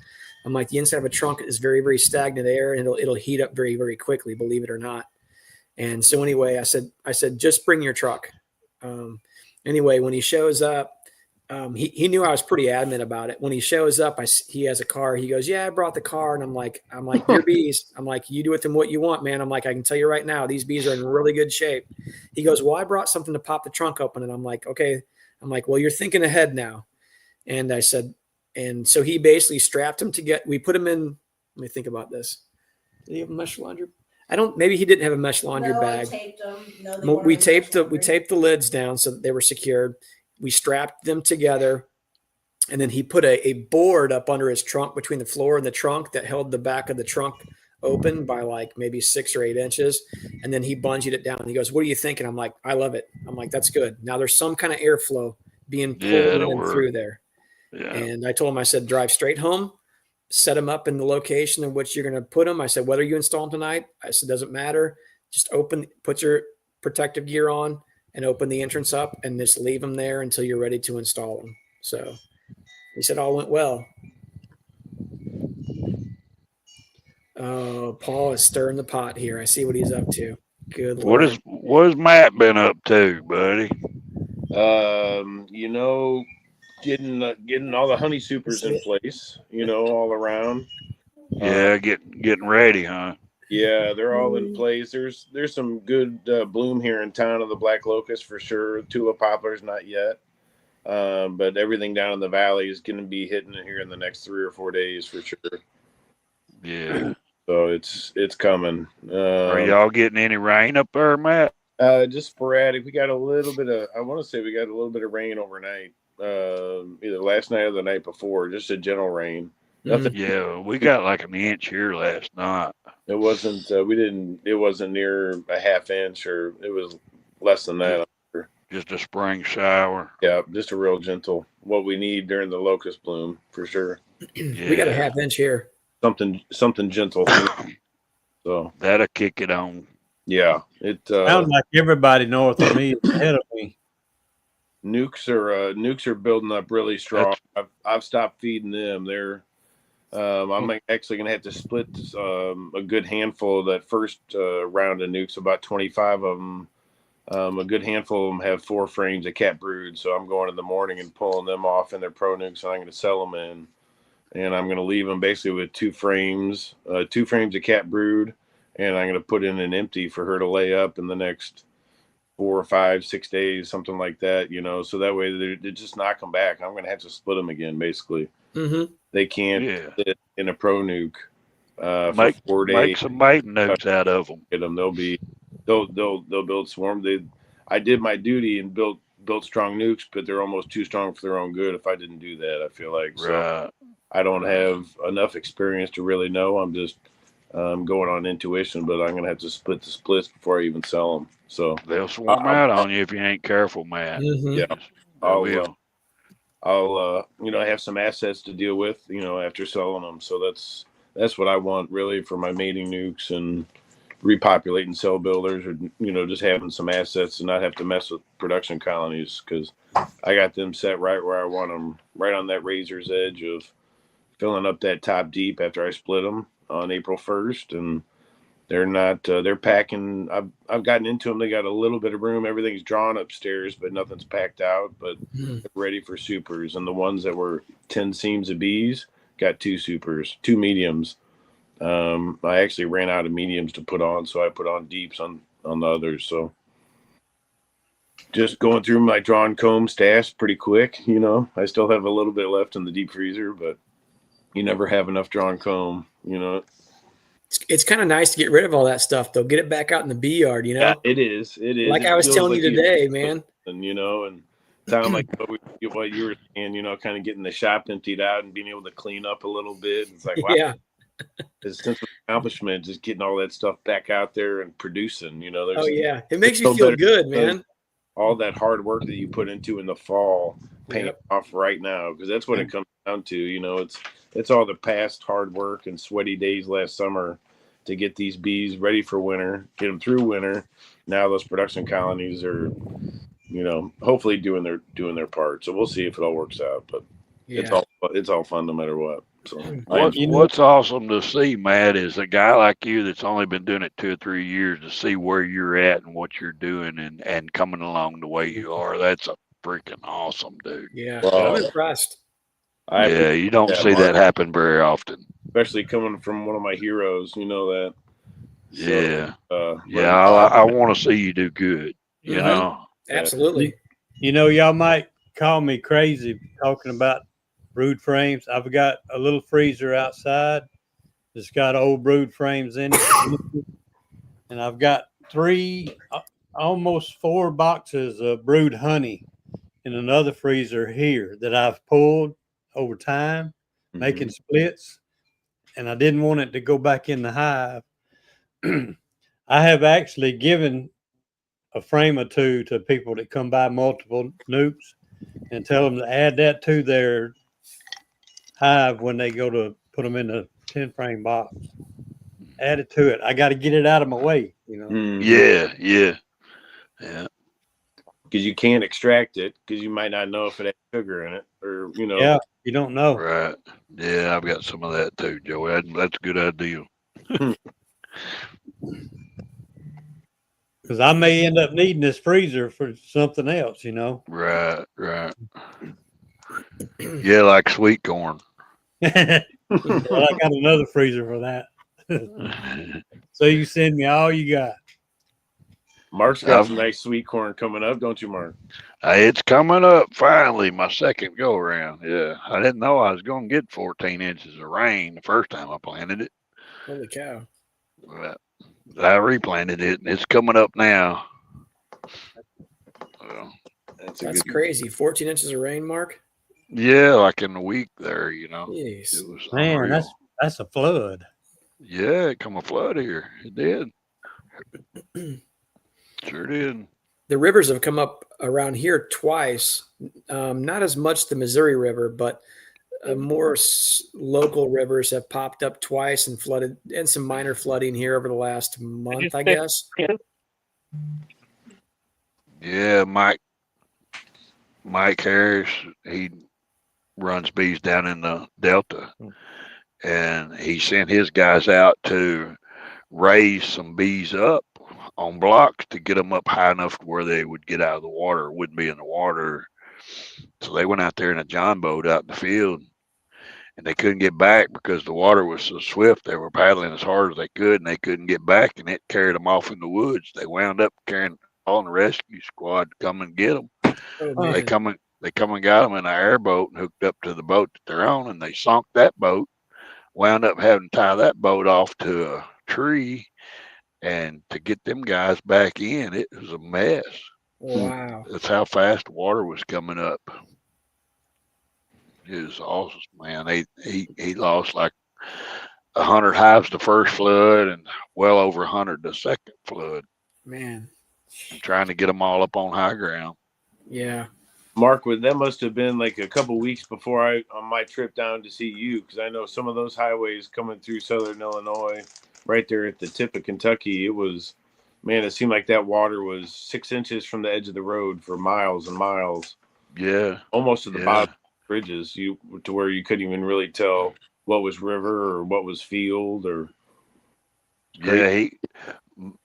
I'm like, the inside of a trunk is very, very stagnant air, and it'll heat up very, very quickly, believe it or not. And so anyway, I said, just bring your truck. Anyway, when he shows up, he knew I was pretty adamant about it. When he shows up, he has a car. He goes, "Yeah, I brought the car." And I'm like, "Your bees." I'm like, "You do with them what you want, man." I'm like, "I can tell you right now, these bees are in really good shape." He goes, "Well, I brought something to pop the trunk open." And I'm like, "Okay." I'm like, "Well, you're thinking ahead now." And I said, and so he basically strapped him we put him in, let me think about this. Did he have a mesh laundry? Maybe he didn't have a mesh laundry No, bag. I taped them. No, they Well, weren't we in the taped mesh we taped the lids down so that they were secured. We strapped them together, and then he put a board up under his trunk between the floor and the trunk that held the back of the trunk open by like maybe 6 or 8 inches. And then he bungeed it down. He goes, "What are you thinking?" I'm like, "I love it." I'm like, "That's good." Now there's some kind of airflow being Yeah, pulled it'll in work. through there. Yeah. And I told him, I said, drive straight home, set them up in the location in which you're going to put them. I said, whether you install them tonight, I said, doesn't matter. Just put your protective gear on and open the entrance up and just leave them there until you're ready to install them. So he said all went well. Oh, Paul is stirring the pot here. I see what he's up to. Good Lord. What has Matt been up to, buddy? You know, getting all the honey supers in place, you know, all around. Yeah, getting ready, huh? Yeah, they're all in place. There's some good bloom here in town of the black locust for sure. Tulip poplars not yet, but everything down in the valley is going to be hitting it here in the next 3 or 4 days for sure. Yeah. So it's coming. Are y'all getting any rain up there, Matt? Just sporadic. We got a little bit of. I want to say we got a little bit of rain overnight. Either last night or the night before. Just a gentle rain. Nothing. Yeah, we got like an inch here last night. It wasn't. We didn't. It wasn't near a half inch, or it was less than that. Just a spring shower. Yeah, just a real gentle. What we need during the locust bloom for sure. Yeah. We got a half inch here. Something gentle. So that'll kick it on. Yeah, it sounds like everybody north of me is ahead of me. Nucs are building up really strong. I've stopped feeding them. They're I'm actually going to have to split a good handful of that first round of nucs, about 25 of them. A good handful of them have 4 frames of cat brood, so I'm going in the morning and pulling them off in their pro nucs, and I'm going to sell them in. And I'm going to leave them basically with 2 frames of cat brood, and I'm going to put in an empty for her to lay up in the next 4 or 5, 6 days, something like that, you know, so that way they just knock them back. I'm going to have to split them again, basically. Mm-hmm. They can't sit in a pro nuc for 4 days. Make some maiden nucs out of them. Get them. They'll build swarm. I did my duty and built strong nucs, but they're almost too strong for their own good. If I didn't do that, I feel like so. I don't have enough experience to really know. I'm just going on intuition, but I'm going to have to split the splits before I even sell them. So they'll swarm out on you if you ain't careful, Matt. Mm-hmm. Yeah, I'll I have some assets to deal with, after selling them. So that's what I want really for my mating nucs and repopulating cell builders, or just having some assets and not have to mess with production colonies, because I got them set right where I want them, right on that razor's edge of filling up that top deep after I split them on April 1st, and they're not they're packing. I've gotten into them. They got a little bit of room. Everything's drawn upstairs, but nothing's packed out, but they're ready for supers. And the ones that were 10 seams of bees got 2 supers, 2 mediums. I actually ran out of mediums to put on, so I put on deeps on the others. So just going through my drawn comb stash pretty quick. I still have a little bit left in the deep freezer, but you never have enough drawn comb. It's kind of nice to get rid of all that stuff, though. Get it back out in the bee yard, Yeah, it is. Like I was telling you today, man. And and sound like what you were saying, kind of getting the shop emptied out and being able to clean up a little bit. It's like, wow, yeah, it's a sense of accomplishment, just getting all that stuff back out there and producing. Oh yeah, it makes you feel good, man. All that hard work that you put into in the fall, paying off right now, because that's what it comes down to. It's all the past hard work and sweaty days last summer to get these bees ready for winter, get them through winter. Now those production colonies are, hopefully doing their part. So we'll see if it all works out. But it's all fun no matter what. So what's awesome to see, Matt, is a guy like you that's only been doing it 2 or 3 years, to see where you're at and what you're doing and coming along the way you are. That's a freaking awesome, dude. Yeah, I'm impressed. You don't see that happen very often, especially coming from one of my heroes. You know that. I want to see you do good. You know, absolutely. Y'all might call me crazy talking about brood frames. I've got a little freezer outside. It's got old brood frames in it. and I've got almost 4 boxes of brewed honey in another freezer here that I've pulled over time, making splits, and I didn't want it to go back in the hive. I have actually given a frame or two to people that come by multiple nucs and tell them to add that to their hive when they go to put them in a 10 frame box. Add it to it. I got to get it out of my way, you know. Yeah. Because you can't extract it because you might not know if it has sugar in it, or Yeah, you don't know. Right. Yeah, I've got some of that too, Joey. That's a good idea. Because I may end up needing this freezer for something else, you know. Right. Yeah, like sweet corn. Well, I got another freezer for that. So you send me all you got. Mark's got some nice sweet corn coming up, don't you, Mark? It's coming up finally, my second go around. Yeah, I didn't know I was going to get 14 inches of rain the first time I planted it. Holy cow. But I replanted it, and it's coming up now. Well, that's crazy. 14 inches of rain, Mark? Yeah, like in a week there, you know. Jeez. It was Man, unreal. that's a flood. Yeah, it come a flood here. It did. Sure did. The rivers have come up around here twice. Not as much the Missouri River, but more local rivers have popped up twice and flooded, and some minor flooding here over the last month, I guess. Yeah, Mike Harris, he runs bees down in the Delta, and he sent his guys out to raise some bees up on blocks to get them up high enough to where they would get out of the water, wouldn't be in the water. So they went out there in a john boat out in the field, and they couldn't get back because the water was so swift. They were paddling as hard as they could, and they couldn't get back, and it carried them off in the woods. They wound up calling the rescue squad to come and get them. Oh, They come and got them in an airboat and hooked up to the boat that they're on, and they sunk that boat. Wound up having to tie that boat off to a tree, and to get them guys back in, it was a mess. Wow. That's how fast the water was coming up. It was awesome, man. He lost like 100 hives the first flood and well over 100 the second flood. Man. Trying to get them all up on high ground. Yeah. Mark, that must have been like a couple weeks before on my trip down to see you, because I know some of those highways coming through southern Illinois, right there at the tip of Kentucky, it seemed like that water was 6 inches from the edge of the road for miles and miles. Yeah. Almost to the bottom of the bridges, to where you couldn't even really tell what was river or what was field. Or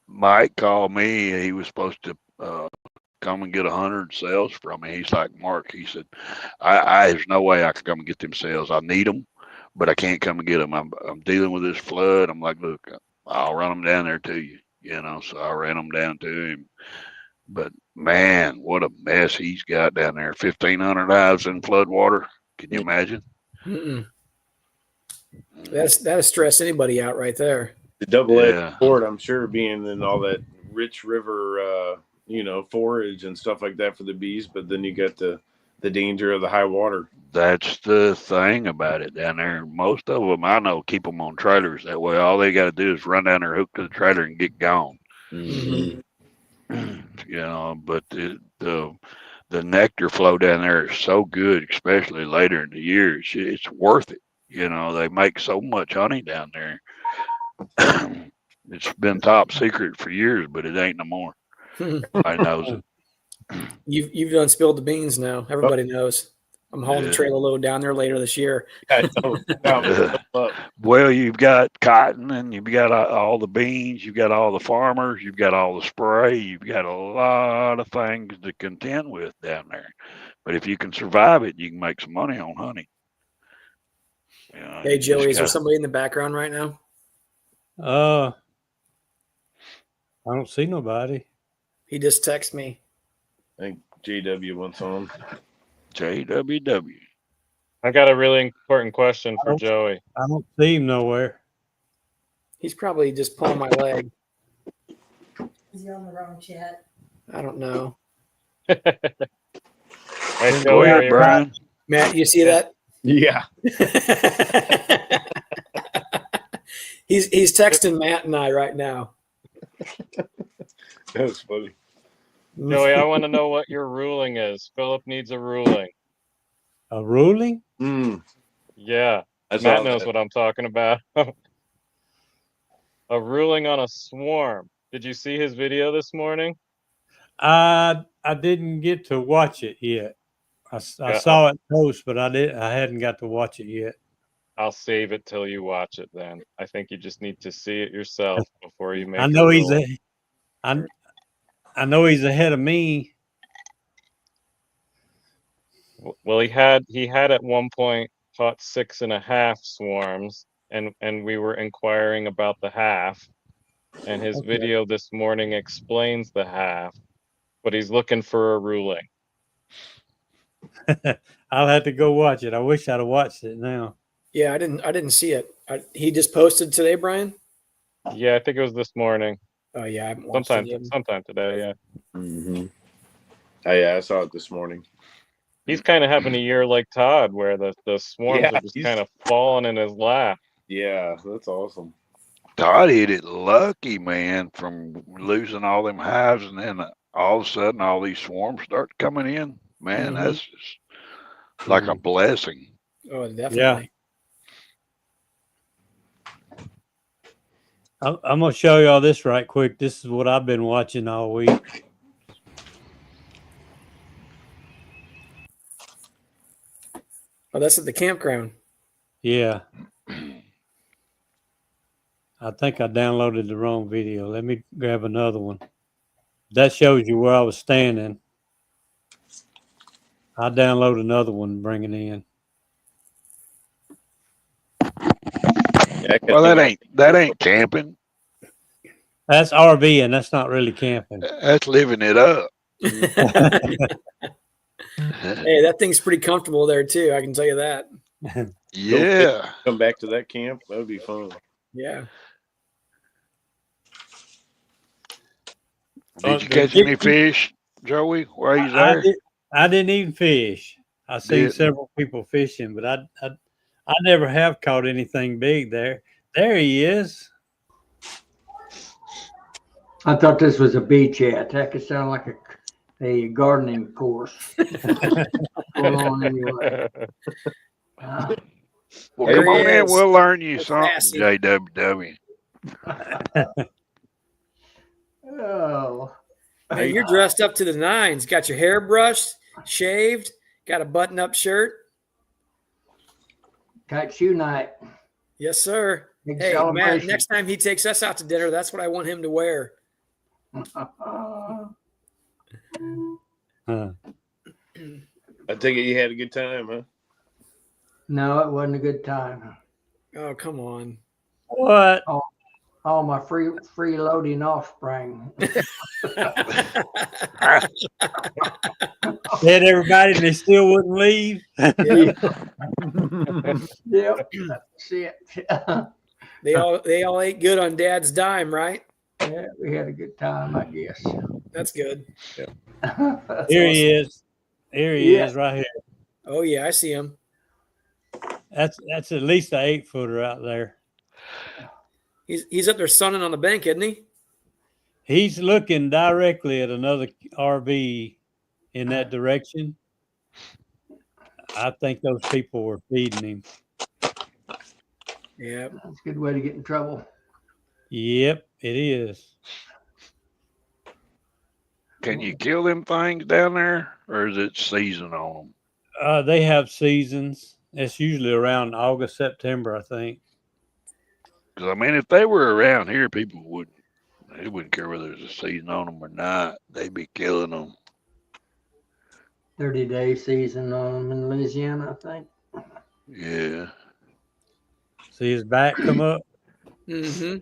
Mike called me. He was supposed to come and get 100 sales from me. He's like, Mark, he said, there's no way I can come and get them sales. I need them, but I can't come and get them. I'm dealing with this flood. I'm like, look, I'll run them down there to you, you know. So I ran them down to him. But man, what a mess he's got down there. 1,500 hives in flood water. Can you imagine? That'll stress anybody out right there. The double-edged sword, I'm sure, being in all that rich river, forage and stuff like that for the bees. But then you got the danger of the high water. That's the thing about it down there. Most of them I know keep them on trailers. That way, all they got to do is run down there, hook to the trailer, and get gone. Mm-hmm. You know, but the nectar flow down there is so good, especially later in the year. It's worth it. You know, they make so much honey down there. It's been top secret for years, but it ain't no more. I knows it. You've done spilled the beans now. Everybody knows. I'm hauling the trailer load down there later this year. Well, you've got cotton, and you've got all the beans, you've got all the farmers, you've got all the spray, you've got a lot of things to contend with down there. But if you can survive it, you can make some money on honey. You know, hey, Joey, is there somebody in the background right now? I don't see nobody. He just texted me. I think JW wants on. JWW. I got a really important question for Joey. I don't see him nowhere. He's probably just pulling my leg. Is he on the wrong chat? I don't know. Hey, Go Joey, are ahead, you Brian. Matt, you see that? Yeah. He's texting Matt and I right now. That was funny. Joey, I want to know what your ruling is. Philip needs a ruling. A ruling? Yeah, That's Matt all knows that. what I'm talking about. A ruling on a swarm. Did you see his video this morning? I didn't get to watch it yet. I Yeah, saw it post, but I hadn't got to watch it yet. I'll save it till you watch it then. I think you just need to see it yourself before you make I a know ruling. I know he's ahead of me. Well, he had at one point caught 6.5 swarms, and we were inquiring about the half. And his Okay. video this morning explains the half, but he's looking for a ruling. I'll have to go watch it. I wish I'd have watched it now. Yeah, I didn't see it. He just posted today, Brian. Yeah, I think it was this morning. Oh yeah, I haven't watched it yet. Sometime today. Yeah, Mm-hmm. Oh, yeah, I saw it this morning. he's kind of having a year like Todd, where the swarms Yeah, are just he's- kind of falling in his lap. Yeah, that's awesome. Todd hit it lucky, man, from losing all them hives, and then all of a sudden all these swarms start coming in. Man, Mhm. that's just like a blessing. Oh, definitely. I'm gonna show y'all this right quick. This is what I've been watching all week. Oh, that's at the campground. Yeah. I think I downloaded the wrong video. Let me grab another one. That shows you where I was standing. I'll download another one and bring it in. Yeah, Well, that ain't camping. That's RV, and that's not really camping. That's living it up. Hey, that thing's pretty comfortable there too. I can tell you that. Yeah. come back to that camp. That would be fun. Yeah. Did you catch any fish, Joey, while he's there? I didn't even fish. I seen Didn't. several people fishing, but I never have caught anything big there. There he is. I thought this was a beachhead. That could sound like a gardening course. Going on anyway. Well, There come he on in. is. We'll learn you That's something, sassy. JWW. Oh, Man, you're dressed up to the nines. Got your hair brushed, shaved, got a button-up shirt. tight shoe night. Yes, sir. Big Hey, Matt, celebration. next time he takes us out to dinner, that's what I want him to wear. Huh. I take it you had a good time, huh? No, it wasn't a good time. Oh, come on. What? All my freeloading offspring. Said everybody, and they still wouldn't leave. Yeah, Yep, that's it. they all ate good on Dad's dime, right? Yeah, we had a good time, I guess. That's good. Here he is. Here he Yeah. is, right here. Oh yeah, I see him. That's at least an 8-footer out there. He's up there sunning on the bank, isn't he? He's looking directly at another RV in that direction. I think those people were feeding him. Yeah. That's a good way to get in trouble. Yep, it is. Can you kill them things down there, or is it season on them? They have seasons. It's usually around August, September, I think. Because I mean, if they were around here, people wouldn't. They wouldn't care whether there's a season on them or not. They'd be killing them. 30-day season on them in Louisiana, I think. Yeah. See his back come up? Mm-hmm.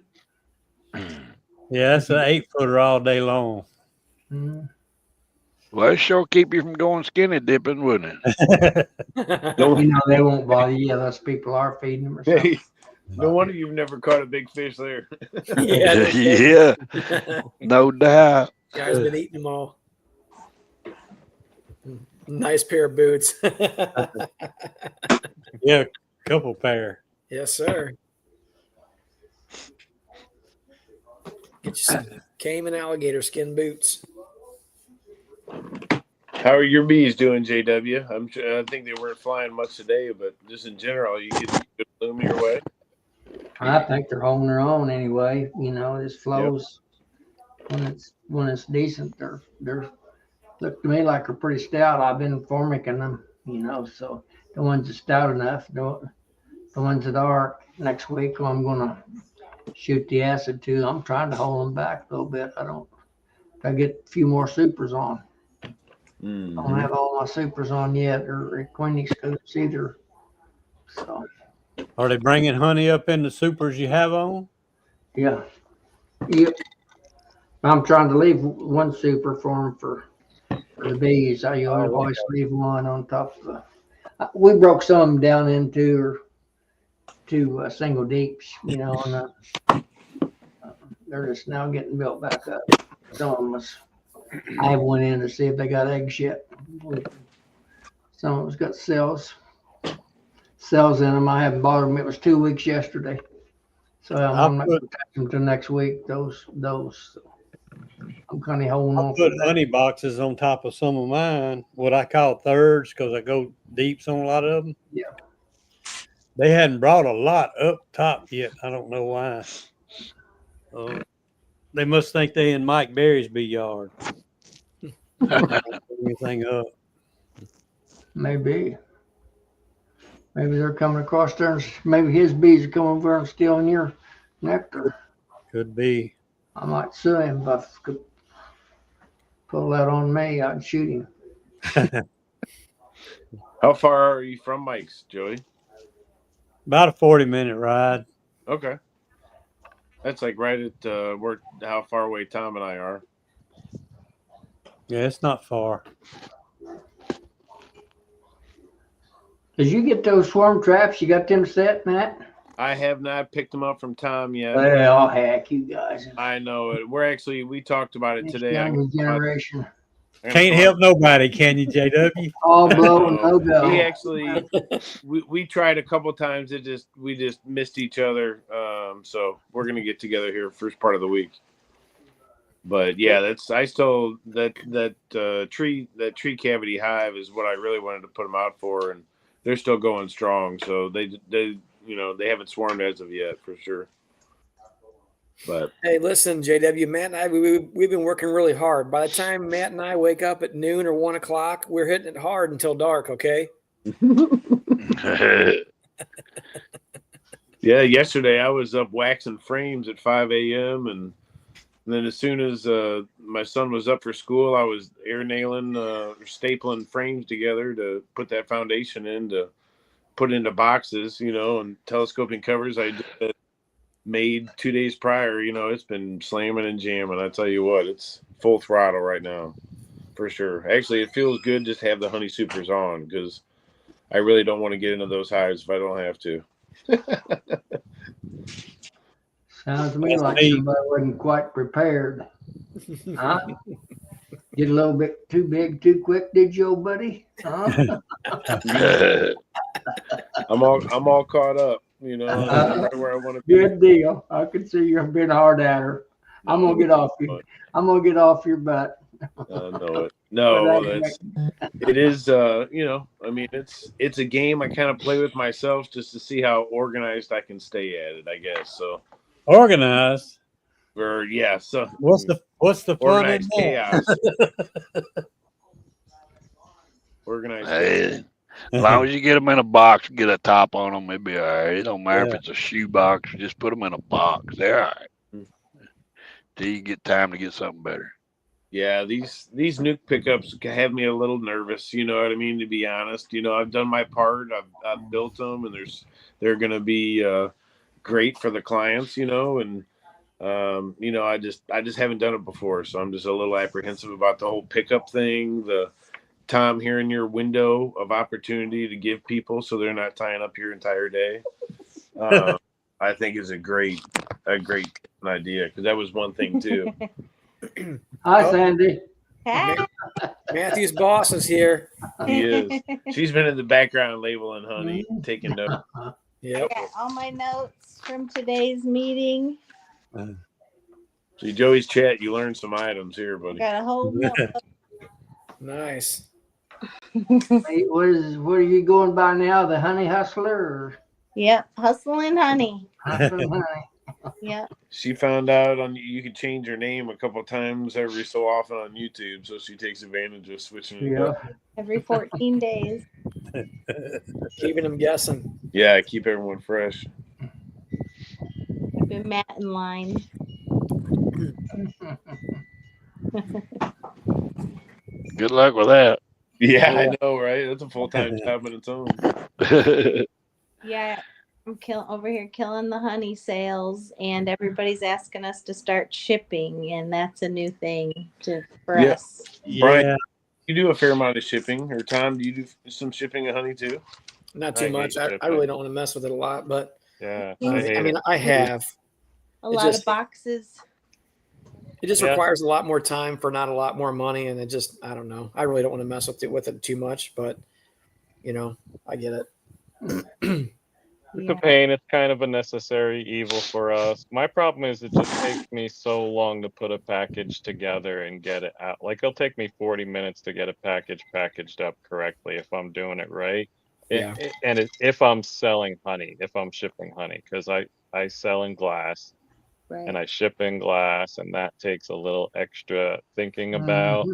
Yeah, that's an 8-footer all day long. Mhm. Well, that sure keep you from going skinny dipping, wouldn't it? You know, they won't bother you. Yeah, those people are feeding them or something. No wonder you've never caught a big fish there. Yeah, no Yeah, no doubt. guy's been eating them all. Nice pair of boots. Yeah, couple pair. Yes, sir. Get you some Cayman alligator skin boots. How are your bees doing, JW? I think they weren't flying much today, but just in general, you get good bloom your way. I think they're holding their own anyway. You know, this flows when it's decent. They're look to me like they're pretty stout. I've been formicking them, you know, so the ones that's stout enough, the ones that are next week, I'm gonna shoot the acid to. I'm trying to hold them back a little bit. I get a few more supers on. Mm-hmm. I don't have all my supers on yet, or Queenie scoops either. So Are they bringing honey up in the supers you have on? yeah, yep. I'm trying to leave one super for them for the bees. I always leave one on top of the. We broke some down into two single deeps, you know, and they're just now getting built back up. Some of them was, I went in to see if they got eggs yet. Some of them's got cells in them. I haven't bought them. It was 2 weeks yesterday, so I'm not going to touch them till next week. Those. I'm kind of holding on. I put honey boxes on top of some of mine, what I call thirds, because I go deeps on a lot of them. Yeah. They hadn't brought a lot up top yet. I don't know why. They must think they in Mike Berry's bee yard. Anything up. Maybe they're coming across there, and maybe his bees are coming over and stealing your nectar. Could be. I might sue him if I could pull that on me. I'd shoot him. How far are you from Mike's, Joey? About a 40-minute ride. Okay. That's like right at how far away Tom and I are. Yeah, it's not far. Did you get those swarm traps? You got them set, Matt? I have not picked them up from Tom yet. Well, heck, you guys. I know it. We talked about it today. Younger generation. Can't help nobody, can you, JW? All blow and no go. He actually, we tried a couple times. We just missed each other. So we're gonna get together here first part of the week. But yeah, that tree cavity hive is what I really wanted to put them out for, and they're still going strong. So they haven't swarmed as of yet for sure. But hey, listen, JW, Matt and I, we've been working really hard. By the time Matt and I wake up at noon or 1 o'clock, we're hitting it hard until dark. Okay. Yeah, yesterday I was up waxing frames at 5 a.m. and then as soon as my son was up for school, I was air nailing, stapling frames together to put that foundation in to put into boxes, and telescoping covers. I did that made 2 days prior. It's been slamming and jamming. I tell you what, it's full throttle right now for sure. Actually, it feels good just to have the honey supers on because I really don't want to get into those hives if I don't have to. Sounds to me like somebody wasn't quite prepared. Huh? Get a little bit too big too quick, did you, old buddy? Huh? I'm all caught up, right where I want to be. Good deal. I can see you're being hard at her. I'm gonna get off you. I'm gonna get off your butt. I know it. No, it is. It's a game I kind of play with myself just to see how organized I can stay at it. I guess so. Organized. Or yeah. So what's the fun organized in chaos? Organized. Hey, as long as you get them in a box, get a top on them, it'll be all right. It don't matter if it's a shoe box. Just put them in a box. They're all right. Till you get time to get something better. Yeah, these nuke pickups have me a little nervous. You know what I mean? To be honest, I've done my part. I've built them, and they're going to be great for the clients. And I just haven't done it before, so I'm just a little apprehensive about the whole pickup thing. The Tom, here in your window of opportunity to give people, so they're not tying up your entire day. I think is a great idea, because that was one thing too. Hi, Oh. Sandy. Hey. Matthew's boss is here. He is. She's been in the background labeling honey, taking notes. Yep. Got all my notes from today's meeting. See, Joey's chat, you learned some items here, buddy. Got a whole notebook. Nice. Hey, what are you going by now? The Honey Hustler or Yep, hustling honey. Hustling Honey? Yep. She found out you could change her name a couple times every so often on YouTube, so she takes advantage of switching it Yeah. up. Every 14 days. Keeping them guessing. Yeah, keep everyone fresh. Keeping Matt in line. Good luck with that. Yeah, I know, right? That's a full-time job in its own. Yeah, I'm over here killing the honey sales, and everybody's asking us to start shipping, and that's a new thing for Yeah. us. Brian, Yeah. you do a fair amount of shipping, or Tom, do you do some shipping of honey too? Not I too hate much. I shipping. really don't want to mess with it a lot, but Yeah. I mean, I have. A It lot just- of boxes. It just Yeah. requires a lot more time for not a lot more money, and it just I don't know. I really don't want to mess with it too much, but I get it. It's a pain. It's kind of a necessary evil for us. My problem is it just takes me so long to put a package together and get it out. Like it'll take me 40 minutes to get a package packaged up correctly if I'm doing it right. Yeah. If I'm selling honey, if I'm shipping honey, because I sell in glass Right. and I ship in glass, and that takes a little extra thinking about.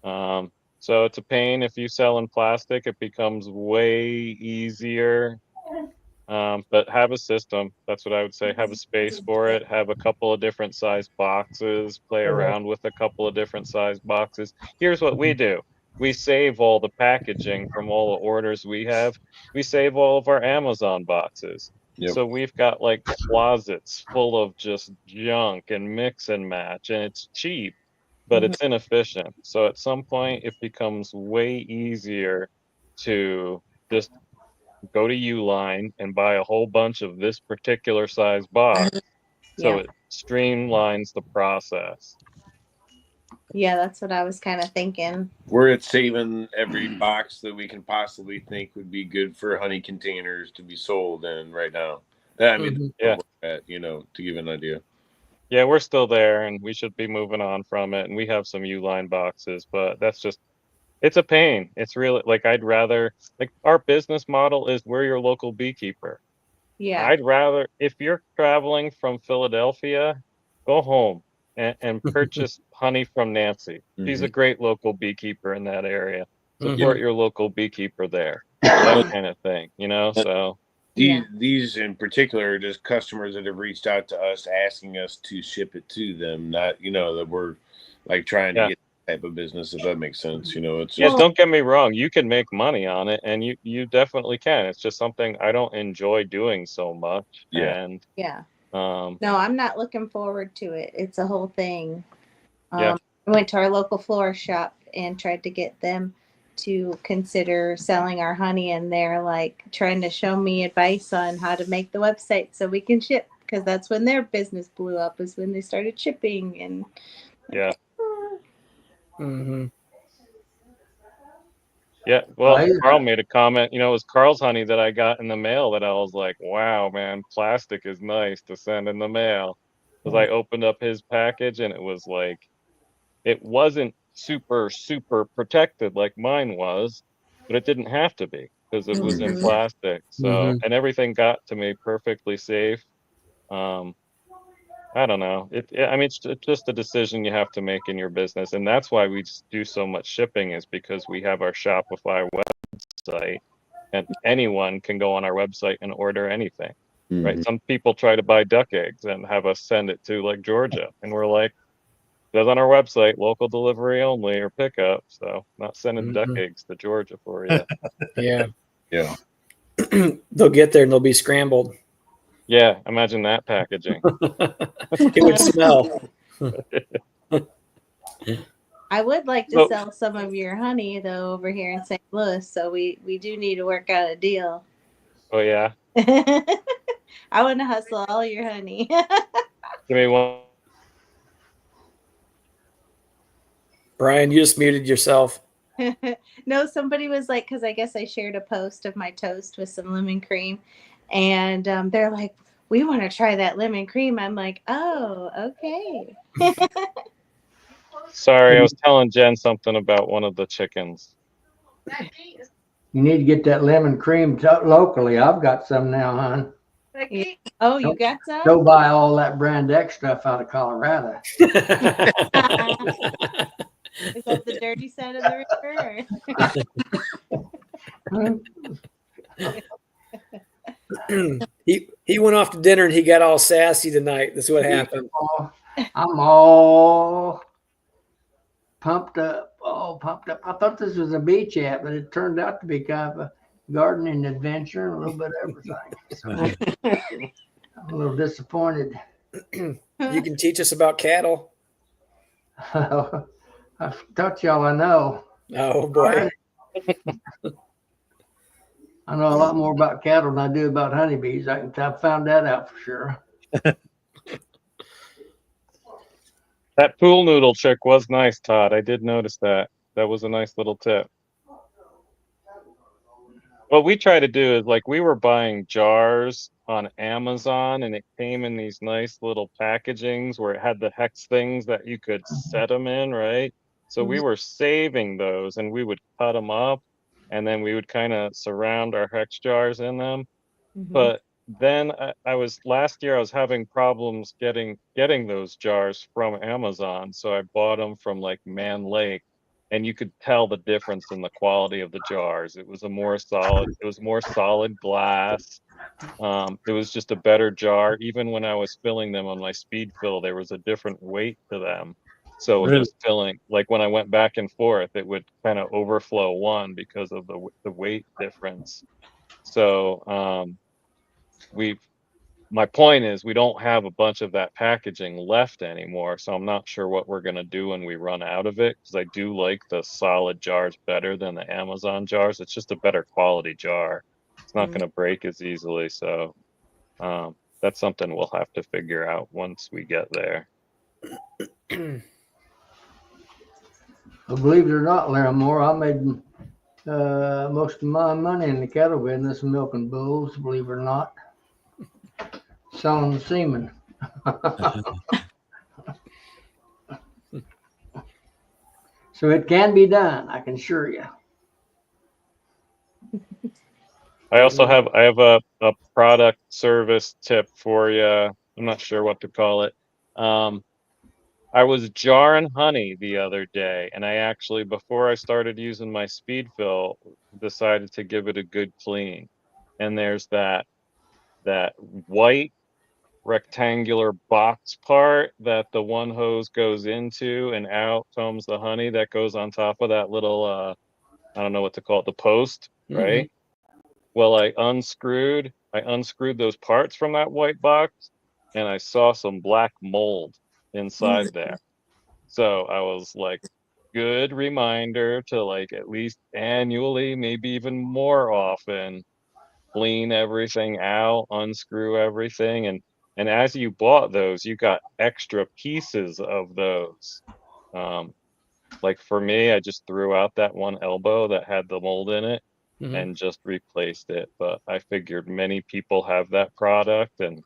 So it's a pain. If you sell in plastic, it becomes way easier. But have a system. That's what I would say. Have a space for it. Have a couple of different size boxes. Play around with a couple of different size boxes. Here's what we do. We save all the packaging from all the orders we have. We save all of our Amazon boxes. Yep. So we've got like closets full of just junk and mix and match, and it's cheap, but it's inefficient. So at some point, it becomes way easier to just go to Uline and buy a whole bunch of this particular size box. So Yeah. it streamlines the process. Yeah, that's what I was kind of thinking. We're at saving every box that we can possibly think would be good for honey containers to be sold in right now. I mean, Yeah. to give an idea. Yeah, we're still there, and we should be moving on from it. And we have some Uline boxes, but it's a pain. It's really like I'd rather, like, our business model is we're your local beekeeper. Yeah. I'd rather, if you're traveling from Philadelphia, go home and purchase honey from Nancy. She's a great local beekeeper in that area. Support your local beekeeper there. That kind of thing, so. These in particular are just customers that have reached out to us asking us to ship it to them, not, that we're like trying to get that type of business, if that makes sense. It's Yeah, don't get me wrong. You can make money on it, and you definitely can. It's just something I don't enjoy doing so much. Yeah. And Yeah. no, I'm not looking forward to it. It's a whole thing. Yeah. I went to our local florist shop and tried to get them to consider selling our honey, and they're like trying to show me advice on how to make the website so we can ship, because that's when their business blew up, is when they started shipping. And yeah. Mm-hmm. Yeah, well, Carl made a comment. It was Carl's honey that I got in the mail that I was like, wow, man, plastic is nice to send in the mail. Because I opened up his package and it was like, it wasn't super, super protected like mine was, but it didn't have to be because it was in plastic. So, and everything got to me perfectly safe. I don't know. It's just a decision you have to make in your business. And that's why we just do so much shipping, is because we have our Shopify website and anyone can go on our website and order anything, right? Some people try to buy duck eggs and have us send it to like Georgia. And we're like, it says on our website, local delivery only or pickup. So not sending duck eggs to Georgia for you. Yeah. Yeah. They'll get there and they'll be scrambled. Yeah, imagine that packaging. It would smell. I would like to sell some of your honey though over here in St. Louis, so we do need to work out a deal. Oh yeah. I want to hustle all your honey. Give me one. Brian, you just muted yourself. No, somebody was like, because I guess I shared a post of my toast with some lemon cream, and they're like, we want to try that lemon cream. I'm like, oh, okay. Sorry, I was telling Jen something about one of the chickens. You need to get that lemon cream locally. I've got some now, hon. Yeah. Oh, you Don't got some? go buy all that brand X stuff out of Colorado. Is that the dirty side of the river? he went off to dinner and he got all sassy tonight. That's what happened. I'm all pumped up. Oh, pumped up. I thought this was a beach app, but it turned out to be kind of a gardening adventure and a little bit of everything. So I'm a little disappointed. You can teach us about cattle. I've taught y'all I know. Oh boy. I know a lot more about cattle than I do about honeybees. I found that out for sure. That pool noodle trick was nice, Todd. I did notice that. That was a nice little tip. What we try to do is like we were buying jars on Amazon and it came in these nice little packagings where it had the hex things that you could set them in, right? So we were saving those and we would cut them up and then we would kind of surround our hex jars in them. But then I was last year I was having problems getting those jars from Amazon. So I bought them from like Man Lake and you could tell the difference in the quality of the jars. It was more solid glass. It was just a better jar. Even when I was filling them on my speed fill, there was a different weight to them. So it Really? was filling, like when I went back and forth, it would kind of overflow one because of the weight difference. So my point is we don't have a bunch of that packaging left anymore, so I'm not sure what we're gonna do when we run out of it, because I do like the solid jars better than the Amazon jars. It's just a better quality jar. It's not gonna break as easily, so that's something we'll have to figure out once we get there. Well, believe it or not, Larimore, I made most of my money in the cattle business milking bulls, believe it or not. Selling semen. So it can be done, I can assure you. I have a product service tip for you. I'm not sure what to call it. I was jarring honey the other day, and I actually, before I started using my speed fill, decided to give it a good clean. And there's that white rectangular box part that the one hose goes into, and out comes the honey that goes on top of that little I don't know what to call it, the post, right? Well, I unscrewed those parts from that white box, and I saw some black mold inside there. So I was like, good reminder to like at least annually, maybe even more often, clean everything out, unscrew everything. And as you bought those, you got extra pieces of those. Like for me, I just threw out that one elbow that had the mold in it and just replaced it. But I figured many people have that product, and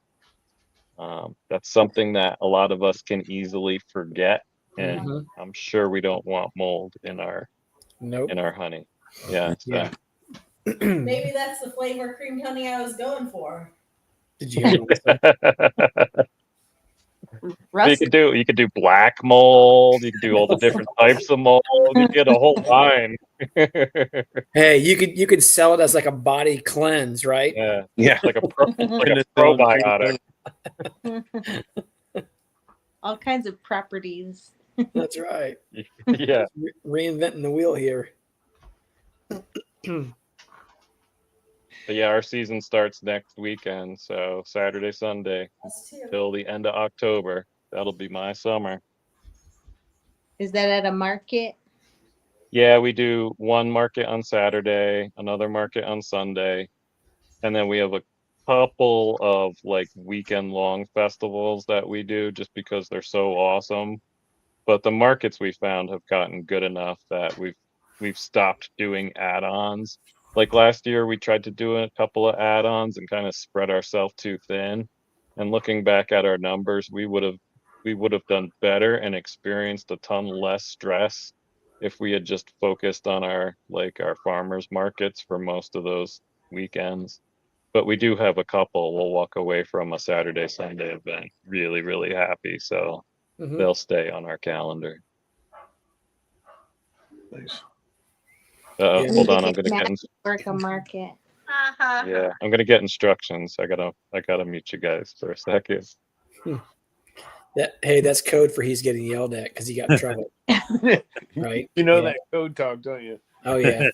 that's something that a lot of us can easily forget. And I'm sure we don't want mold in our honey. Yeah. So. Yeah. Maybe that's the flavor cream honey I was going for. Did you hear You could do black mold. You could do all the different types of mold. You get a whole line. Hey, you could sell it as like a body cleanse, right? Yeah, like a probiotic. All kinds of properties. That's right. Yeah. Reinventing the wheel here. But yeah, our season starts next weekend, so Saturday, Sunday, till the end of October. That'll be my summer. Is that at a market? Yeah, we do one market on Saturday, another market on Sunday, and then we have couple of like weekend long festivals that we do just because they're so awesome. But the markets we found have gotten good enough that we've stopped doing add-ons. Like last year we tried to do a couple of add-ons and kind of spread ourselves too thin. And looking back at our numbers, we would have done better and experienced a ton less stress if we had just focused on our farmers markets for most of those weekends. But we do have a couple. We'll walk away from a Saturday, Sunday event really, really happy. So Mhm. they'll stay on our calendar. Nice. Yeah. Hold on, I'm Get gonna Matt get to work a market. yeah, I'm gonna get instructions. I gotta mute you guys for a second. That's code for he's getting yelled at because he got in trouble. Right. You know Yeah. that code talk, don't you? Oh yeah.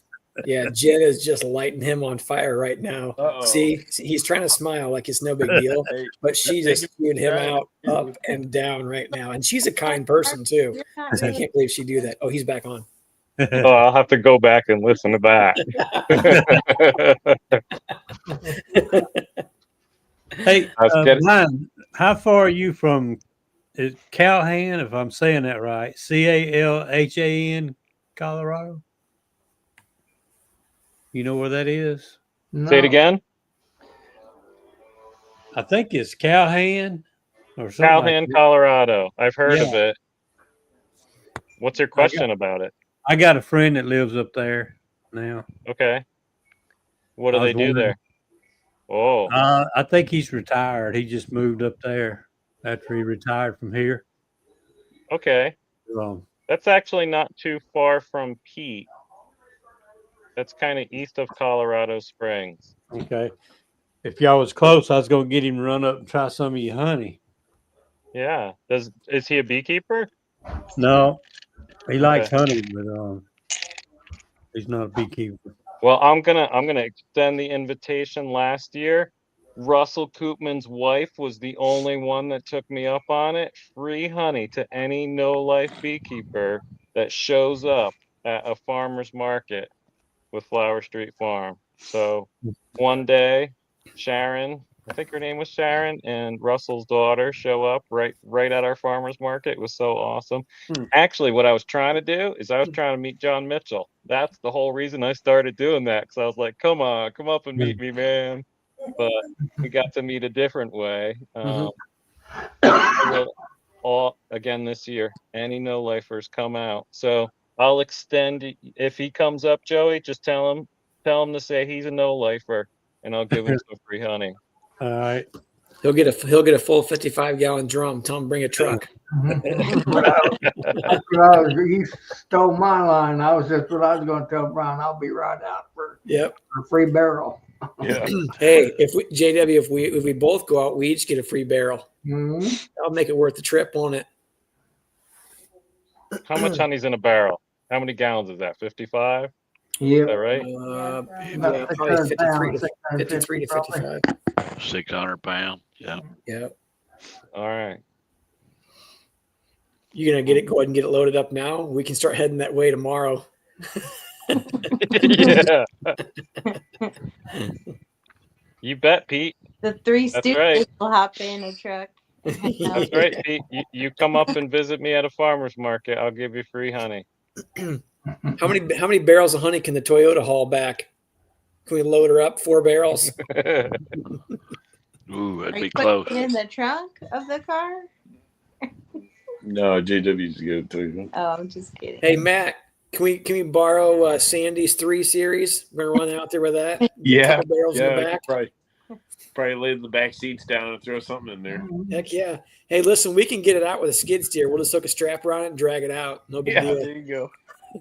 Yeah. Jen is just lighting him on fire right now. Uh-oh. See, he's trying to smile like it's no big deal, Hey, but she's thank just you spewing him for out up and down right now. And she's a kind person too. You're not So I really- can't believe she do that. Oh, he's back on. Oh, I'll have to go back and listen to that. Hey, I was getting- Brian, how far are you from Calhan, if I'm saying that right? Calhan, Colorado? You know where that is? Say it No. again. I think it's Calhan or something like Calhoun, that. Colorado. I've heard Yeah. of it. What's your question about it? I got a friend that lives up there now. Okay. What do I was they do wondering- there? Oh, I think he's retired. He just moved up there after he retired from here. okay. Um, That's actually not too far from Pete. That's kind of east of Colorado Springs. okay. If y'all was close, I was gonna get him to run up and try some of your honey. Yeah. Is he a beekeeper? No, he likes Okay. honey, but he's not a beekeeper. Well, I'm gonna extend the invitation. Last year, Russell Koopman's wife was the only one that took me up on it. Free honey to any no-life beekeeper that shows up at a farmer's market with Flower Street Farm. So one day, Sharon, I think her name was Sharon, and Russell's daughter show up right at our farmer's market. It was so awesome. Hmm. Actually, what I was trying to do is I was trying to meet John Mitchell. That's the whole reason I started doing that, because I was like, come on, come up and meet me, man. But we got to meet a different way. All again this year, any no-lifers come out. So I'll extend, if he comes up, Joey, just tell him to say he's a no-lifer, and I'll give him some free honey. All right. He'll get a full 55-gallon drum. Tell him bring a truck. You stole my line. That's what I was going to tell Brian. I'll be right out for Yep. a free barrel. Yeah. Hey, if we both go out, we each get a free barrel. Mm-hmm. That'll make it worth the trip, won't it? How much honey's in a barrel? How many gallons is that? 55? Is Yep. that right? Yeah, probably 53 to 55. 600 pounds. Yeah. Yeah. All right. You gonna go ahead and get it loaded up now? We can start heading that way tomorrow. Yeah. You bet, Pete. The three That's stooges right. will hop in a truck. That's right, Pete. You come up and visit me at a farmer's market. I'll give you free honey. How many barrels of honey can the Toyota haul back? Can we load her up 4 barrels? Ooh, that'd Are be you close. putting it in the trunk of the car? No, JW's good too. Oh, I'm just kidding. Hey Matt, can we borrow Sandy's 3 series? We're gonna run out there with that. Get a Yeah, couple barrels in the I back. could probably lay the back seats down and throw something in there. Heck yeah. Hey, listen, we can get it out with a skid steer. We'll just hook a strap around it and drag it out. No big Yeah, deal. there you go.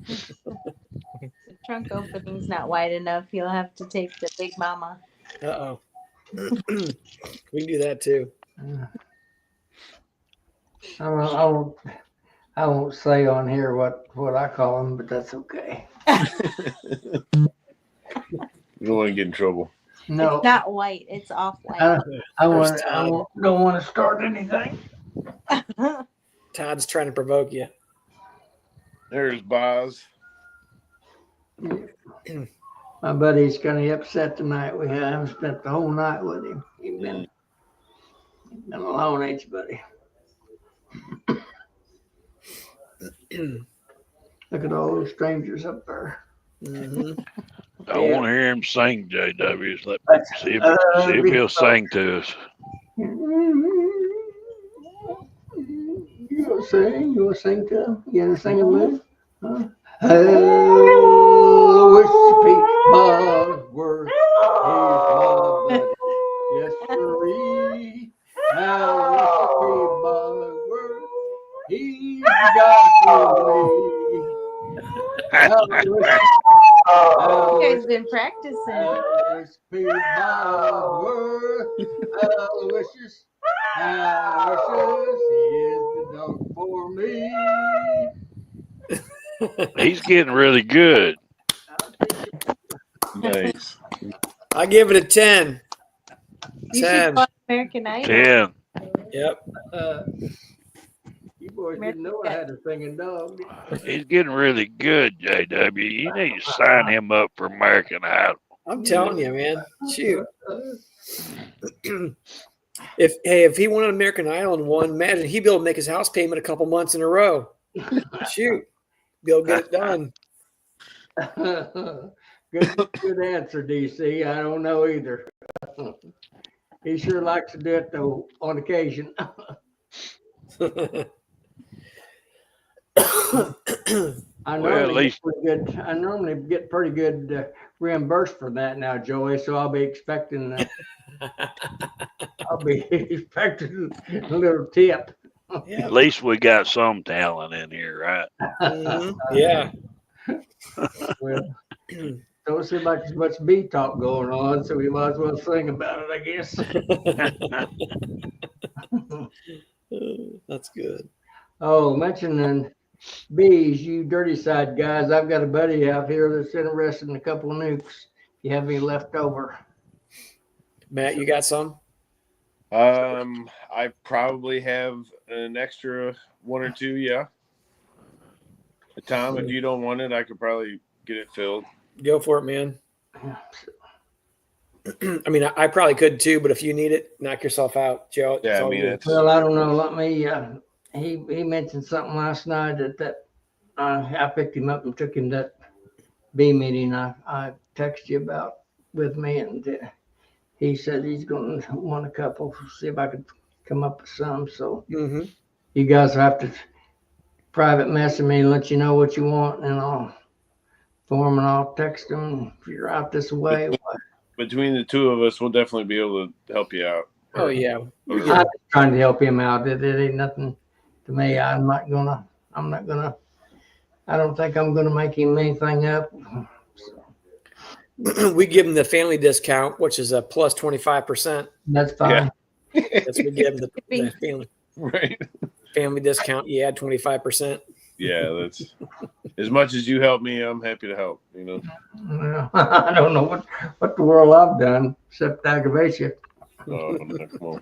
The trunk opening's not wide enough. You'll have to take the big mama. Uh-oh. We can do that too. I won't say on here what I call them, but that's okay. You don't want to get in trouble. No, It's not white. It's off white. don't want to start anything. Todd's trying to provoke you. There's Boz. My buddy's kind of upset tonight. We haven't spent the whole night with him. He's been alone, ain't you, buddy? Look at all those strangers up there. Mm-hmm. I Yeah. want to hear him sing, JW. See if Ugly he'll folk. sing to us. You gonna sing? You wanna sing to him? You gonna sing a bit? Huh? Oh, wish Pete Bosworth, he's my buddy. Yes, sirree. Now, wish Pete Bosworth, he's the guy for me. Now, wish You guys been practicing. Alice P. Bosworth, Aloysius, Aloysius is the dog for me. He's getting really good. Nice. I give it a 10. You should 10. go on American Idol. 10. Yep. You boys didn't know I had a singing dog. He's getting really good, JW. You need to sign him up for American Idol. I'm telling you, man. Shoot. If he won an American Idol and won, imagine he'd be able to make his house payment a couple months in a row. Shoot. Be able to get it done. Good answer, DC. I don't know either. He sure likes to do it though on occasion. I normally get pretty good reimbursed for that now, Joey. So I'll be expecting a little tip. At least we got some talent in here, right? Mhm. Yeah. Well, don't seem like there's much bee talk going on, so we might as well sing about it, I guess. That's good. Oh, mentioning bees, you dirty side guys, I've got a buddy out here that's interested in a couple of nukes. You have any left over? Matt, you got some? I probably have an extra one or two. Yeah. Tom, if you don't want it, I could probably get it filled. Go for it, man. I mean, I probably could too, but if you need it, knock yourself out, Joe. It's Yeah, I all mean, good. it's Well, I don't know. Let me. He mentioned something last night that I picked him up and took him to that bee meeting I texted you about with me, and he said he's going to want a couple. See if I could come up with some. So Mm-hmm. you guys have to private message me and let you know what you want, and I'll form and I'll text them if you're out this way. between the two of us, we'll definitely be able to help you out. Oh, yeah. I'm just trying to help him out. It ain't nothing to me. I don't think I'm gonna make him anything up. We give him the family discount, which is a plus 25%. That's fine. That's what we give him the family, Right. family discount. You add 25%. Yeah, that's as much as you help me, I'm happy to help, you know. Well, I don't know what the world I've done except aggravate you. Oh, no, come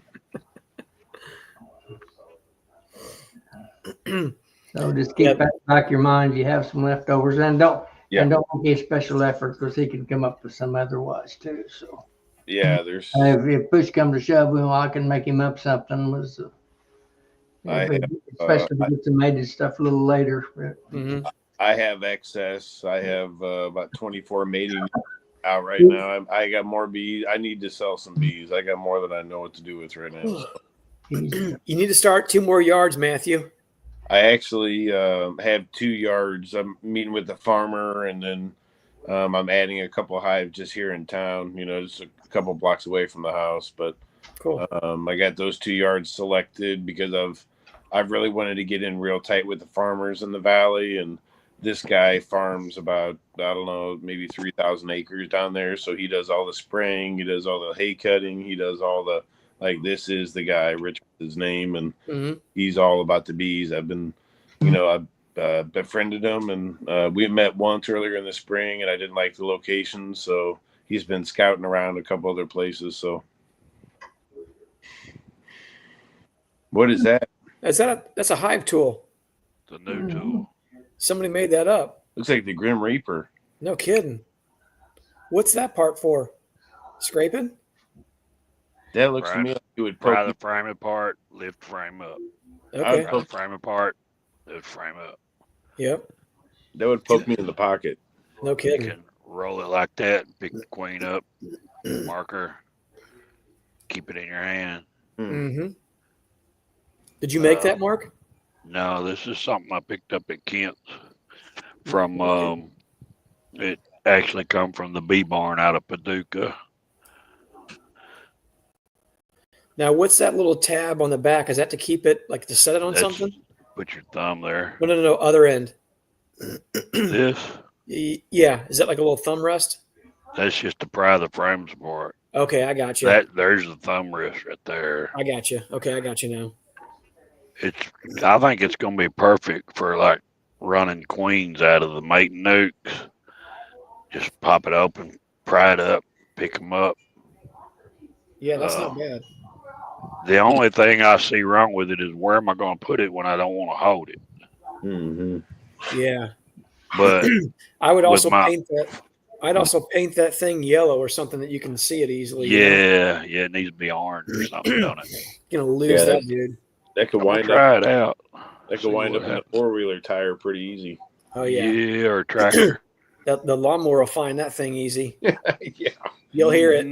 on. So just keep that in the back of your mind. You have some leftovers, and don't make a special effort because he can come up with some otherwise too. So Yeah, there's if push comes to shove, well, I can make him up something. Especially if he gets some made stuff a little later. Mm-hmm. I have excess. I have about 24 mating out right now. I got more bees. I need to sell some bees. I got more than I know what to do with right now. You need to start 2 more yards, Matthew. I actually have 2 yards. I'm meeting with the farmer, and then I'm adding a couple hives just here in town, you know, just a couple blocks away from the house. But Cool. I got those 2 yards selected because I've really wanted to get in real tight with the farmers in the valley, and this guy farms about, I don't know, maybe 3,000 acres down there. So he does all the spraying, he does all the hay cutting, he does all the, like, this is the guy, Rich is his name, and he's all about the bees. I've been, you know, I befriended him, and we met once earlier in the spring, and I didn't like the location, so he's been scouting around a couple other places. So what is that? That's a hive tool. The new tool. Somebody made that up. Looks like the Grim Reaper. No kidding. What's that part for? Scraping? That looks to me like it would Pry poke the me. frame apart, lift frame up. Okay. Pry the frame apart, lift frame up. Yep. That would poke me in the pocket. No You kidding. can roll it like that, pick the queen up, marker, keep it in your hand. Mm-hmm. Did you make that, Mark? No, this is something I picked up at Kent's from it actually come from the bee barn out of Paducah. Now, what's that little tab on the back? Is that to keep it, like to set it on something? Put your thumb there. No. Other end. This? Yeah. Is that like a little thumb rest? That's just to pry the frames apart. Okay, I got you. There's the thumb rest right there. I got you. Okay, I got you now. I think it's gonna be perfect for like running queens out of the mating nukes. Just pop it open, pry it up, pick them up. Yeah, that's not bad. The only thing I see wrong with it is where am I going to put it when I don't want to hold it? Mm-hmm. Yeah. But I would also paint that. I'd also paint that thing yellow or something that you can see it easily. Yeah, it needs to be orange or something, don't it? You're gonna lose that, dude. That could wind try up. it out. That could wind up in a 4-wheeler tire pretty easy. Oh yeah. Yeah, or a tractor. The lawnmower will find that thing easy. Yeah. You'll hear it.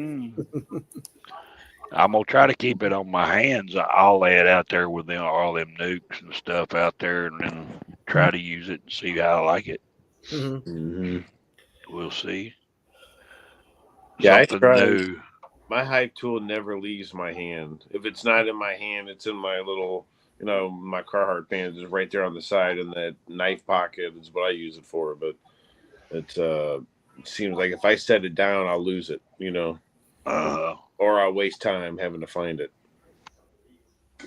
I'm gonna try to keep it on my hands. I'll lay it out there with all them nukes and stuff out there, and then try to use it and see how I like it. Mm-hmm. We'll see. Yeah, Something new. My hive tool never leaves my hand. If it's not in my hand, it's in my little, my Carhartt band is right there on the side, and that knife pocket is what I use it for. But it seems like if I set it down, I'll lose it, or I'll waste time having to find it.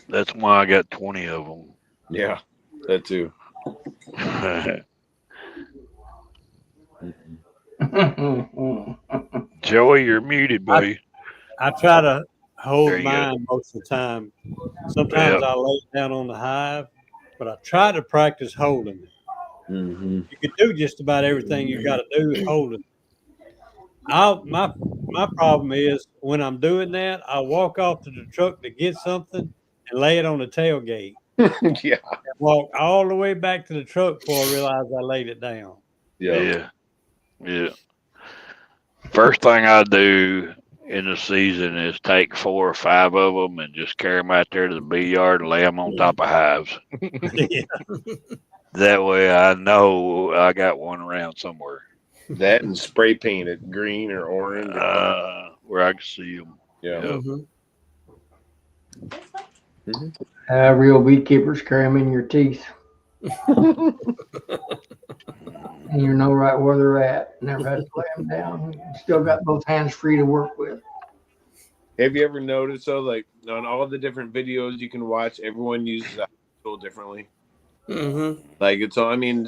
That's why I got 20 of them. Yeah, that too. Joey, you're muted, buddy. I try to hold There you mine most of the time. Sometimes I lay it down on the hive, but I try to practice holding it. Mm-hmm. You can do just about everything you got to do is holding it. My problem is when I'm doing that, I walk off to the truck to get something and lay it on the tailgate. Yeah. And walk all the way back to the truck before I realize I laid it down. Yeah. First thing I do in the season is take 4 or 5 of them and just carry them out there to the bee yard and lay them on top of hives. That way I know I got one around somewhere. That and spray paint it green or orange. Where I can see them. Yeah. Mm-hmm. Real beekeepers carry them in your teeth. And you know right where they're at. Never had to lay them down. You still got both hands free to work with. Have you ever noticed, though, like on all the different videos you can watch, everyone uses that tool differently? Mm-hmm. Like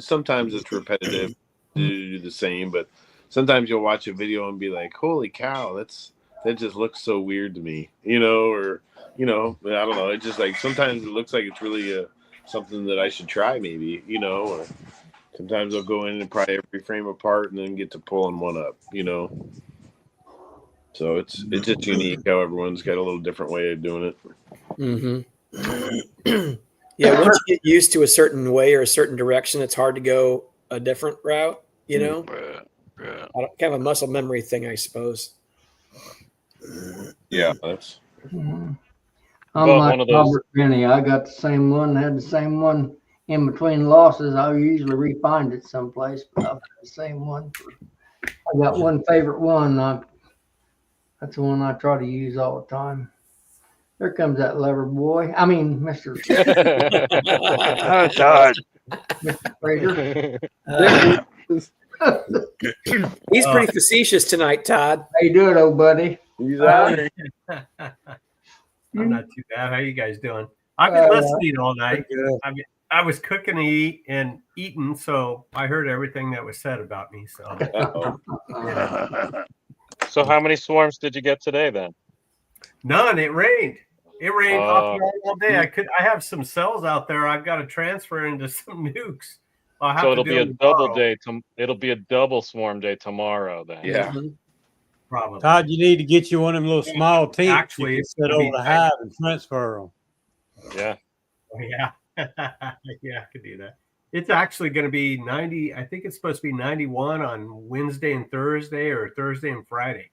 sometimes it's repetitive to do the same, but sometimes you'll watch a video and be like, "Holy cow, that just looks so weird to me," or I don't know. It's just like sometimes it looks like it's really something that I should try, maybe, or sometimes I'll go in and pry every frame apart and then get to pulling one up, So it's just unique how everyone's got a little different way of doing it. Mm-hmm. Yeah, once you get used to a certain way or a certain direction, it's hard to go a different route, Yeah. Kind of a muscle memory thing, I suppose. Yeah, that's. Mm-hmm. Well, I'm like one of those- Robert Benny. I got the same one, had the same one in between losses. I usually refind it someplace, but I've got the same one. I got one favorite one. That's the one I try to use all the time. There comes that lever boy. I mean, Mr. Todd. Mr. Fraser. He's pretty facetious tonight, Todd. How you doing, old buddy? He's out there. I'm not too bad. How you guys doing? I've been listening all night. I was cooking and eating, so I heard everything that was said about me. So, So how many swarms did you get today then? none. It rained. It rained off and on all day. I have some cells out there. I've got to transfer into some nukes. So it'll be a double day. It'll be a double swarm day tomorrow then. Yeah. Probably. Todd, you need to get you one of them little small tents. Actually, you it's can set gonna be over the nice. hive and transfer them. Yeah. Yeah. Yeah, I could do that. It's actually going to be 90. I think it's supposed to be 91 on Wednesday and Thursday, or Thursday and Friday.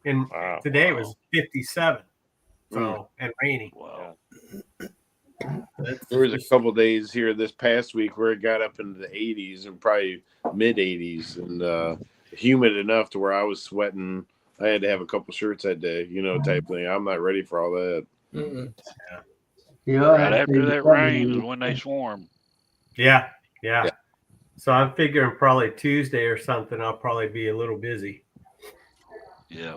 And today it was 57. So, and rainy. Wow. There was a couple days here this past week where it got up into the 80s and probably mid 80s, and humid enough to where I was sweating. I had to have a couple shirts that day, type thing. I'm not ready for all that. Yeah, Right after that rain is when they swarm. Yeah. So I'm figuring probably Tuesday or something, I'll probably be a little busy. Yeah.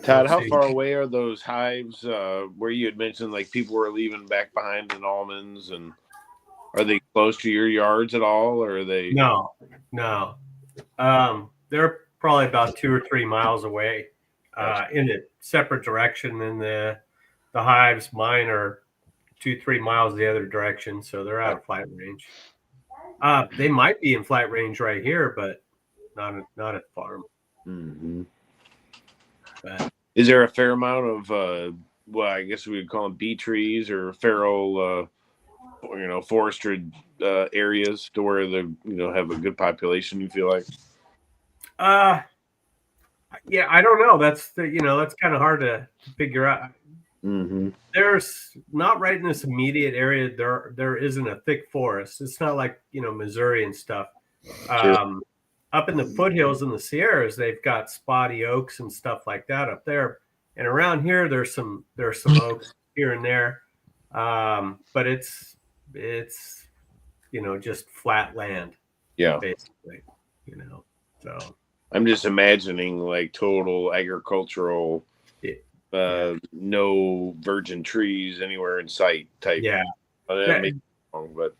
Todd, how far away are those hives where you had mentioned like people were leaving back behind in almonds, and are they close to your yards at all, or are they? No. They're probably about 2 or 3 miles away in a separate direction. And the hives, mine are 2-3 miles the other direction. So they're out of flight range. They might be in flight range right here, but not at the farm. Mm-hmm. But is there a fair amount of I guess we would call them bee trees or feral forested areas to where they have a good population, you feel like? Yeah, I don't know. That's that's kind of hard to figure out. Mm-hmm. There's not right in this immediate area. There isn't a thick forest. It's not like Missouri and stuff. Sure. Up in the foothills in the Sierras, they've got spotty oaks and stuff like that up there. And around here, there's some oaks here and there, but it's just flat land. Yeah, basically. So I'm just imagining like total agricultural. No virgin trees anywhere in sight type. Yeah. That may be wrong, but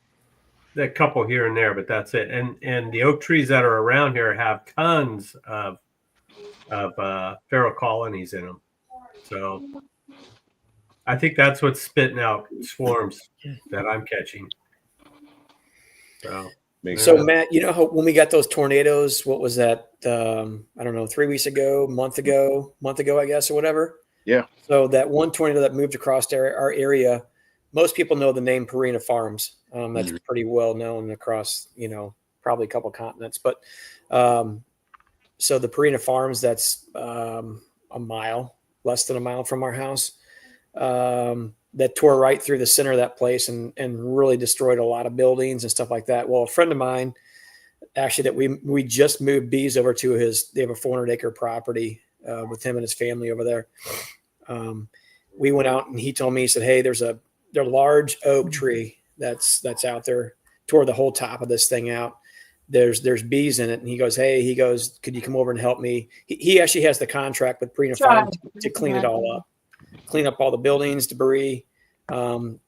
a couple here and there, but that's it. And the oak trees that are around here have tons of feral colonies in them. So I think that's what's spitting out swarms that I'm catching. So Matt, when we got those tornadoes, what was that? I don't know, 3 weeks ago, month ago, I guess, or whatever. Yeah. So that one tornado that moved across our area, most people know the name Purina Farms. That's pretty well known across, probably a couple continents. But so the Purina Farms, that's less than a mile from our house, that tore right through the center of that place and really destroyed a lot of buildings and stuff like that. Well, a friend of mine, actually, that we just moved bees over to they have a 400-acre property with him and his family over there. We went out and he told me, he said, hey, there's a large oak tree that's out there, tore the whole top of this thing out. There's bees in it. And he goes, could you come over and help me? He actually has the contract with Purina Farms to clean it all up, clean up all the buildings, debris, all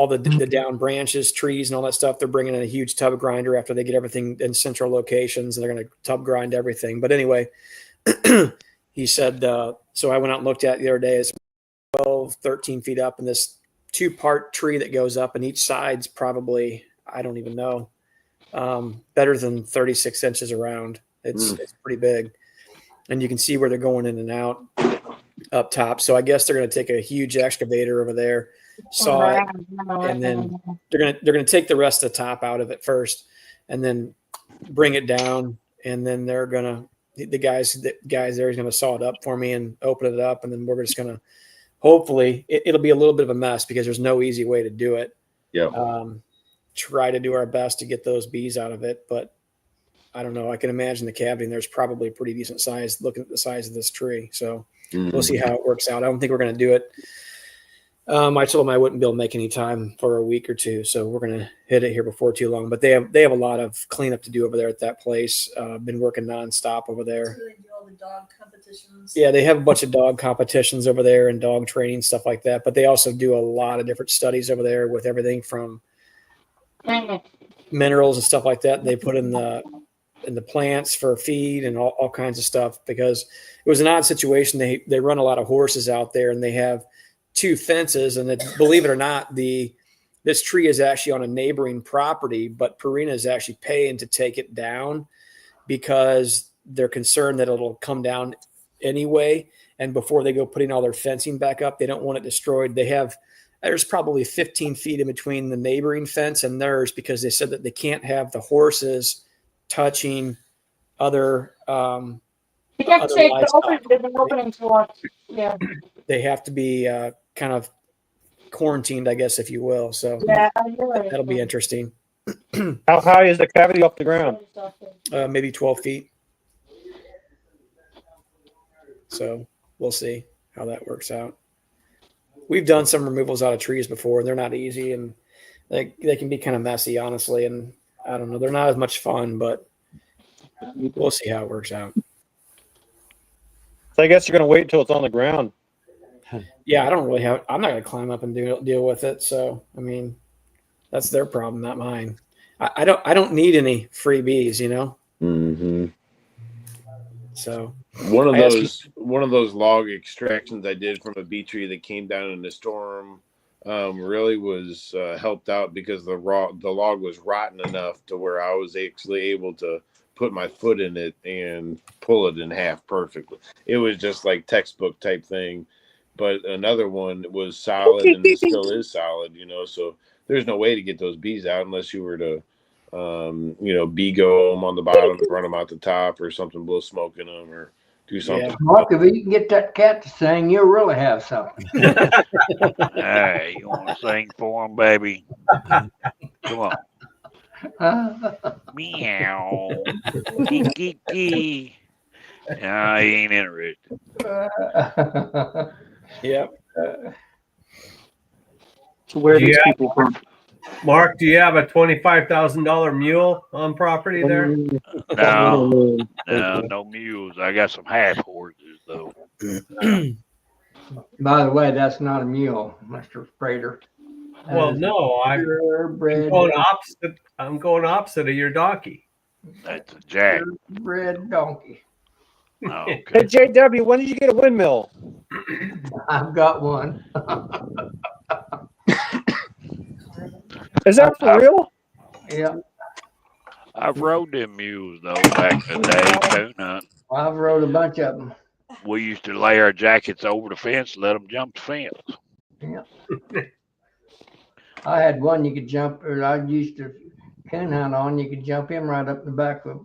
the down branches, trees, and all that stuff. They're bringing in a huge tub grinder after they get everything in central locations, and they're going to tub grind everything. But anyway, he said, so I went out and looked at it the other day. It's 12, 13 feet up, and this 2-part tree that goes up, and each side's probably, I don't even know, better than 36 inches around. It's pretty big. And you can see where they're going in and out up top. So I guess they're going to take a huge excavator over there, saw it, and then they're going to take the rest of the top out of it first, and then bring it down, and then they're going to the guys there is going to saw it up for me and open it up, and then we're just going to hopefully it'll be a little bit of a mess because there's no easy way to do it. Yeah. Try to do our best to get those bees out of it, but I don't know. I can imagine the cavity in there's probably a pretty decent size looking at the size of this tree. So we'll see how it works out. I don't think we're going to do it. I told them I wouldn't be able to make any time for a week or two, so we're going to hit it here before too long. But they have a lot of cleanup to do over there at that place. Been working nonstop over there. So they do all the dog competitions. Yeah, they have a bunch of dog competitions over there and dog training, stuff like that. But they also do a lot of different studies over there with everything from minerals and stuff like that. They put in the plants for feed and all kinds of stuff, because it was an odd situation. They run a lot of horses out there, and they have 2 fences, and believe it or not, this tree is actually on a neighboring property, but Purina is actually paying to take it down because they're concerned that it'll come down anyway. And before they go putting all their fencing back up, they don't want it destroyed. There's probably 15 feet in between the neighboring fence and theirs because they said that they can't have the horses touching other You have to other say the livestock. opening for, yeah. They have to be kind of quarantined, I guess, if you will. So Yeah, you're right. that'll be interesting. How high is the cavity off the ground? Maybe 12 feet. So we'll see how that works out. We've done some removals out of trees before, and they're not easy, and they can be kind of messy, honestly. And I don't know, they're not as much fun, but we'll see how it works out. So I guess you're going to wait until it's on the ground. Yeah, I'm not going to climb up and deal with it. So, I mean, that's their problem, not mine. I don't need any freebies, you know? Mm-hmm. So one of those log extractions I did from a bee tree that came down in the storm really was helped out because the log was rotten enough to where I was actually able to put my foot in it and pull it in half perfectly. It was just like textbook type thing. But another one was solid and it still is solid, you know, so there's no way to get those bees out unless you were to bee go them on the bottom and run them out the top or something, blow smoke in them or do something. Yeah. Mark, if you can get that cat to sing, you'll really have something. Hey, you want to sing for him, baby? Come on. Meow. Kiki. No, he ain't interested. Yep. So where are these people from? Mark, do you have a $25,000 mule on property there? No mules. I got some half horses though. By the way, that's not a mule, Mr. Prater. Well, no, I'm going opposite of your donkey. That's a jack. Red donkey. Oh, okay. Hey, JW, when did you get a windmill? I've got one. Is that for real? Yeah. I've rode them mules though back in the day, coon hunting. I've rode a bunch of them. We used to lay our jackets over the fence and let them jump the fence. Yeah. I had one you could jump, or I used to coon hunt on. You could jump him right up the back of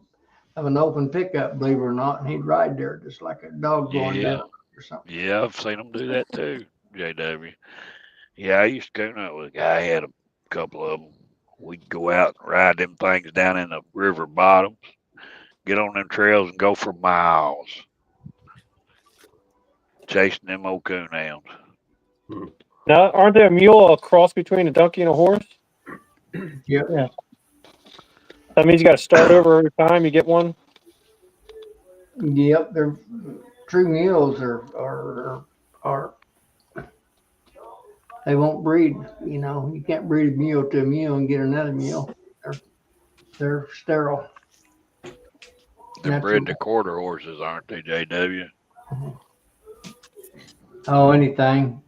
an open pickup, believe it or not, and he'd ride there just like a dog going down or something. Yeah, I've seen them do that too, JW. Yeah, I used to coon hunt with a guy. I had a couple of them. We'd go out and ride them things down in the river bottoms, get on them trails and go for miles, chasing them old coon hounds. Now, aren't they a mule a cross between a donkey and a horse? Yep. Yeah. That means you got to start over every time you get one. Yep, they're true mules are they won't breed. You know, you can't breed a mule to a mule and get another mule. They're sterile. They're bred to quarter horses, aren't they, JW? Oh, anything.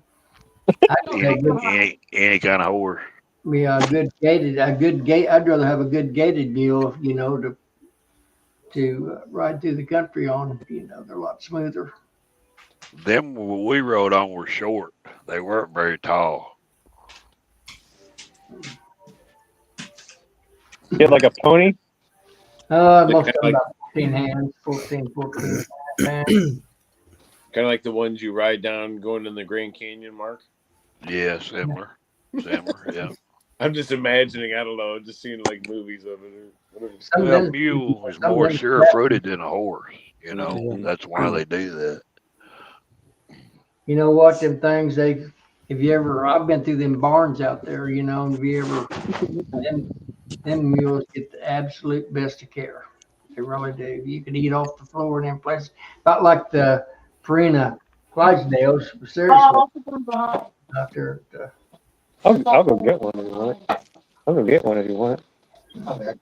Any kind of horse. Yeah, a good gate. I'd rather have a good gated mule, you know, to ride through the country on. You know, they're a lot smoother. Them we rode on were short. They weren't very tall. You had like a pony? Most of them about 14 hands, 14 hands. Kind of like the ones you ride down going in the Grand Canyon, Mark? Yeah, similar. Yeah. I'm just imagining, I don't know, just seeing like movies of it. A mule is more sure-footed than a horse. You know, that's why they do that. You know what, them things, I've been through them barns out there, you know, and them mules get the absolute best of care. They really do. You can eat off the floor in them places. Not like the Farina Clydesdales, seriously. Out there. I'll go get one if you want. I'll go get one if you want. Yeah,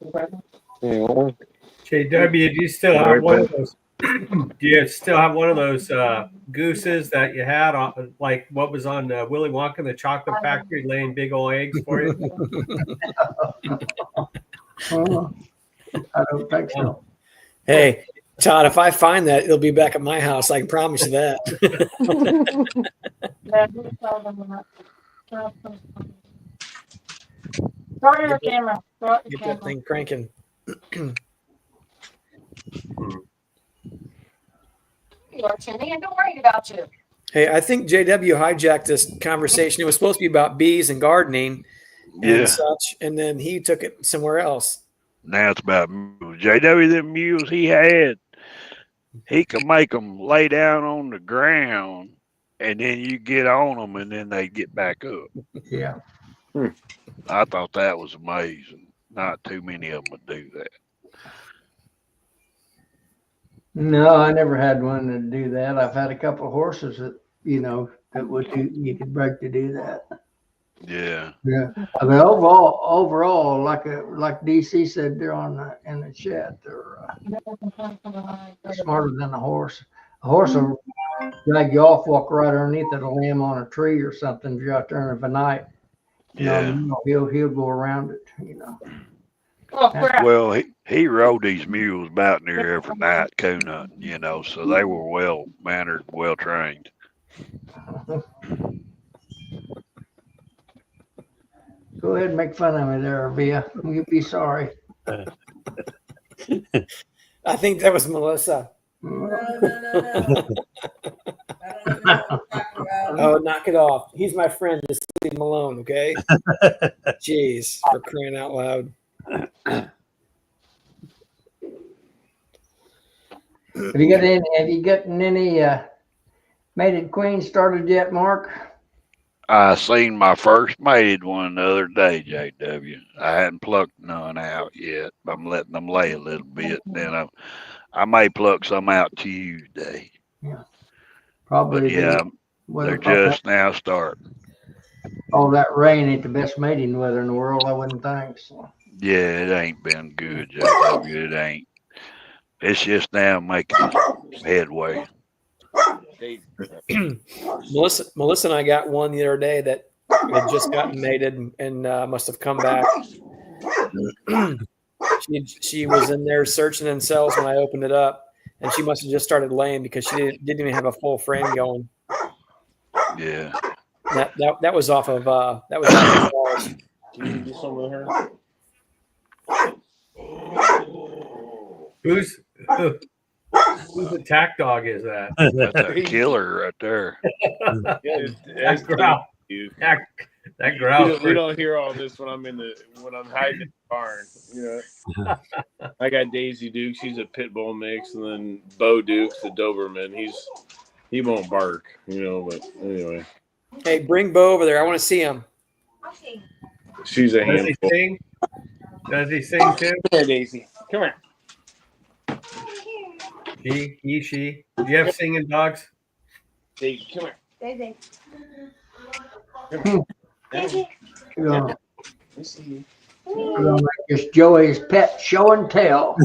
you want one? JW, do you still have one of those? Do you still have one of those gooses that you had, like what was on Willy Wonka and the Chocolate Factory, laying big old eggs for you? I don't think so. Hey, Todd, if I find that, it'll be back at my house. I can promise you that. Start your camera. Start your Get that camera. thing cranking. You are, Timmy. I'm not worried about you. Hey, I think JW hijacked this conversation. It was supposed to be about bees and gardening Yeah. and such, and then he took it somewhere else. Now it's about mules. JW, them mules he had, he could make them lay down on the ground, and then you get on them, and then they get back up. Yeah. I thought that was amazing. Not too many of them would do that. No, I never had one to do that. I've had a couple of horses that, that you could break to do that. Yeah. Yeah. I mean, overall, like DC said there in the chat, they're smarter than a horse. A horse will drag you off, walk right underneath it, a limb on a tree or something if you're out there in the night. Yeah. He'll go around it, Oh, crap. Well, he rode these mules about near every night coon hunting, so they were well mannered, well trained. Go ahead and make fun of me there, Via. You'd be sorry. I think that was Melissa. No. Oh, knock it off. He's my friend. Just leave him alone, okay? Jeez, for crying out loud. Have you gotten any mated queens started yet, Mark? I seen my first mated one the other day, JW. I hadn't plucked none out yet. I'm letting them lay a little bit. Then I may pluck some out Tuesday. Yeah. Probably. But yeah, they're just now starting. All that rain ain't the best mating weather in the world, I wouldn't think. So. Yeah, it ain't been good, JW. It ain't. It's just now making headway. Melissa and I got one the other day that had just gotten mated and must have come back. She was in there searching in cells when I opened it up, and she must have just started laying because she didn't even have a full frame going. Yeah. That was off of that was off of balls. Can you do some with her? Whose attack dog is that? That's a killer right there. That growl. That growl. We don't hear all this when I'm hiding in the barn. I got Daisy Dukes. He's a pit bull mix, and then Bo Dukes, the Doberman. He won't bark, but anyway. Hey, bring Bo over there. I want to see him. She's a Does handful. he sing? Does he sing too? Come here, Daisy. Come here. She. Do you have singing dogs? Daisy, come here. Daisy. Daisy. We're gonna make this Joey's pet show and tell.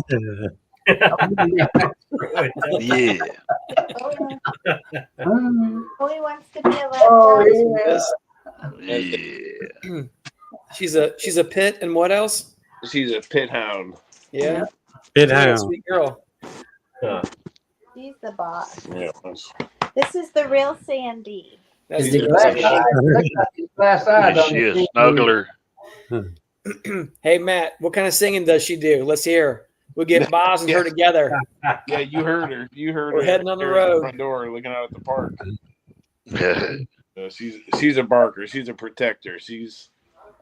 Yeah. Boy wants to be a Oh, Yeah. She's a pit, and what else? She's a pit hound. Yeah. Pit She's a hound. sweet girl. She's the boss. Yeah. This is the real Sandy. That's He's the glass-eyed. Is she a snuggler? Hey, Matt, what kind of singing does she do? Let's hear her. We'll get Boz and her together. Yeah, you heard her. We're her heading on the there at road. front door, looking out at the park. She's a barker. She's a protector.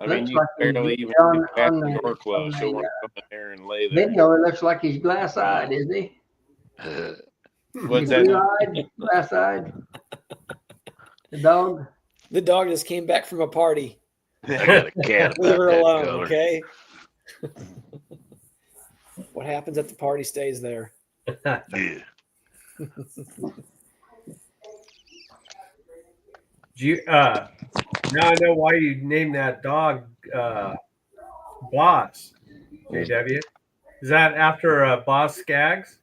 I mean, Looks you like he's barely even on- get back on the the- door closed. on She'll the, want to come in there and lay there. Video, it looks like he's glass-eyed, is he? What's that? Blue-eyed, glass-eyed. The dog. The dog just came back from a party. I got a cat Leave her about that alone, color. okay? What happens at the party stays there. Yeah. Do you, now I know why you named that dog Boss, JW. Is that after Boss Skaggs?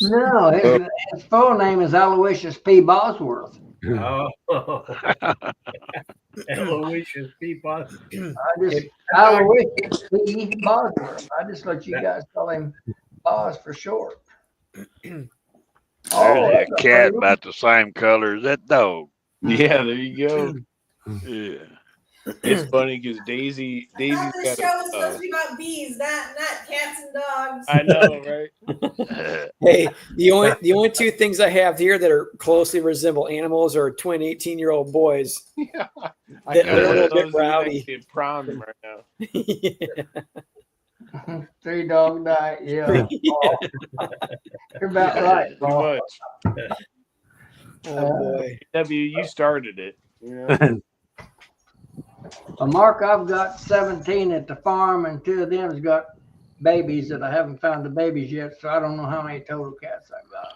No, his full name is Aloysius P. Bosworth. Oh, Aloysius P. Boss. Aloysius P. Bosworth. I just let you guys call him Bos for short. There's that's a a cat pretty one. about the same color as that dog. Yeah, there you go. Yeah. It's funny because Daisy's I thought this got show was supposed a. to be about bees, not cats and dogs. I know, right? Hey, the only two things I have here that are closely resemble animals are twin 18-year-old boys. Yeah, I That got they're a one little of bit those that rowdy. at prom right now. Yeah. 3 dog night. Yeah. Oh, you're about right, Pretty Paul. much. Oh boy. W, you started it. Yeah. Well, Mark, I've got 17 at the farm, and 2 of them's got babies that I haven't found the babies yet, so I don't know how many total cats I've got.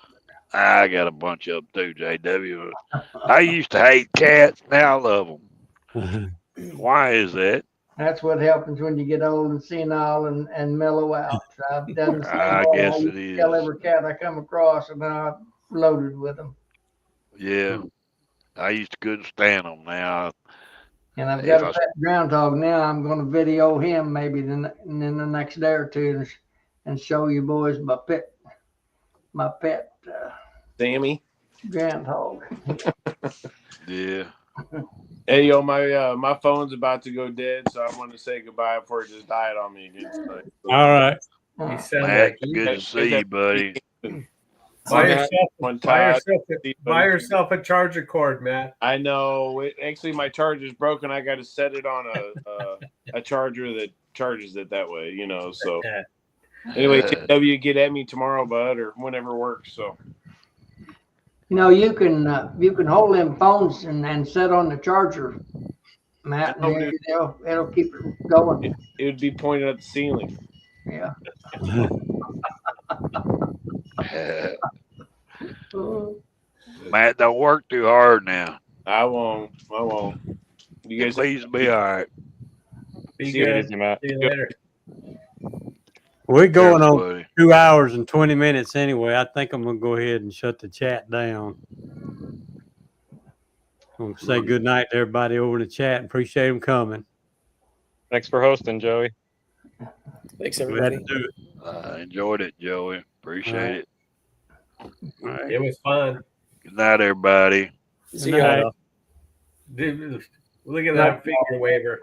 I got a bunch of them too, JW. I used to hate cats. Now I love them. Why is that? That's what happens when you get old and senile and mellow out. I've done the same I thing. I guess used it to kill is. every cat I come across, and now I'm loaded with them. Yeah. I used to couldn't stand them. Now, And I've if got a I pet groundhog now. I'm going to video him maybe in the next day or two and show you boys my pet Sammy. groundhog. yeah. Hey, yo, my phone's about to go dead, so I want to say goodbye before it just died on me again tonight. All right. You sound Matt, like you. good to see you, buddy. Buy One yourself a charger cord, Matt. I know. Actually, my charger's broken. I got to set it on a charger that charges it that way. So anyway, TW, get at me tomorrow, bud, or whenever works. So You can hold them phones and set on the charger, Matt, and it'll keep it going. It would be pointed at the ceiling. Yeah. Matt, don't work too hard now. I won't. You guys, please be all right. Be See you good. Easy, Matt. See you later. We're going Careful, on buddy. 2 hours and 20 minutes anyway. I think I'm going to go ahead and shut the chat down. I'm going to say good night to everybody over in the chat. Appreciate them coming. Thanks for hosting, Joey. Thanks, We had everybody. to do it. Enjoyed it, Joey. Appreciate it. All right. It was fun. Good night, everybody. See Good ya. night. Dude, look at that finger waver.